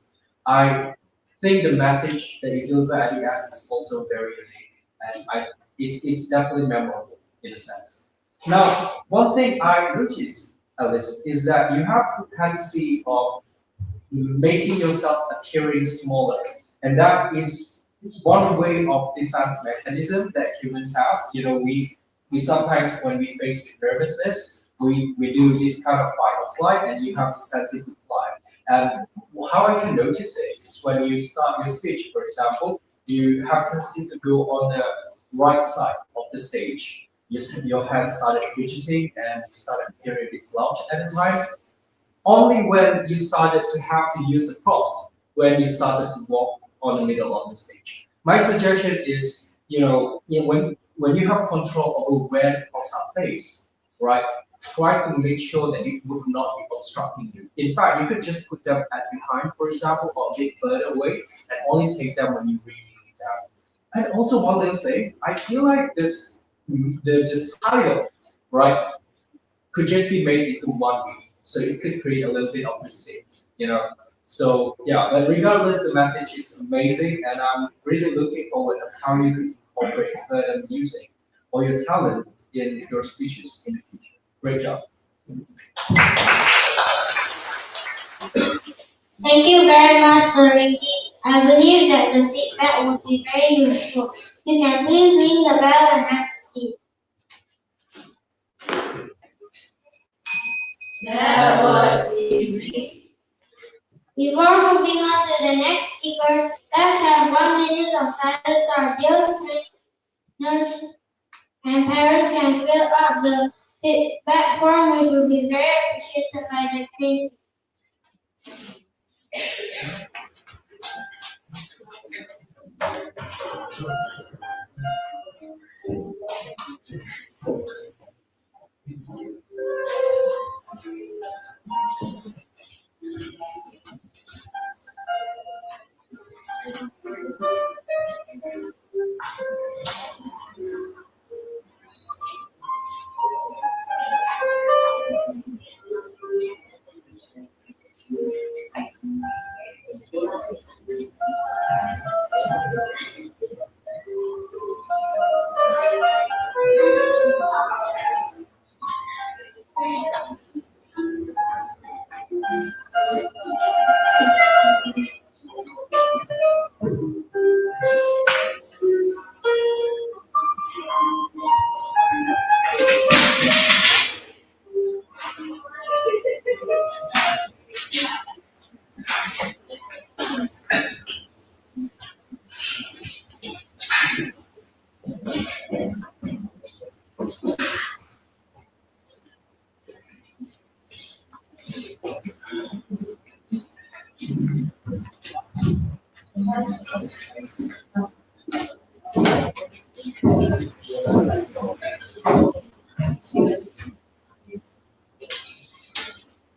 I think the message that you deliver at the end is also very unique, and it's definitely memorable in a sense. Now, one thing I noticed, Alice, is that you have the tendency of making yourself appearing smaller, and that is one way of defense mechanism that humans have. We sometimes when we face with nervousness, we do this kind of fight or flight, and you have to sensitive fly. And how I can notice it is when you start your speech, for example, you have tendency to go on the right side of the stage. Your hands started fidgeting and you started appearing a bit slouched at the time. Only when you started to have to use the props, when you started to walk on the middle of the stage. My suggestion is, when you have control over where the props are placed, right? Try to make sure that it would not be obstructing you. In fact, you could just put them at behind, for example, or a bit further away, and only take them when you really need them. And also one little thing, I feel like the title, right, could just be made into one week. So it could create a little bit of mistakes. So yeah, but regardless, the message is amazing, and I'm really looking forward to how you can incorporate further music or your talent in your speeches in the future. Great job. Thank you very much, Sir Ricky. I believe that the feedback would be very useful. You can please ring the bell and have a seat. That was easy. Before moving on to the next speakers, let's have 1 minute of silence so our dear trainers and parents can fill out the feedback form, which will be very appreciated by the trainers.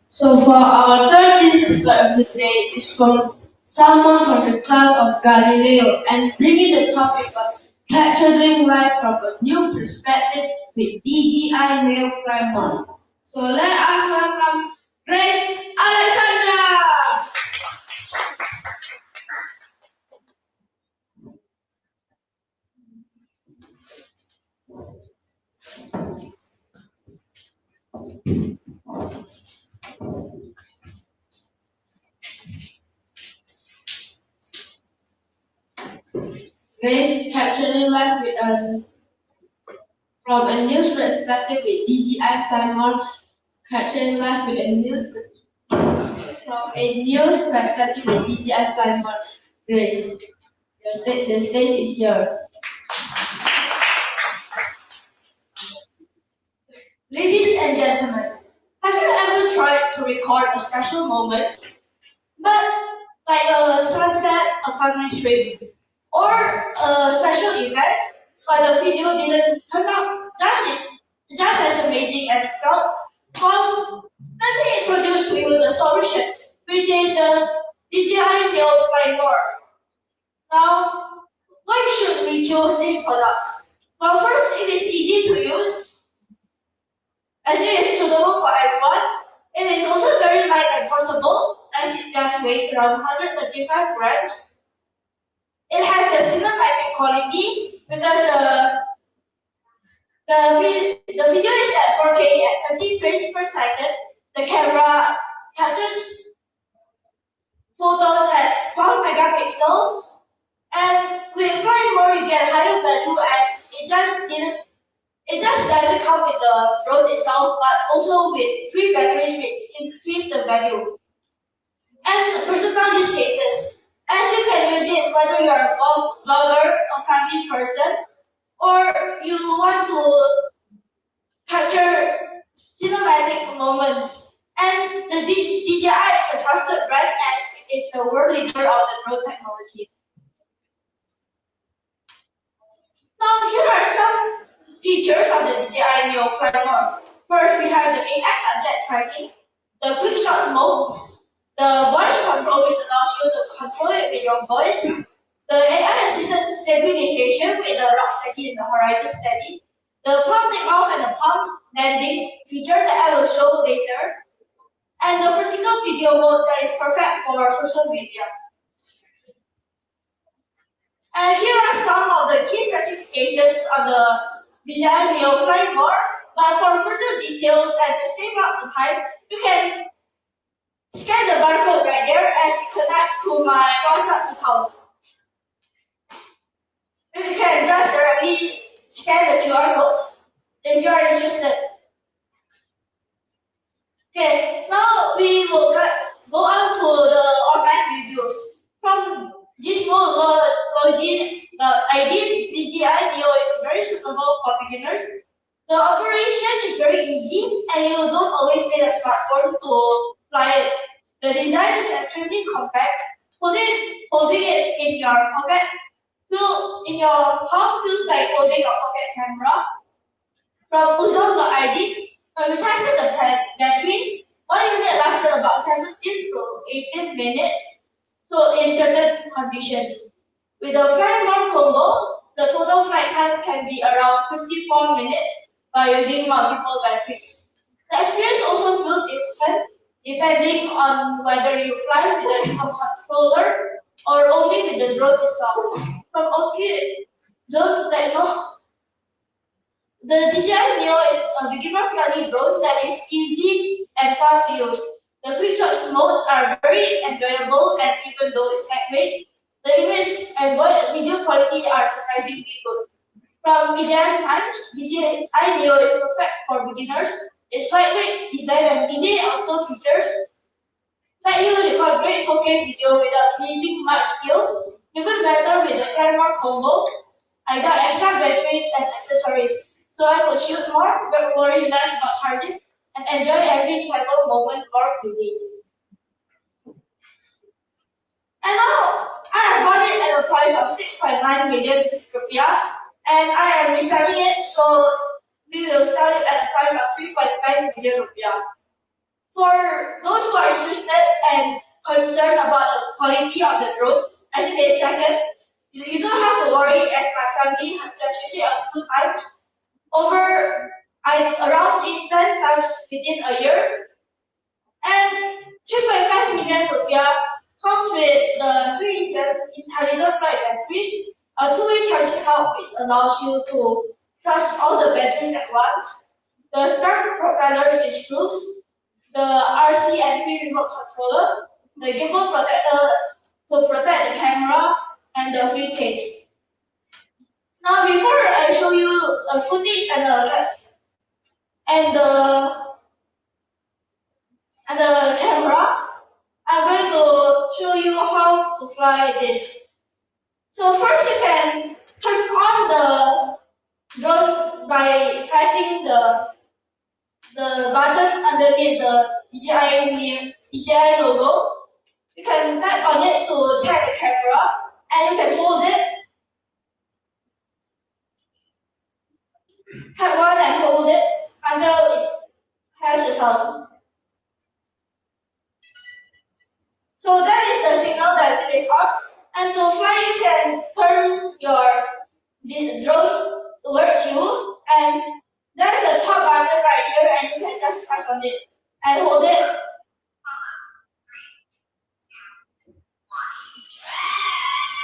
So for our third speaker of the day is from someone from the class of Galileo and bringing the topic of capturing life from a new perspective with DGI Neo Framework. So let us welcome Grace Alexandra. Grace capturing life from a news perspective with DJI Fly More, capturing life with a news from a news perspective with DJI Fly More. Grace, the stage is yours. Ladies and gentlemen, have you ever tried to record a special moment, but like a sunset, a family trip, or a special event, but the video didn't turn out just as amazing as it felt? Well, let me introduce to you the solution, which is the DJI Neo Fly More. Now, why should we choose this product? Well, first, it is easy to use, as it is suitable for everyone. It is also very light and portable, as it just weighs around 135 grams. It has the cinematic quality because the video is at 4K at 30 frames per second. The camera captures photos at 12 megapixel, and with Fly More you get higher value as it just doesn't come with the drone itself, but also with 3 batteries which increase the value. And versatile use cases, as you can use it whether you're a vlogger, a family person, or you want to capture cinematic moments. And the DJI is a trusted brand as it is the world leader of the drone technology. Now here are some features of the DJI Neo Fly More. First, we have the AX object tracking, the quick shot modes, the voice control which allows you to control it with your voice, the AI assisted stabilization with the rock steady and the horizon steady, the palm takeoff and the palm landing feature that I will show later, and the vertical video mode that is perfect for social media. And here are some of the key specifications on the DJI Neo Fly More. But for further details and to save up the time, you can scan the barcode right there as it connects to my WhatsApp account. You can just directly scan the QR code if you are interested. Okay, now we will go on to the online reviews. From Gizmology, the ID DJI Neo is very suitable for beginners. The operation is very easy and you don't always need a smartphone to fly it. The design is extremely compact. Holding it in your pocket, in your palm feels like holding a pocket camera. From Uzon.id, when we tested the battery, one unit lasted about 17 to 18 minutes, so in certain conditions. With the Fly More combo, the total flight time can be around 54 minutes by using multiple batteries. The experience also feels different depending on whether you fly with a remote controller or only with the drone itself. From OK, don't let know. The DJI Neo is a beginner-friendly drone that is easy and fun to use. The quick shot modes are very enjoyable, and even though it's lightweight, the image and video quality are surprisingly good. From Medium Times, DJI Neo is perfect for beginners. Its lightweight design and easy auto features let you record great 4K video without needing much skill. Even better with the Fly More combo, I got extra batteries and accessories, so I could shoot more, but worry less about charging, and enjoy every travel moment more freely. And now, I have bought it at a price of 6.9 million rupiah, and I am reselling it, so we will sell it at a price of 3.5 million rupiah. For those who are interested and concerned about the quality of the drone, as it is second, you don't have to worry, as my family has just used it a few times, around 10 times within a year. And 3.5 million rupiah comes with the 3 intelligent flight batteries, a two-way charging hub which allows you to charge all the batteries at once, the spare propellers which proves, the RC and 3 remote controller, the gimbal protector to protect the camera, and the free case. Now, before I show you a footage and the camera, I'm going to show you how to fly this. So first, you can turn on the drone by pressing the button underneath the DJI logo. You can tap on it to check the camera, and you can hold it. Tap on and hold it until it has a sound. So that is the signal that it is on. And to fly, you can turn the drone towards you, and there's a top button right here, and you can just press on it and hold it.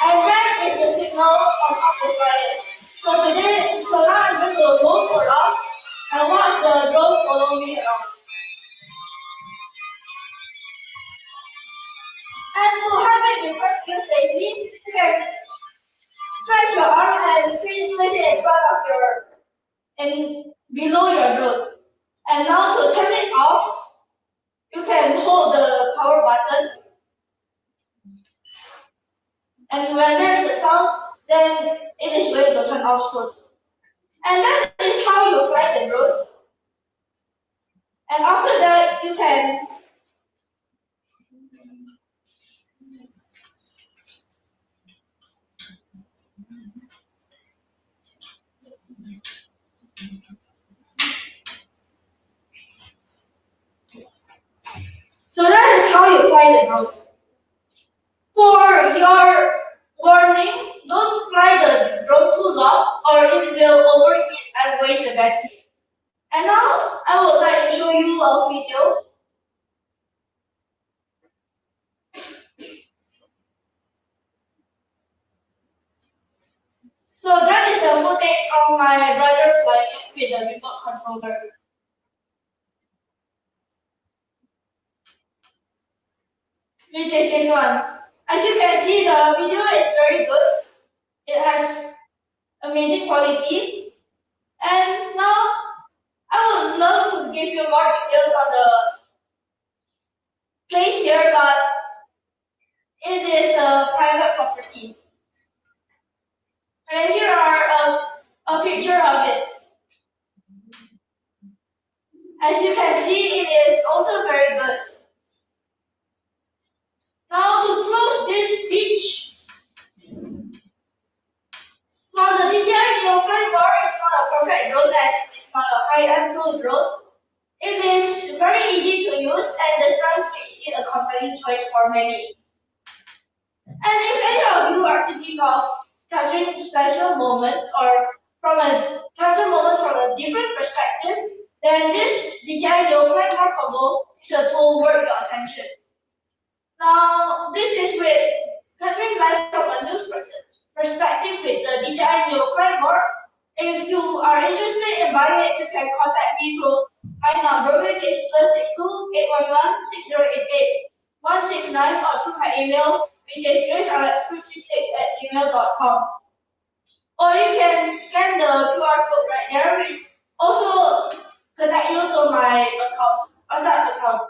And that is the signal on how to fly it. So now I'm going to roll around and watch the drone follow me around. And to have it record you safely, you can stretch your arm and place it in front of and below your drone. And now to turn it off, you can hold the power button. And when there's a sound, then it is going to turn off soon. And that is how you fly the drone. And after that, you can So that is how you fly the drone. For your warning, don't fly the drone too long or it will overheat and waste the battery. And now I would like to show you a video. So that is the footage of my brother flying with the remote controller. Which is this one. As you can see, the video is very good. It has amazing quality. And now I would love to give you more details on the place here, but it is a private property. And here are a picture of it. As you can see, it is also very good. Now to close this speech, while the DJI Neo Fly Bar is not a perfect drone as it is not a high-end pro drone, it is very easy to use and the strength makes it a compelling choice for many. And if any of you are thinking of capturing special moments or capture moments from a different perspective, then this DJI Neo Fly Bar combo is a tool worth your attention. Now, this is with capturing life from a news perspective with the DJI Neo Fly Bar. If you are interested in buying it, you can contact me through my number, which is +62 811 6088 169, or through my email, which is gracealex236@gmail.com. Or you can scan the QR code right there, which also connect you to my WhatsApp account.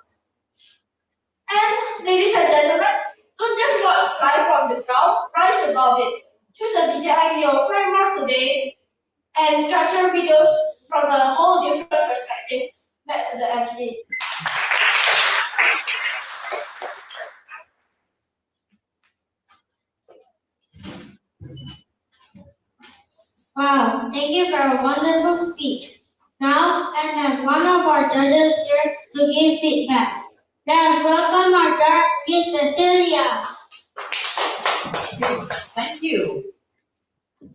And ladies and gentlemen, don't just watch live from the ground, rise above it. Choose a DJI Neo Fly Bar today and capture videos from a whole different perspective. Back to the MC. Wow, thank you for a wonderful speech. Now, let's have one of our judges here to give feedback. Let us welcome our judge, Miss Cecilia. Thank you.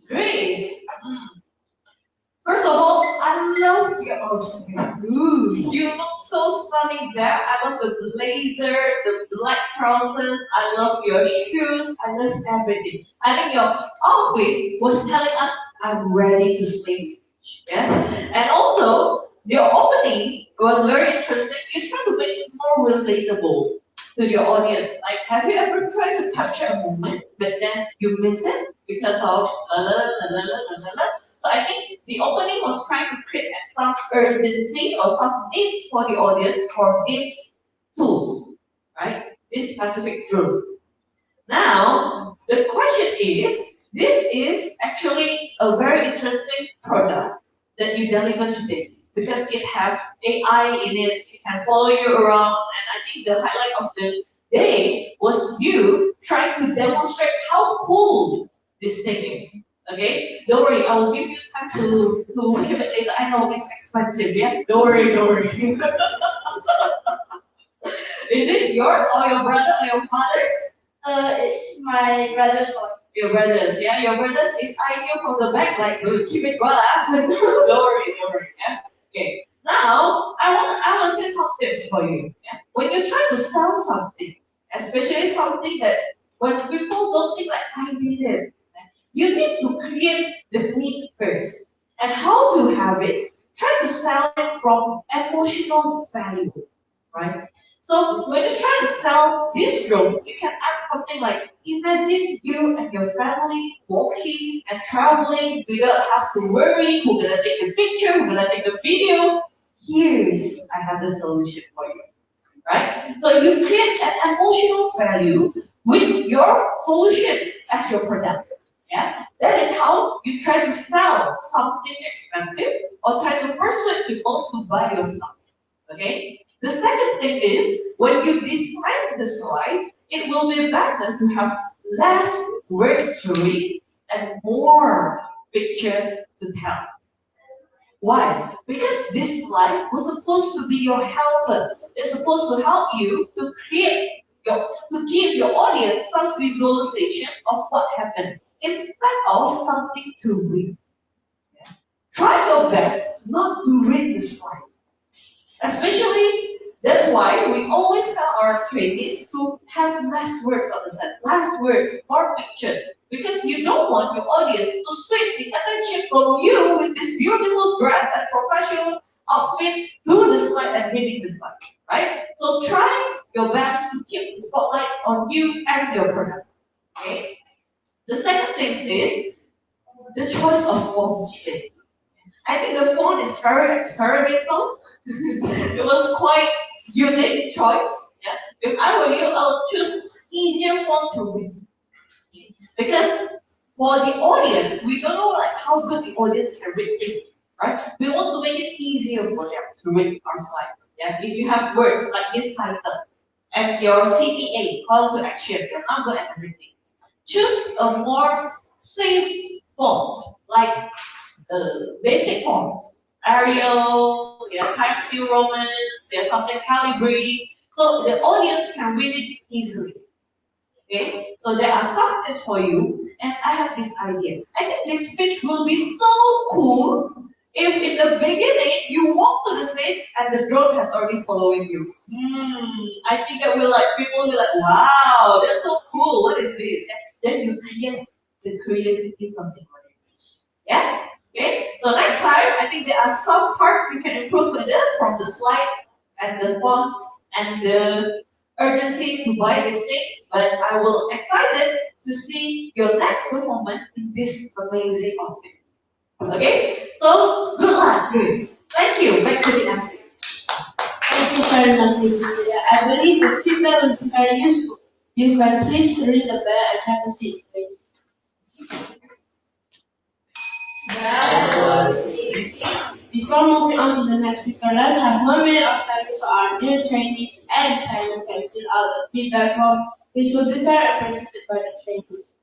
Grace. First of all, I love your outfit. Ooh, you look so stunning there. I love the blazer, the black trousers. I love your shoes. I love everything. I think your outfit was telling us I'm ready to slay this stage. Yeah. And also, your opening was very interesting. You try to make it more relatable. to your audience. Like, have you ever tried to capture a moment, but then you miss it because of la la la la la la la? So I think the opening was trying to create some urgency or some needs for the audience for these tools, right? This specific tool. Now, the question is, this is actually a very interesting product that you deliver today because it has AI in it, it can follow you around, and I think the highlight of the day was you trying to demonstrate how cool this thing is. Okay? Don't worry, I will give you time to keep it later. I know it's expensive, yeah? Don't worry, don't worry. Is this yours or your brother or your father's? It's my brother's one. Your brothers, yeah? Your brothers is eyeing you from the back like, keep it well, don't worry, yeah? Okay. Now, I want to say some tips for you. Yeah? When you try to sell something, especially something that when people don't think like, I need it, you need to create the need first. And how to have it? Try to sell it from emotional value, right? So when you try to sell this drone, you can add something like, imagine you and your family walking and traveling. You don't have to worry who's gonna take the picture, who's gonna take the video. Here's, I have the solution for you, right? So you create an emotional value with your solution as your product. Yeah, that is how you try to sell something expensive or try to persuade people to buy your stuff. Okay. The second thing is when you design the slides, it will be better to have less word to read and more picture to tell. Why? Because this slide was supposed to be your helper. It's supposed to help you to give your audience some visualization of what happened instead of something to read. Try your best not to read the slide. Especially, that's why we always tell our trainees to have less words on the slide, less words, more pictures, because you don't want your audience to switch the attention from you with this beautiful dress and professional outfit to the slide and reading the slide, right? So try your best to keep the spotlight on you and your product, okay? The second thing is the choice of font. I think the font is very experimental. It was quite unique choice. Yeah. If I were you, I'll choose easier font to read. Because for the audience, we don't know like how good the audience can read things, right? We want to make it easier for them to read our slides. Yeah. If you have words like this title and your CTA, call to action, your number and everything, choose a more safe font, like basic fonts, Arial, Times New Roman, something Calibri, so the audience can read it easily. Okay, so there are some tips for you, and I have this idea. I think this speech will be so cool if in the beginning you walk to the stage and the drone has already following you. I think that people will be like, wow, that's so cool. What is this? Then you create the curiosity from the audience. Yeah. Okay, so next time, I think there are some parts you can improve further from the slide and the font and the urgency to buy this thing, but I will excited to see your next performance in this amazing outfit. Okay, so good luck, guys. Thank you. Back to the MC. Thank you very much, Mrs. Celia. I believe the feedback will be very useful. You can please ring the bell and have a seat, please. Before moving on to the next speaker, let's have 1 minute of silence so our new trainees and parents can fill out the feedback form, which will be very appreciated by the trainees.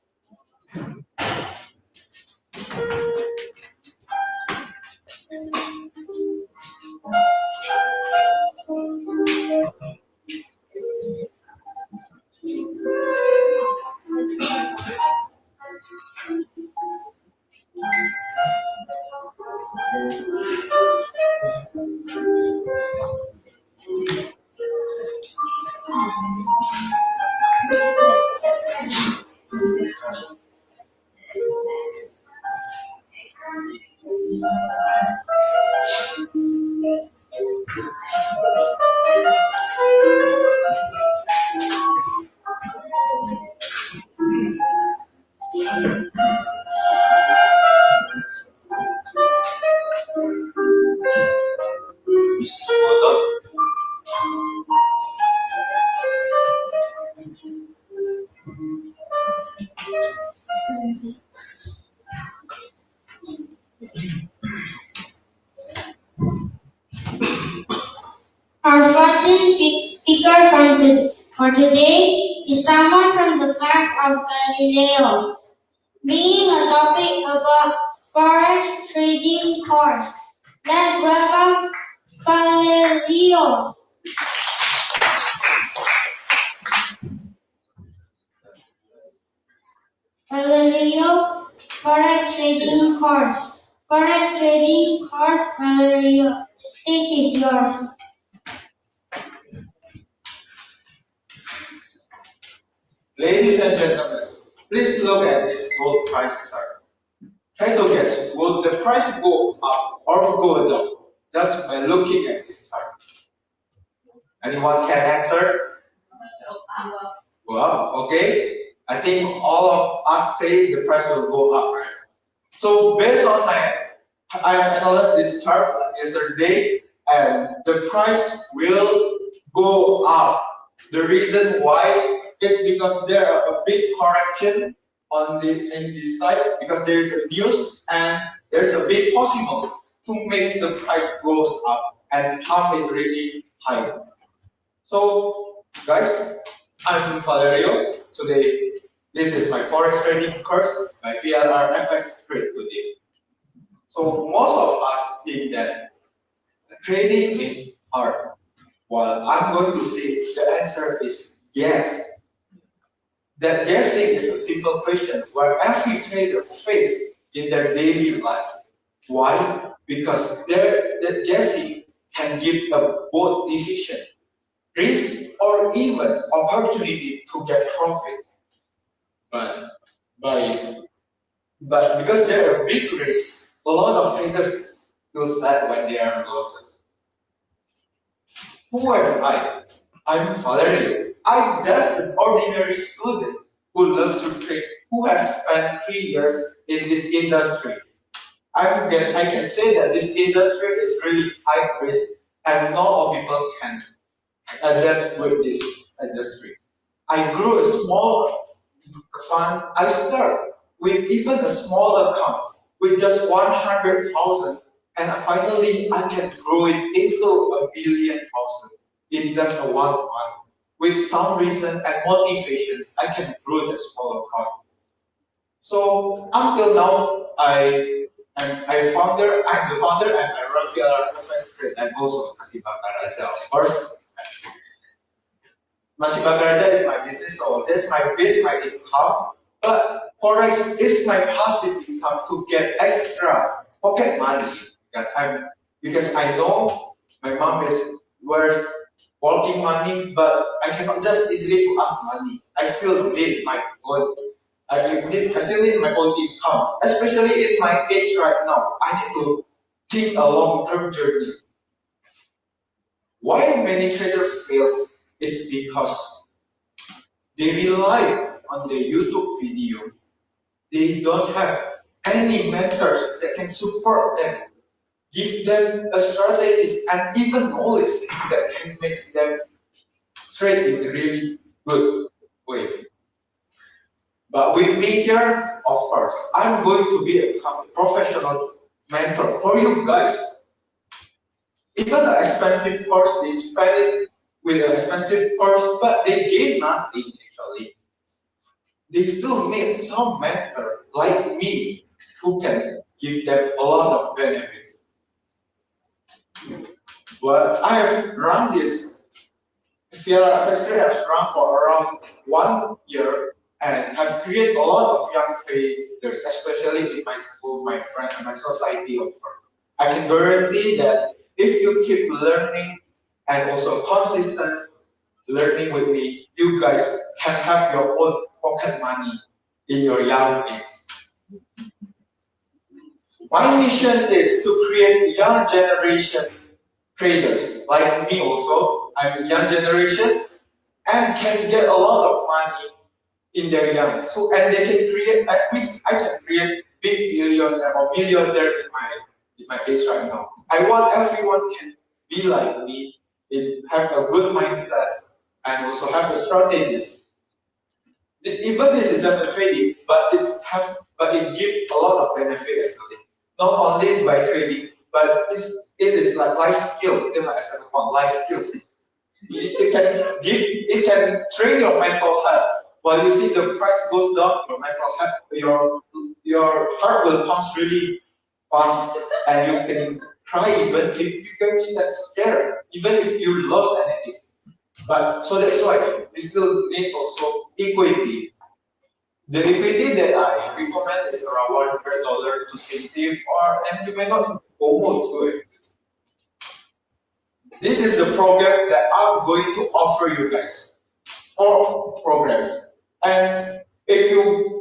for today is someone from the class of Galileo, bringing a topic about forex trading course. Let's welcome Valerio. Valerio, forex trading course. Forex trading course, Valerio. The stage is yours. Ladies and gentlemen, please look at this gold price chart. Try to guess, will the price go up or go down just by looking at this chart? Anyone can answer? Go up, okay. I think all of us say the price will go up, right? So based on I have analyzed this chart yesterday, and the price will go up. The reason why is because there are a big correction in this side, because there is a news and there's a big possible to make the price goes up and pump it really high. So guys, I'm Valerio. Today, this is my forex trading course by VRR FX Trade today. So most of us think that trading is hard. While I'm going to say the answer is yes. That guessing is a simple question where every trader faces in their daily life. Why? Because that guessing can give a bold decision, risk, or even opportunity to get profit. But because there are big risks, a lot of traders feel sad when they are losses. Who am I? I'm Valerio. I'm just an ordinary student who loves to trade, who has spent 3 years in this industry. I can say that this industry is really high risk and not all people can adapt with this industry. I grew a small fund. I started with even a small account with just 100,000, and finally I can grow it into 1,000,000 in just a 1 month. With some reason and motivation, I can grow the small account. So until now, I'm the founder and I run VLR Business Trade and also Masih Bakaraja, of course. Masih Bakaraja is my business, so this is my base, my income. But forex is my passive income to get extra pocket money because I know my mom is working money, but I cannot just easily to ask money. I still need my own. I still need my own income, especially in my age right now. I need to think a long-term journey. Why many traders fail is because they rely on their YouTube video. They don't have any mentors that can support them, give them a strategies and even knowledge that can make them trade in a really good way. But with me here, of course, I'm going to be a professional mentor for you guys. Even the expensive course, they spend it with an expensive course, but they gain nothing actually. They still need some mentor like me who can give them a lot of benefits. But I have run this VLR has run for around 1 year and have created a lot of young traders, especially in my school, my friends, and my society, of course. I can guarantee that if you keep learning and also consistent learning with me, you guys can have your own pocket money in your young age. My mission is to create young generation traders like me also. I'm a young generation and can get a lot of money in their young. So and they can create. I can create big billionaire or millionaire in my age right now. I want everyone can be like me, have a good mindset and also have the strategies. Even this is just a trading, but it gives a lot of benefit actually. Not only by trading, but it is like life skills, same like I said about life skills. it can train your mental health. While you see the price goes down, your mental health, your heart will pump really fast, and you can cry even if you get scared, even if you lost anything. But so that's why we still need also equity. The equity that I recommend is around $100 to stay safe, and you may not FOMO to it. This is the program that I'm going to offer you guys. 4 programs. And if you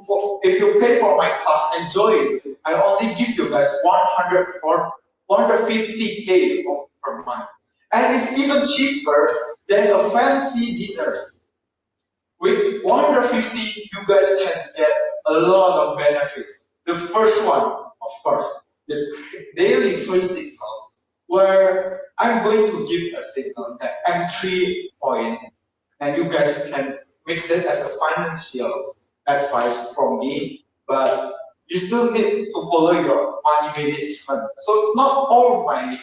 pay for my class and join, I only give you guys 150K per month. And it's even cheaper than a fancy dinner. With 150, you guys can get a lot of benefits. The first one, of course, the daily free signal, where I'm going to give a signal, the entry point, and you guys can make that as a financial advice from me, but you still need to follow your money management. So not all my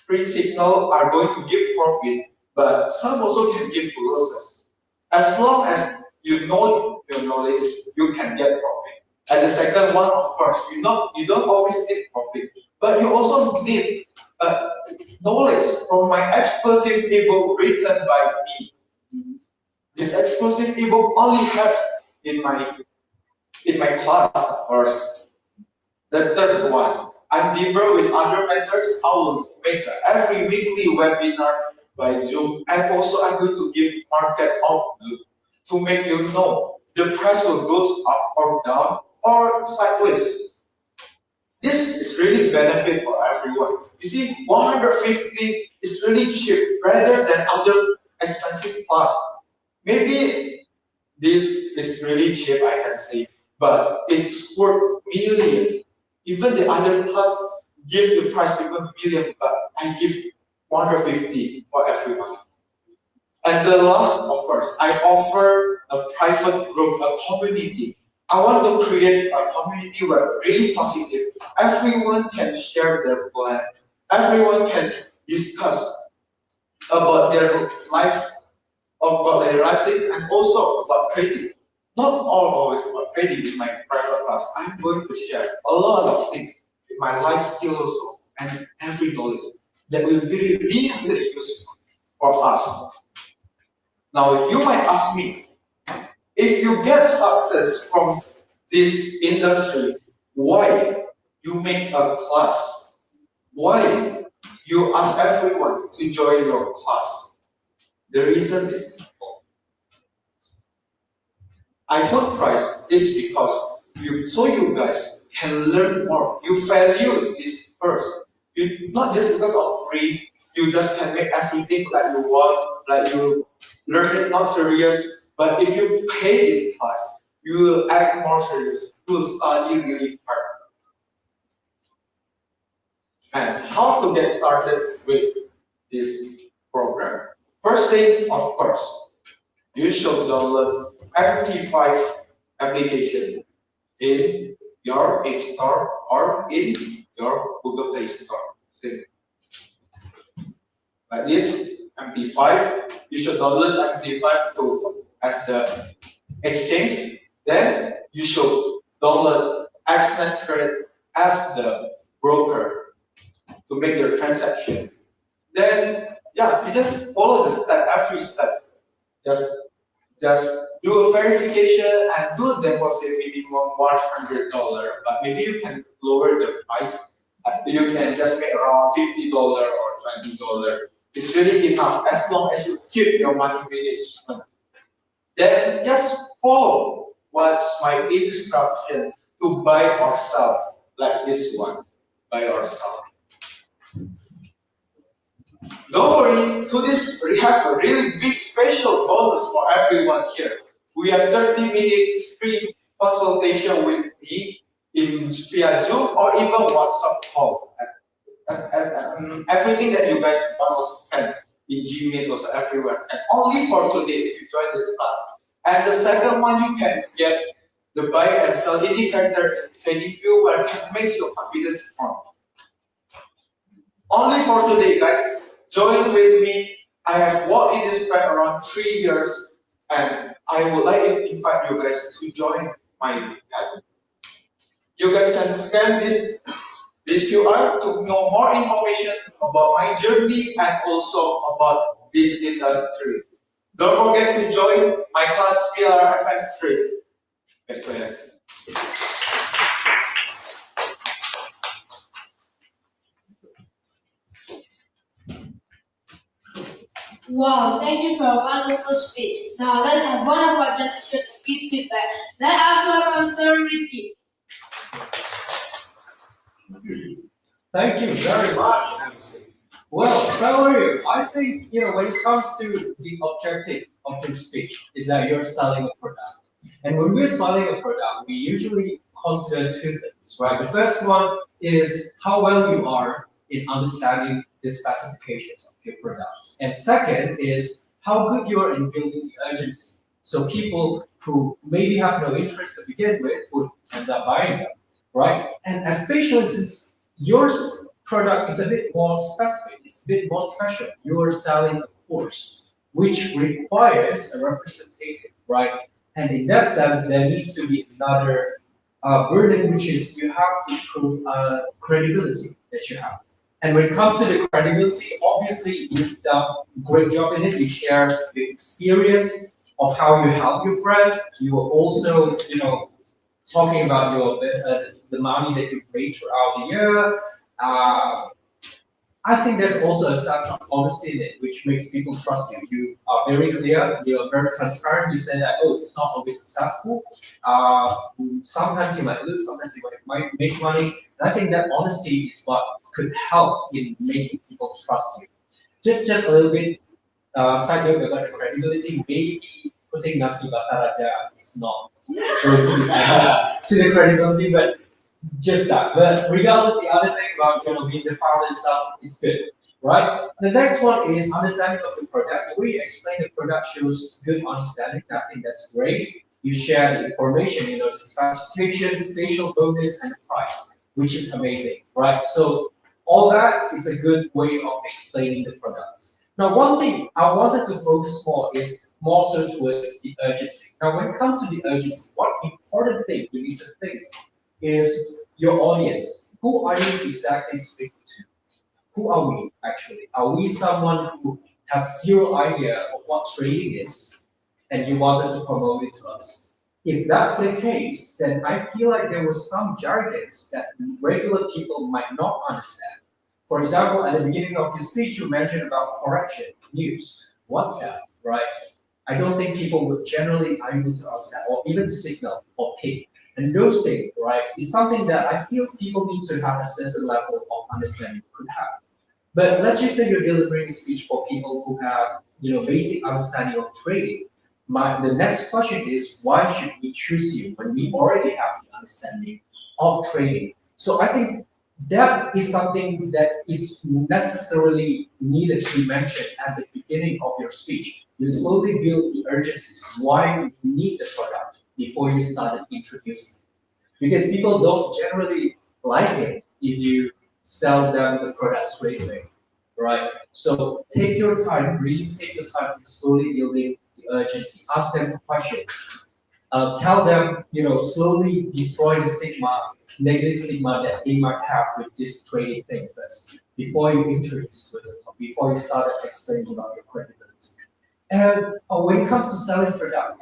free signal are going to give profit, but some also can give losses. As long as you know your knowledge, you can get profit. And the second one, of course, you don't always need profit, but you also need knowledge from my exclusive ebook written by me. This exclusive ebook only have in my class, of course. The third one, I'm different with other mentors. I will make every weekly webinar by Zoom, and also I'm going to give market outlook to make you know the price will go up or down or sideways. This is really benefit for everyone. You see, 150 is really cheap rather than other expensive class. Maybe this is really cheap, I can say, but it's worth million. Even the other class give the price even million, but I give 150 for everyone. And the last, of course, I offer a private group, a community. I want to create a community where really positive. Everyone can share their plan. Everyone can discuss about their life, things, and also about trading. Not all always about trading in my private class. I'm going to share a lot of things in my life skills also, and every knowledge that will be really useful for us. Now, you might ask me, if you get success from this industry, why you make a class? Why you ask everyone to join your class? The reason is simple. I put price is because you guys can learn more. You value this first. You not just because of free. You just can make everything like you want, like you learn it not serious. But if you pay this class, you will act more serious. You will study really hard. And how to get started with this program? First thing, of course, you should download MT5 application in your App Store or in your Google Play Store. Like this, MT5, you should download MT5 as the exchange. Then you should download XNet Trade as the broker to make your transaction. Then, yeah, you just follow the step, every step. Just do a verification and do deposit minimum $100. But maybe you can lower the price. You can just make around $50 or $20. It's really enough as long as you keep your money management. Then just follow what's my instruction to buy or sell, like this one, buy or sell. Don't worry, to this we have a really big special bonus for everyone here. We have 30 minutes free consultation with me via Zoom or even WhatsApp call. And everything that you guys want also can in Gmail also everywhere. And only for today if you join this class. And the second one, you can get the buy and sell indicator in trading view where it can make your confidence strong. Only for today, guys. Join with me I have worked in this brand around 3 years, and I would like to invite you guys to join my brand. You guys can scan this QR to know more information about my journey and also about this industry. Don't forget to join my class VRFS3. Wow, thank you for a wonderful speech. Now let's have one of our judges here to give feedback. Let us welcome Sir Ricky. Thank you very much, MC. Well, Valerie, I think when it comes to the objective of your speech is that you're selling a product. And when we're selling a product, we usually consider two things, right? The first one is how well you are in understanding the specifications of your product. And second is how good you are in building the urgency. So people who maybe have no interest to begin with would end up buying them, right? And especially since your product is a bit more specific, it's a bit more special. You're selling a course, which requires a representative, right? And in that sense, there needs to be another burden, which is you have to prove credibility that you have. And when it comes to the credibility, obviously you've done a great job in it. You share your experience of how you help your friend. You are also, talking about your the money that you've made throughout the year. I think there's also a sense of honesty in it, which makes people trust you. You are very clear, you are very transparent. You say that, it's not always successful. Sometimes you might lose, sometimes you might make money. And I think that honesty is what could help in making people trust you. Just a little bit side note about the credibility. Maybe putting nasi bakar raja is not going to to the credibility, but just that. But regardless, the other thing about being the founder itself is good, right? The next one is understanding of the product. The way you explain the product shows good understanding. I think that's great. You share the information, the specifications, spatial bonus, and the price, which is amazing, right? So all that is a good way of explaining the product. Now, one thing I wanted to focus more is more so towards the urgency. Now, when it comes to the urgency, one important thing you need to think is your audience. Who are you exactly speaking to? Who are we actually? Are we someone who have zero idea of what trading is and you wanted to promote it to us? If that's the case, then I feel like there were some jargons that regular people might not understand. For example, at the beginning of your speech, you mentioned about correction, news. What's that, right? I don't think people would generally be able to understand or even signal or ping. And those things, right, is something that I feel people need to have a certain level of understanding could have. But let's just say you're delivering a speech for people who have, basic understanding of trading. The next question is, why should we choose you when we already have the understanding of trading? So I think that is something that is necessarily needed to be mentioned at the beginning of your speech. You slowly build the urgency, why you need the product before you started introducing it. Because people don't generally like it if you sell them the product straight away, right? So take your time, really take your time in slowly building the urgency. Ask them questions. Tell them, slowly destroy the stigma, negative stigma that they might have with this trading thing first, before you introduce to it, before you start explaining about your credibility. And when it comes to selling product,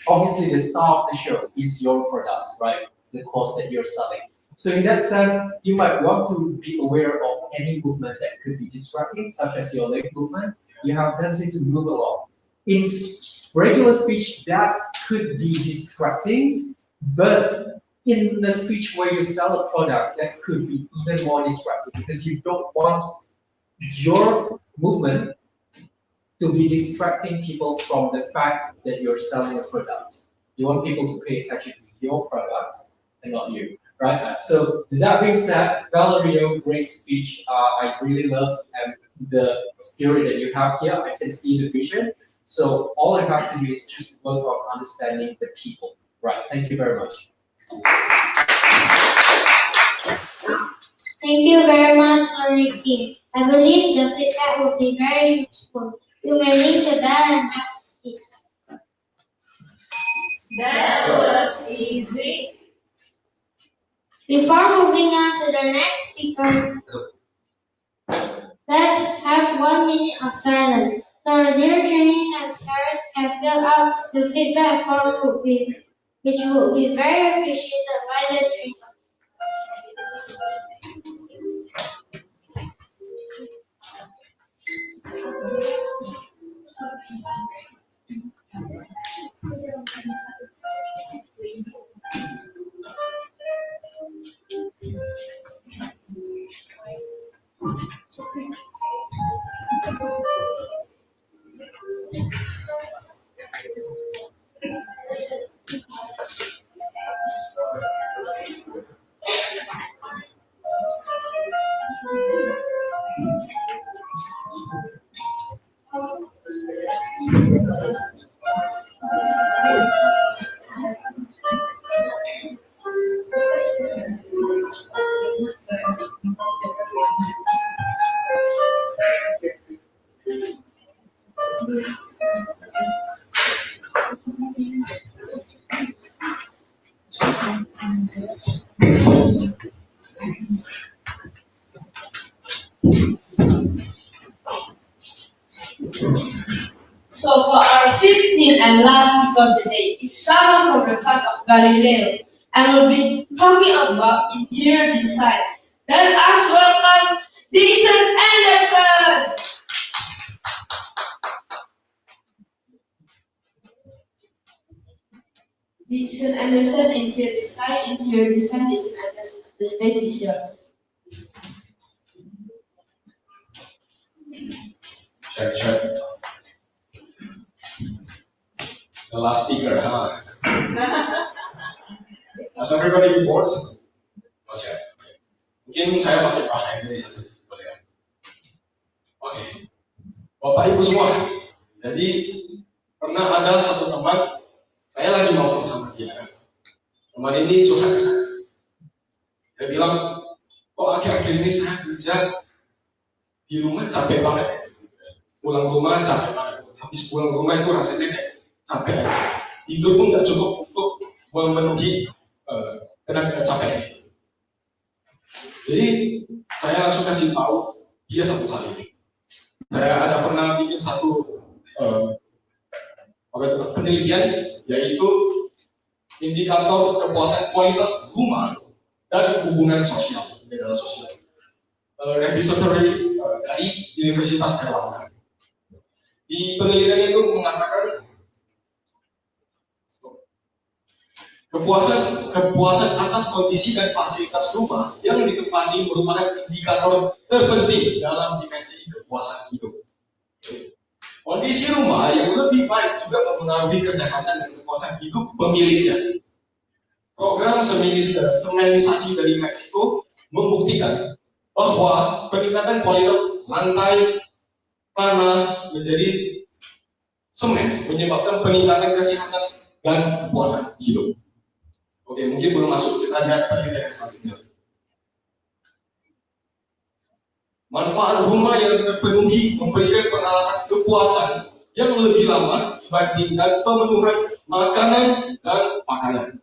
obviously the star of the show is your product, right? The course that you're selling. So in that sense, you might want to be aware of any movement that could be disrupting, such as your leg movement. You have a tendency to move along. In regular speech, that could be distracting, but in a speech where you sell a product, that could be even more disruptive because you don't want your movement to be distracting people from the fact that you're selling a product. You want people to pay attention to your product and not you, right? So that being said, Valerio, great speech. I really love the spirit that you have here. I can see the vision. So all I have to do is just work on understanding the people, right? Thank you very much. Thank you very much, Ricky. I believe the feedback will be very useful. You may ring the bell and have a seat. That was easy. Before moving on to the next speaker, let's have 1 minute of silence. So our dear trainees and parents can fill out the feedback form which will be very appreciated by the trainees. So for our 15th and last speaker of the day is someone from the class of Galileo and will be talking about interior design. Let us welcome Dixon Anderson. Dixon Anderson, interior design, Dixon Anderson. The stage is yours. Check. The last speaker, huh? Has everybody been bored? Okay. Mungkin saya pakai bahasa Indonesia sedikit, boleh ya? Oke. Bapak Ibu semua, jadi pernah ada satu teman, saya lagi ngobrol sama dia. Teman ini curhat ke saya. Dia bilang, kok akhir-akhir ini saya kerja di rumah capek banget. Pulang rumah capek banget. Habis pulang rumah itu rasanya kayak capek. Tidur pun nggak cukup untuk memenuhi tenaga capek. Jadi saya langsung kasih tahu dia satu hal ini. Saya ada pernah bikin satu penelitian, yaitu indikator kepuasan kualitas rumah dan hubungan sosial, dalam sosial. Repository dari Universitas Erlangga. Di penelitian itu mengatakan kepuasan atas kondisi dan fasilitas rumah yang ditempati merupakan indikator terpenting dalam dimensi kepuasan hidup. Kondisi rumah yang lebih baik juga mempengaruhi kesehatan dan kepuasan hidup pemiliknya. Program semenisasi dari Meksiko membuktikan bahwa peningkatan kualitas lantai tanah menjadi semen menyebabkan peningkatan kesehatan dan kepuasan hidup. Oke, mungkin belum masuk, kita lihat penelitian selanjutnya. Manfaat rumah yang terpenuhi memberikan pengalaman kepuasan yang lebih lama dibandingkan pemenuhan makanan dan pakaian.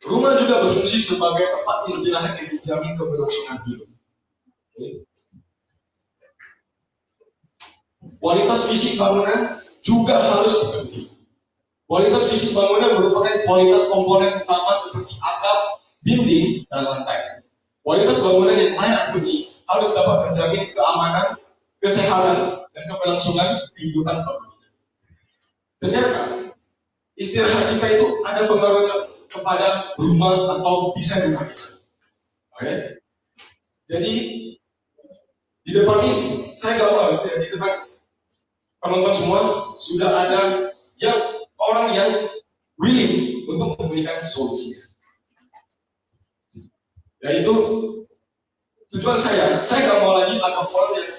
Rumah juga berfungsi sebagai tempat istirahat yang menjamin keberlangsungan hidup. Kualitas fisik bangunan juga harus dipenuhi. Kualitas fisik bangunan merupakan kualitas komponen utama seperti atap, dinding, dan lantai. Kualitas bangunan yang layak huni harus dapat menjamin keamanan, kesehatan, dan keberlangsungan kehidupan penghuni. Ternyata istirahat kita itu ada pengaruhnya kepada rumah atau desain rumah kita. Oke? Jadi di depan ini saya gak mau di depan penonton semua sudah ada orang yang willing untuk memberikan solusi. Yaitu tujuan saya gak mau lagi ada orang yang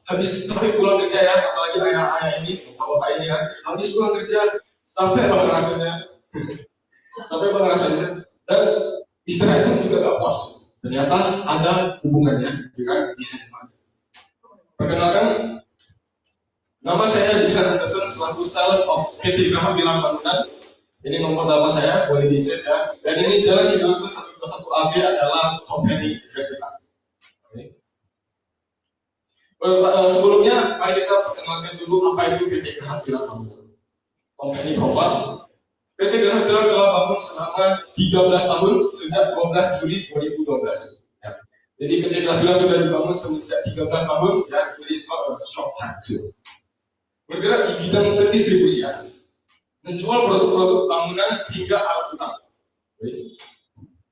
habis capek pulang kerja ya, apalagi ayah ini, bapak ini ya, habis pulang kerja capek banget rasanya, dan istirahat pun juga gak puas. ternyata ada hubungannya dengan desain market. Perkenalkan, nama saya Desain Anderson selaku Sales of PT Graham Bilang Bangunan. Ini nomor telepon saya, boleh di-save ya. Dan ini Jalan Sidoarjo 121 AB adalah company address kita. Oke. Sebelumnya, mari kita perkenalkan dulu apa itu PT Graham Bilang Bangunan. Company profile. PT Graham Bilang telah bangun selama 13 tahun sejak 12 Juli 2012. Ya. Jadi PT Graham Bilang sudah dibangun sejak 13 tahun, ya, it is not a short time too. Bergerak di bidang pendistribusian, menjual produk-produk bangunan hingga alat utama.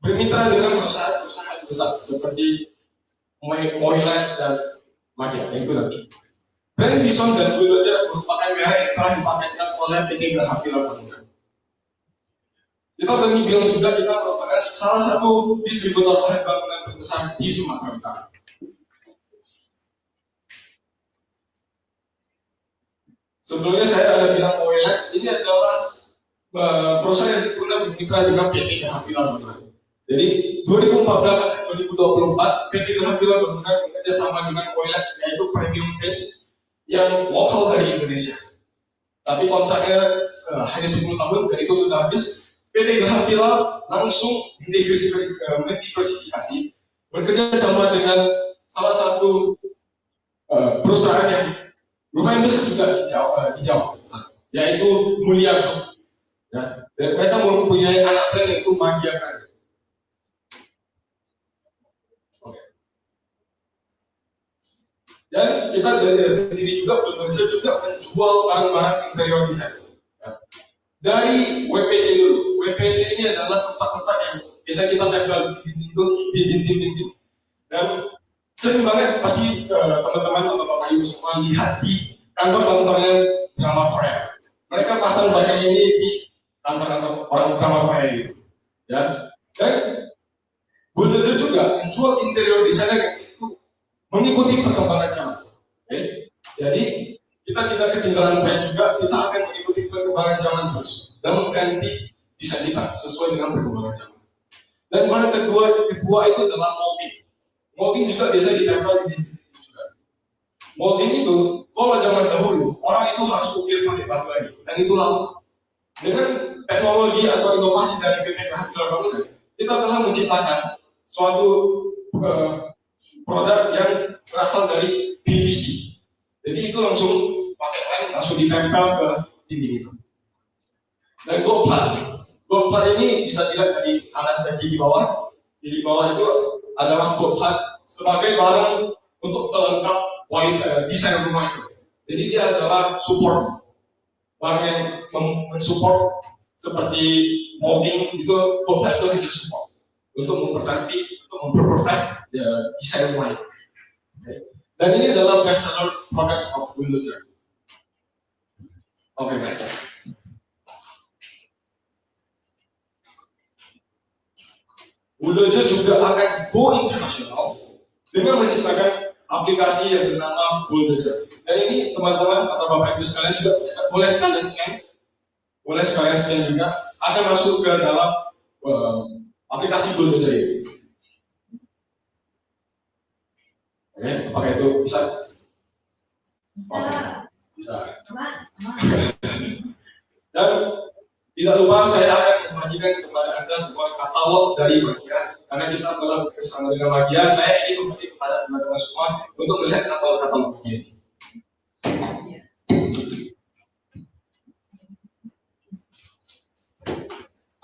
Bermitra dengan perusahaan-perusahaan besar seperti Moilex dan Madia, itu nanti. Brand Bison dan Bulldozer merupakan merek yang telah dipatenkan oleh PT Graham Bilang Bangunan. Kita berani bilang juga kita merupakan salah satu distributor bahan bangunan terbesar di Sumatera Utara. Sebelumnya saya ada bilang Moilex, ini adalah perusahaan yang pernah bermitra dengan PT Graham Bilang Bangunan. Jadi 2014 sampai 2024 PT Graham Bilang Bangunan bekerja sama dengan Moilex, yaitu premium range yang lokal dari Indonesia. Tapi kontraknya hanya 10 tahun dan itu sudah habis. PT Graham Bilang langsung mendiversifikasi, bekerja sama dengan salah satu perusahaan yang lumayan besar juga di Jawa, yaitu Mulia Group. Ya, dan mereka mempunyai anak brand yaitu Magia Karya. Oke. Dan kita dari sendiri juga Bulldozer juga menjual barang-barang interior design. Ya. Dari WPC dulu. WPC ini adalah tempat-tempat yang biasa kita tempel di dinding. Dan sering banget pasti teman-teman atau Bapak Ibu semua lihat di kantor-kantornya drama Korea. Mereka pasang banyak ini di kantor-kantor orang drama Korea gitu. Ya. Dan Bulldozer juga menjual interior designer yang itu mengikuti perkembangan zaman. Okay? Jadi kita tidak ketinggalan tren juga, kita akan mengikuti perkembangan zaman terus dan mengganti desain kita sesuai dengan perkembangan zaman. Dan bahan kedua itu adalah molding. Molding juga biasa ditempel di dinding juga. Molding itu kalau zaman dahulu orang itu harus ukir pakai batu lagi dan itu lama. Dengan teknologi atau inovasi dari PT Graham Bilang Bangunan, kita telah menciptakan suatu produk yang berasal dari PVC. Jadi itu langsung pakai lem, langsung ditempel ke dinding itu. Dan gold plat ini bisa dilihat dari kanan dan kiri bawah. Di bawah itu adalah gold plat sebagai barang untuk pelengkap desain rumah itu. Jadi dia adalah support, barang yang mensupport seperti molding itu, gold plat itu hanya support untuk mempercantik, untuk memperperfect desain rumah itu. Dan ini adalah best seller products of Bulldozer. Oke, guys. Bulldozer juga akan go internasional dengan menciptakan aplikasi yang bernama Bulldozer. Dan ini teman-teman atau Bapak Ibu sekalian juga boleh sekalian scan juga akan masuk ke dalam aplikasi Bulldozer ini. Oke, apakah itu bisa? Bisa. Dan tidak lupa saya akan membagikan kepada Anda sebuah katalog dari Magia. Karena kita telah bersama dengan Magia, saya ingin memberi kepada teman-teman semua untuk melihat katalog Magia ini.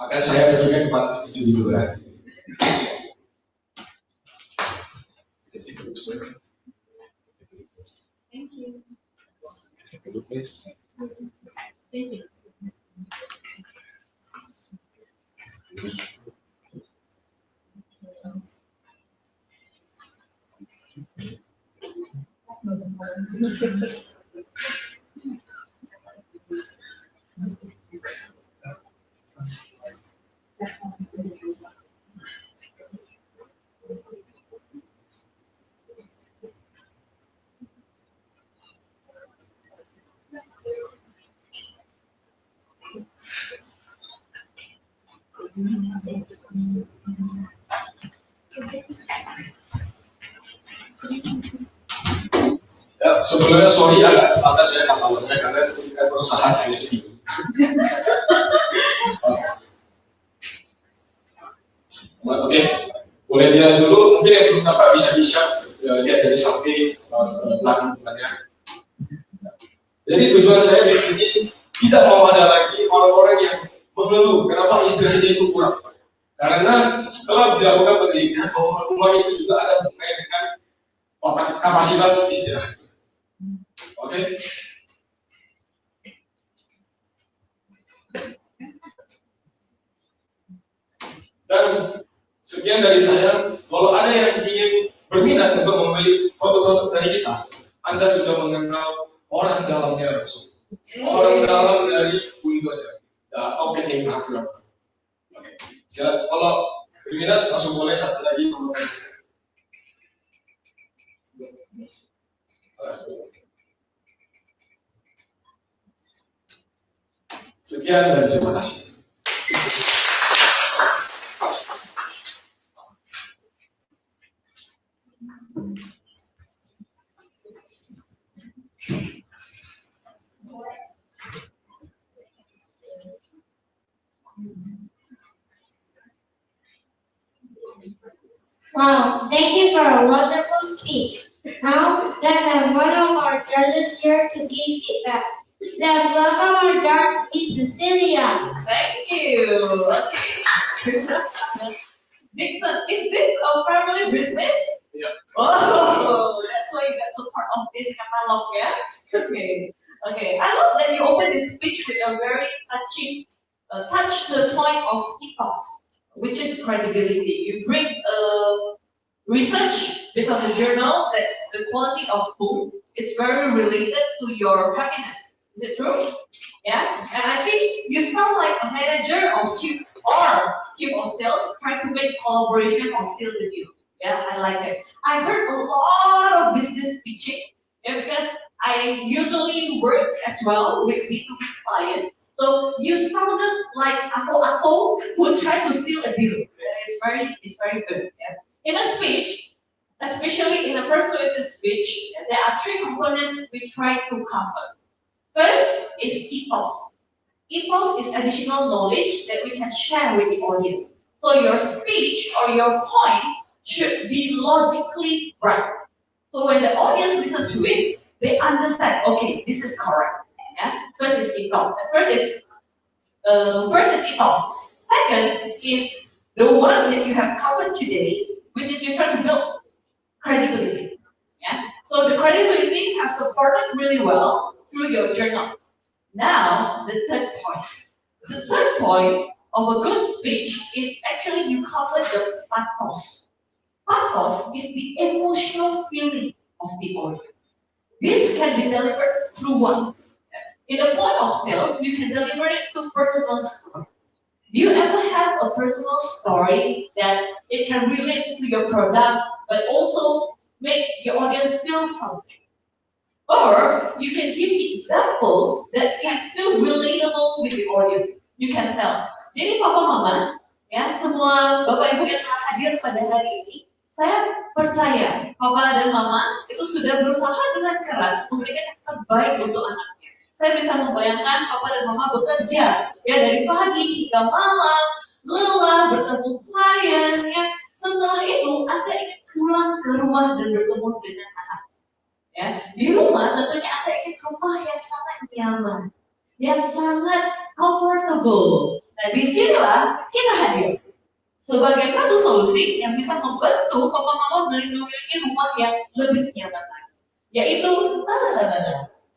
Akan saya bagikan kepada tujuh dulu ya. Thank you. Please. Thank you. Sebenarnya sorry agak terbatas ya katalonya karena itu bukan perusahaan hanya sedikit. Oke, boleh dilihat dulu. Mungkin yang belum dapat bisa di-share, lihat dari samping belakang depannya. Jadi tujuan saya di sini tidak mau ada lagi orang-orang yang mengeluh kenapa istirahatnya itu kurang. Karena setelah dilakukan penelitian bahwa rumah itu juga ada hubungannya dengan kapasitas istirahat. Oke. Dan sekian dari saya. Kalau ada yang ingin berminat untuk membeli produk-produk dari kita, Anda sudah mengenal orang dalamnya langsung. Orang dalam dari Windows atau PT Program. Oke. Kalau berminat langsung boleh satu lagi. Sekian dan terima kasih. Wow, thank you for a wonderful speech. Now, let's have one of our judges here to give feedback. Let's welcome our judge, Miss Cecilia. Thank you. Okay. Dixon, is this a family business? Yeah. Oh, that's why you got so part of this catalog, yeah? Okay. Okay. I love that you opened this speech with a very touching, touch to the point of ethos, which is credibility. You bring research based on the journal that the quality of food is very related to your happiness. Is it true? Yeah. And I think you sound like a manager of chief of sales trying to make collaboration or seal the deal. Yeah, I like it. I heard a lot of business pitching. Yeah, because I usually work as well with B2B clients. So you sounded like Ako who tried to seal a deal. It's very good. Yeah. In a speech, especially in a persuasive speech, there are three components we try to cover. First is ethos. Ethos is additional knowledge that we can share with the audience. So your speech or your point should be logically right. So when the audience listens to it, they understand, okay, this is correct. Yeah? First is ethos. First is ethos. Second is the one that you have covered today, which is you try to build credibility. Yeah? So the credibility has supported really well through your journal. Now, the third point. The third point of a good speech is actually you cover the pathos. Pathos is the emotional feeling of the audience. This can be delivered through what? In the point of sales, you can deliver it to personal stories. Do you ever have a personal story that it can relate to your product, but also make your audience feel something? Or you can give examples that can feel relatable with the audience. You can tell. Jadi papa mama, ya semua bapak ibu yang telah hadir pada hari ini, saya percaya papa dan mama itu sudah berusaha dengan keras memberikan yang terbaik untuk anaknya. Saya bisa membayangkan papa dan mama bekerja ya dari pagi hingga malam, lelah bertemu klien. Ya setelah itu Anda ingin pulang ke rumah dan bertemu dengan anak. Ya, di rumah tentunya Anda ingin rumah yang sangat nyaman, yang sangat comfortable. Nah, disinilah kita hadir sebagai satu solusi yang bisa membantu papa mama memiliki rumah yang lebih nyaman lagi, yaitu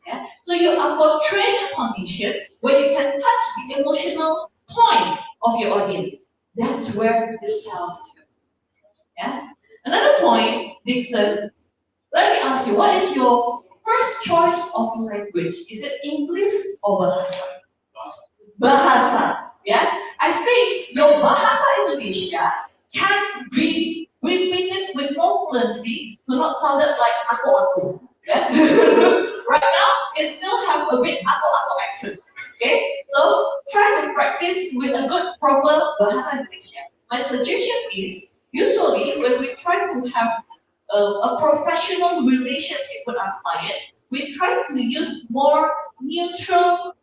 ya. So you are portraying a condition where you can touch the emotional point of your audience. That's where the sales come. Yeah. Another point, Dixon. Let me ask you, what is your first choice of language? Is it English or Bahasa? Bahasa, yeah? I think your Bahasa Indonesia can be repeated with more fluency to not sound like aku. Yeah? Right now, it still have a bit aku accent. Okay? So, try to practice with a good, proper Bahasa Indonesia. My suggestion is, usually when we try to have a professional relationship with our client, we try to use more neutral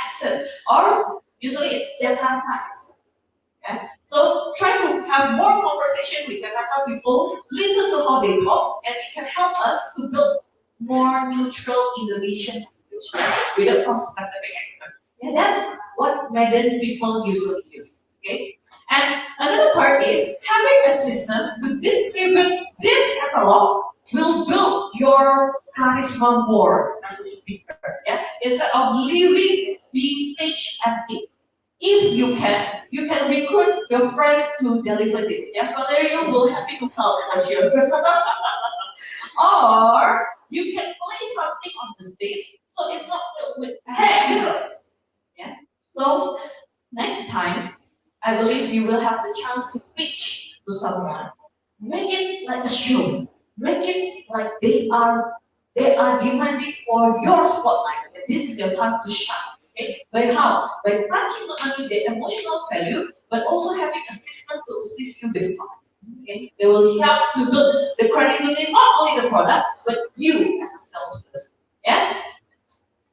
accent, or usually it's Jakarta accent. Yeah? So try to have more conversation with Jakarta people, listen to how they talk, and it can help us to build more neutral Indonesian language without some specific accent. And that's what Medan people usually use. Okay? And another part is having assistants to distribute this catalog will build your charisma more as a speaker. Yeah? Instead of leaving the stage empty. If you can recruit your friend to deliver this. Yeah, Valerio will happy to help for sure. Or you can play something on the stage so it's not filled with heads. Yeah. So next time, I believe you will have the chance to pitch to someone. Make it like a show. Make it like they are demanding for your spotlight. And this is your time to shine. Okay? By how? By touching not only the emotional value, but also having a system to assist you with something. Okay? They will help to build the credibility, not only the product, but you as a salesperson. Yeah?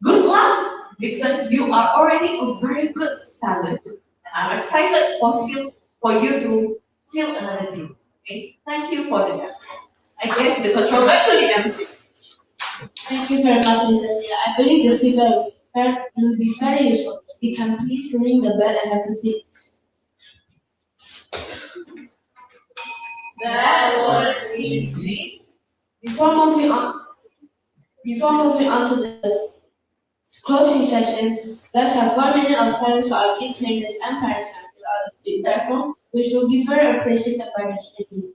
Good luck, Dixon. You are already a very good seller. And I'm excited for you to seal another deal. Okay? Thank you for the effort. I give the control back to the MC. Thank you very much, Mrs. Sila. I believe the feedback will be very useful. You can please ring the bell and have a seat. That was easy. Before moving on to the closing session, let's have 1 minute of silence so our trainers and parents can fill out the feedback form, which will be very appreciated by the students.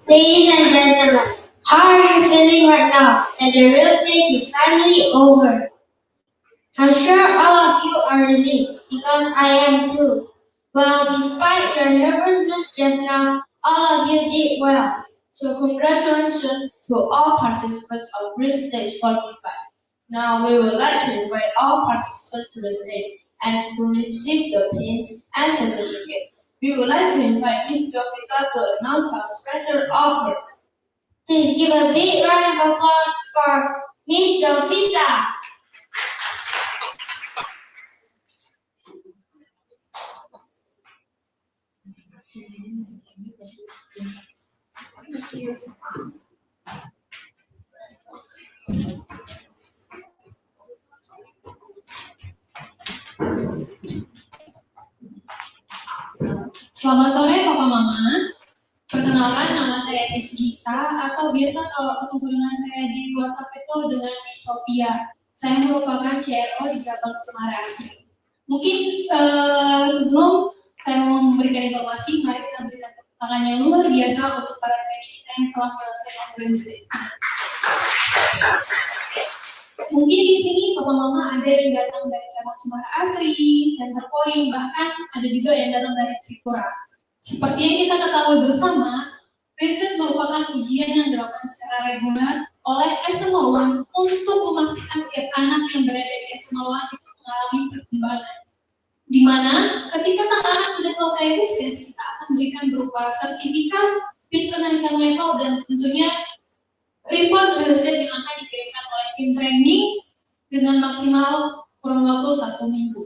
Ladies and gentlemen, how are you feeling right now that the real stage is finally over? I'm sure all of you are relieved because I am too. Well, despite your nervousness just now, all of you did well. So congratulations to all participants of Real Stage 45. Now we would like to invite all participants to the stage and to receive the pins and certificate. We would like to invite Ms. Jovita to announce our special offers. Please give a big round of applause for Miss Jovita. Selamat sore Papa Mama. Perkenalkan, nama saya Miss Gita, atau biasa kalau ketemu dengan saya di WhatsApp itu dengan Miss Sophia. Saya merupakan CRO di cabang Cemara Asri. Mungkin sebelum saya mau memberikan informasi, mari kita berikan tepuk tangan yang luar biasa untuk para trainee kita yang telah menyelesaikan real estate. Mungkin di sini Papa Mama ada yang datang dari cabang Cemara Asri, Center Point, bahkan ada juga yang datang dari Tripura. Seperti yang kita ketahui bersama, research merupakan ujian yang dilakukan secara reguler oleh SMA 1 untuk memastikan setiap anak yang berada di SMA 1 itu mengalami perkembangan. Di mana ketika sang anak sudah selesai research, kita akan berikan berupa sertifikat, PIN kenaikan level, dan tentunya report research yang akan dikirimkan oleh tim training dengan maksimal kurun waktu 1 minggu.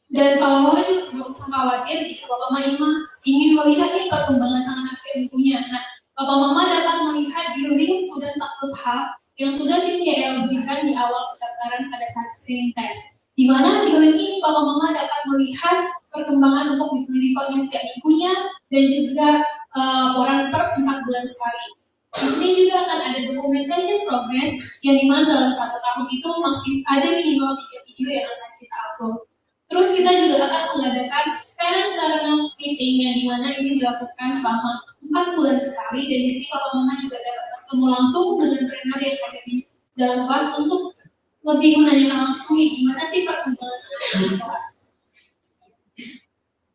Dan Papa Mama juga nggak usah khawatir jika Papa Mama ingin melihat nih perkembangan sang anak setiap minggunya. Nah, Papa Mama dapat melihat di link Student Success Hub yang sudah tim CL berikan di awal pendaftaran pada saat screening test. Di mana di link ini Papa Mama dapat melihat perkembangan untuk weekly reportnya setiap minggunya dan juga laporan per 4 bulan sekali. Di sini juga akan ada documentation progress yang dimana dalam 1 tahun itu masih ada minimal 3 video yang akan kita upload. Terus kita juga akan mengadakan parents learner meeting yang dimana ini dilakukan selama 4 bulan sekali dan di sini Papa Mama juga dapat bertemu langsung dengan trainer yang ada di dalam kelas untuk lebih menanyakan langsung gimana sih perkembangan di kelas.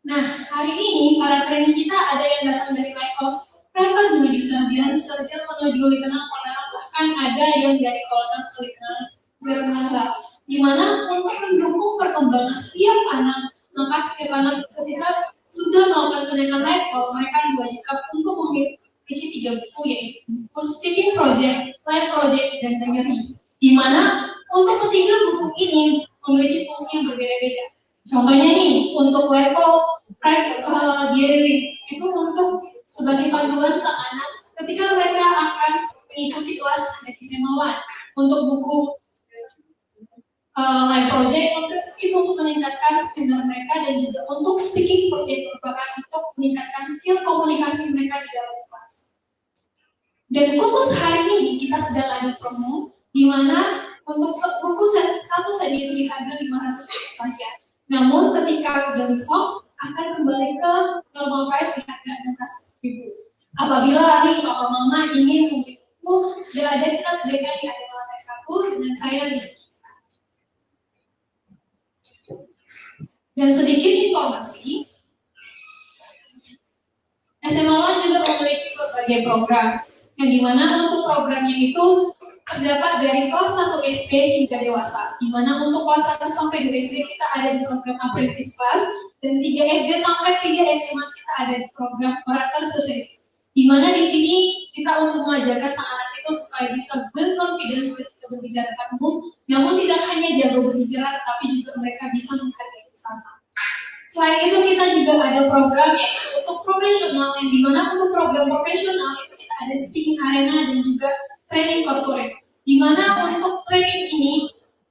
Nah, hari ini para trainer kita ada yang datang dari level private menuju sarjana, sarjana menuju lieutenant colonel, bahkan ada yang dari colonel ke lieutenant general. Di mana untuk mendukung perkembangan setiap anak, maka setiap anak ketika sudah melakukan kenaikan level, mereka diwajibkan untuk memiliki 3 buku, yaitu buku speaking project, live project, dan diary. Di mana untuk ketiga buku ini memiliki fungsi yang berbeda-beda. Contohnya nih, untuk level diary itu untuk sebagai panduan sang anak ketika mereka akan mengikuti kelas yang ada di SMA 1. Untuk buku live project untuk meningkatkan minat mereka dan juga untuk speaking project merupakan untuk meningkatkan skill komunikasi mereka di dalam kelas. Dan khusus hari ini kita sedang ada promo di mana untuk buku satu saja itu di harga 500 saja. Namun ketika sudah resolve akan kembali ke normal price di harga 16.000. Apabila nih Papa Mama ingin membeli buku, sudah ada kita sediakan di area lantai 1 dengan saya di sini. Dan sedikit informasi, SMA 1 juga memiliki berbagai program, yang dimana untuk programnya itu terdapat dari kelas 1 SD hingga dewasa, dimana untuk kelas 1 sampai 2 SD kita ada di program apprentice class, dan 3 SD sampai 3 SMA kita ada di program orator society. Dimana di sini kita untuk mengajarkan sang anak itu supaya bisa build confidence ketika berbicara depan umum, namun tidak hanya jago berbicara, tetapi juga mereka bisa menghargai sesama. Selain itu kita juga ada program yaitu untuk profesional, yang dimana untuk program profesional itu kita ada speaking arena dan juga training corporate. Dimana untuk training ini,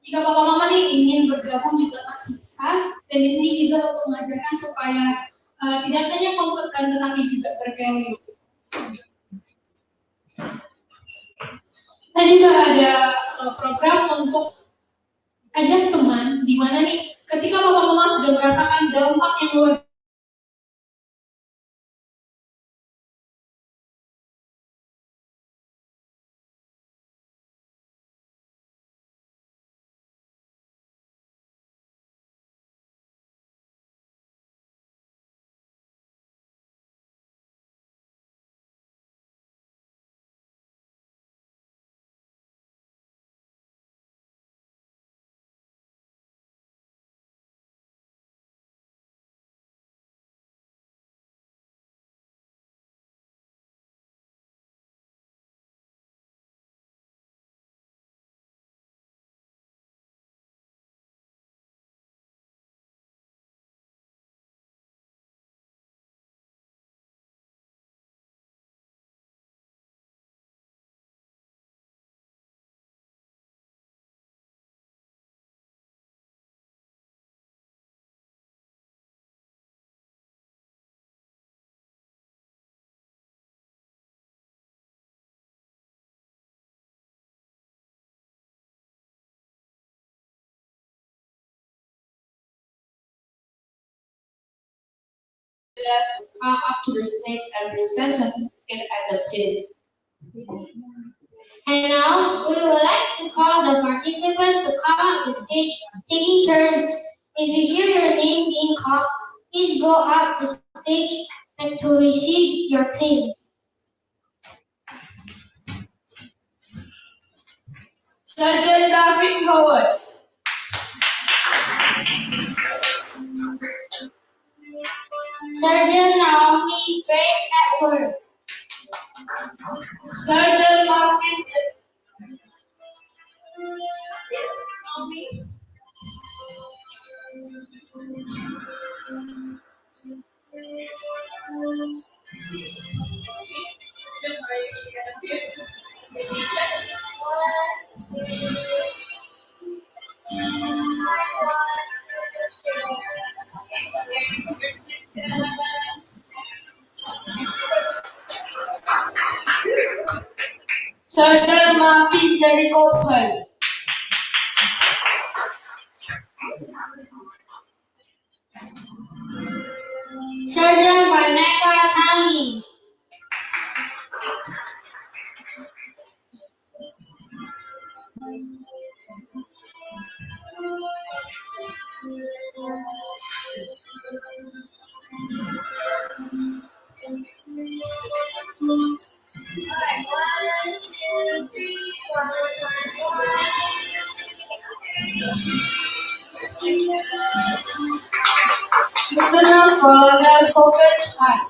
jika Papa Mama nih ingin bergabung juga masih bisa, dan di sini juga untuk mengajarkan supaya tidak hanya kompeten tetapi juga bervalue. Kita juga ada program untuk ajak teman, di mana nih ketika Papa Mama sudah merasakan dampak yang luar to come up to the stage and present certificate and the pins. And now we would like to call the participants to come up the stage, taking turns. If you hear your name being called, please go up the stage and to receive your pin. Sergeant David Howard. Sergeant Naomi Grace Edward. Sergeant Marvin Surgeon Murphy Jericho Pearl. Surgeon Vanessa Tangi. Alright, 1, 2, 3, 1, 1. Lieutenant Colonel Hogan Hart.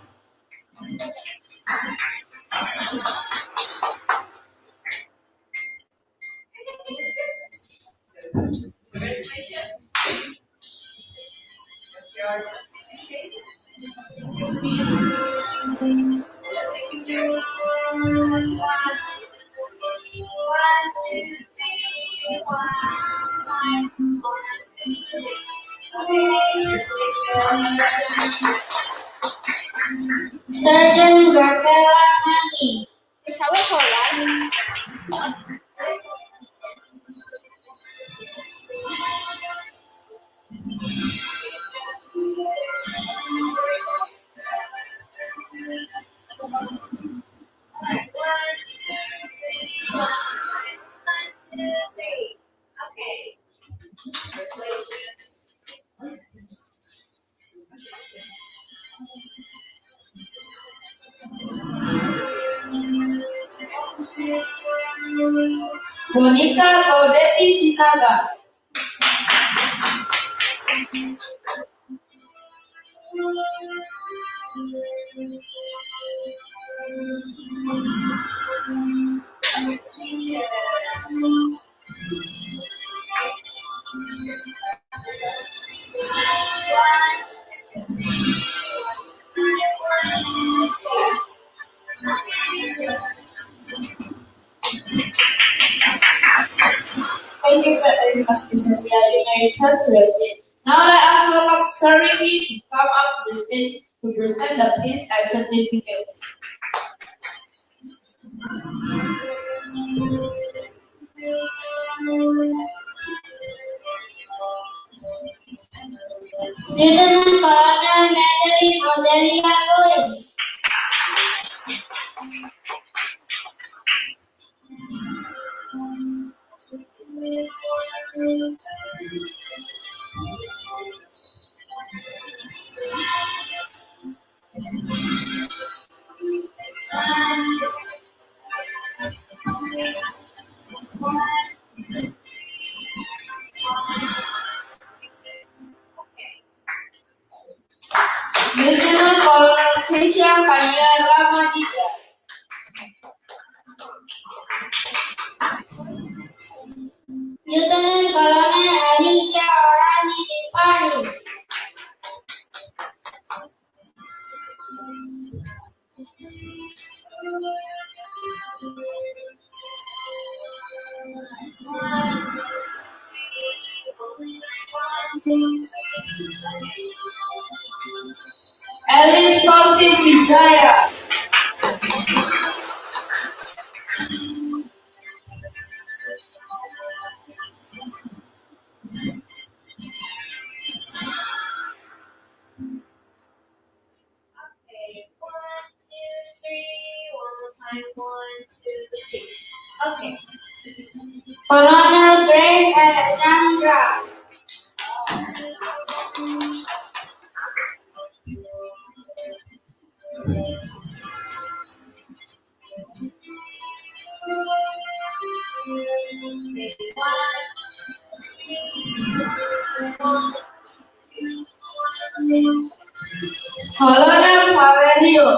Surgeon Graciela Tangi. Pesawat Holland. Okay. Bonita Gaudetti Sinaga. Thank you for letting us business here. You may return to your seat. Now let us welcome Sir Ricky to come up to the stage to present the pins and certificates. Lieutenant Colonel Madeline Odelia Lewis. Lieutenant Colonel Krisha Kanya Ramadita. Lieutenant Colonel Alicia Orani Dipari. Alice Faustin Wijaya. Okay, 1, 2, 3. One more time. 1, 2, 3. Okay. Colonel Grace Alexandra. Colonel Valerio.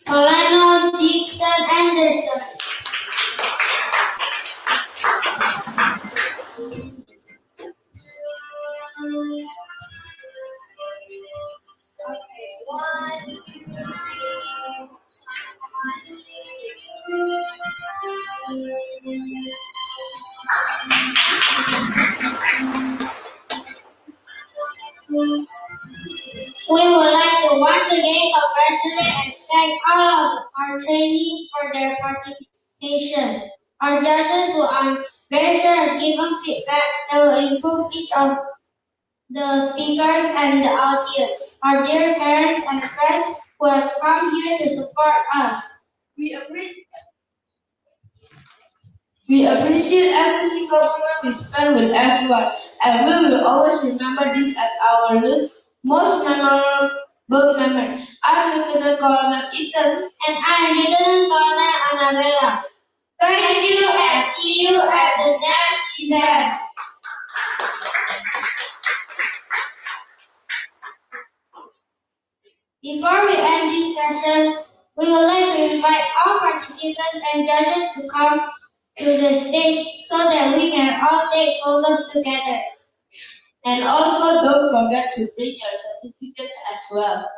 Colonel Dixon Anderson. Okay, 1, 2, 3. We would like to once again congratulate and thank all of our trainees for their participation. Our judges who are very sure have given feedback that will improve each of the speakers and the audience. Our dear parents and friends who have come here to support us. We appreciate every single moment we spend with everyone, and we will always remember this as our most memorable memory. I'm Lieutenant Colonel Ethan. And I am Lieutenant Colonel Annabella. Thank you and see you at the next event. Before we end this session, we would like to invite all participants and judges to come to the stage so that we can all take photos together. And also don't forget to bring your certificates as well.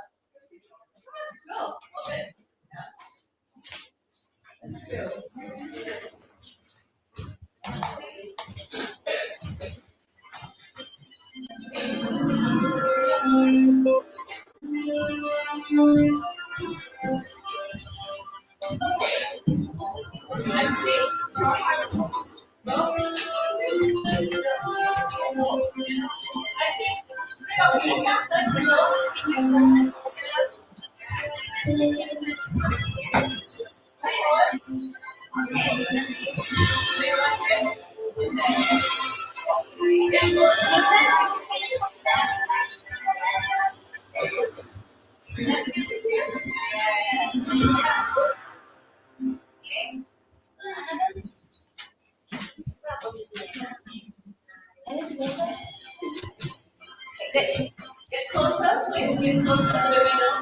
Get closer, please. Get closer to the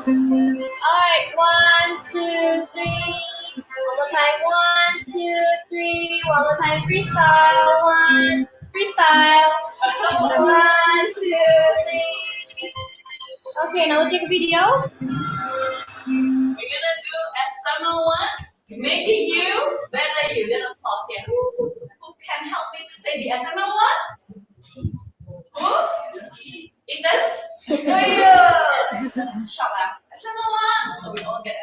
window. Alright, 1, 2, 3. One more time, 1, 2, 3. One more time, freestyle. 1, freestyle. 1, 2, 3. Okay, now we'll take a video. We're gonna do as summer one, making you better you. Then applause here. Who can help me to say the SML one? Who? Ethan? There you go. Shop SML one. So we all get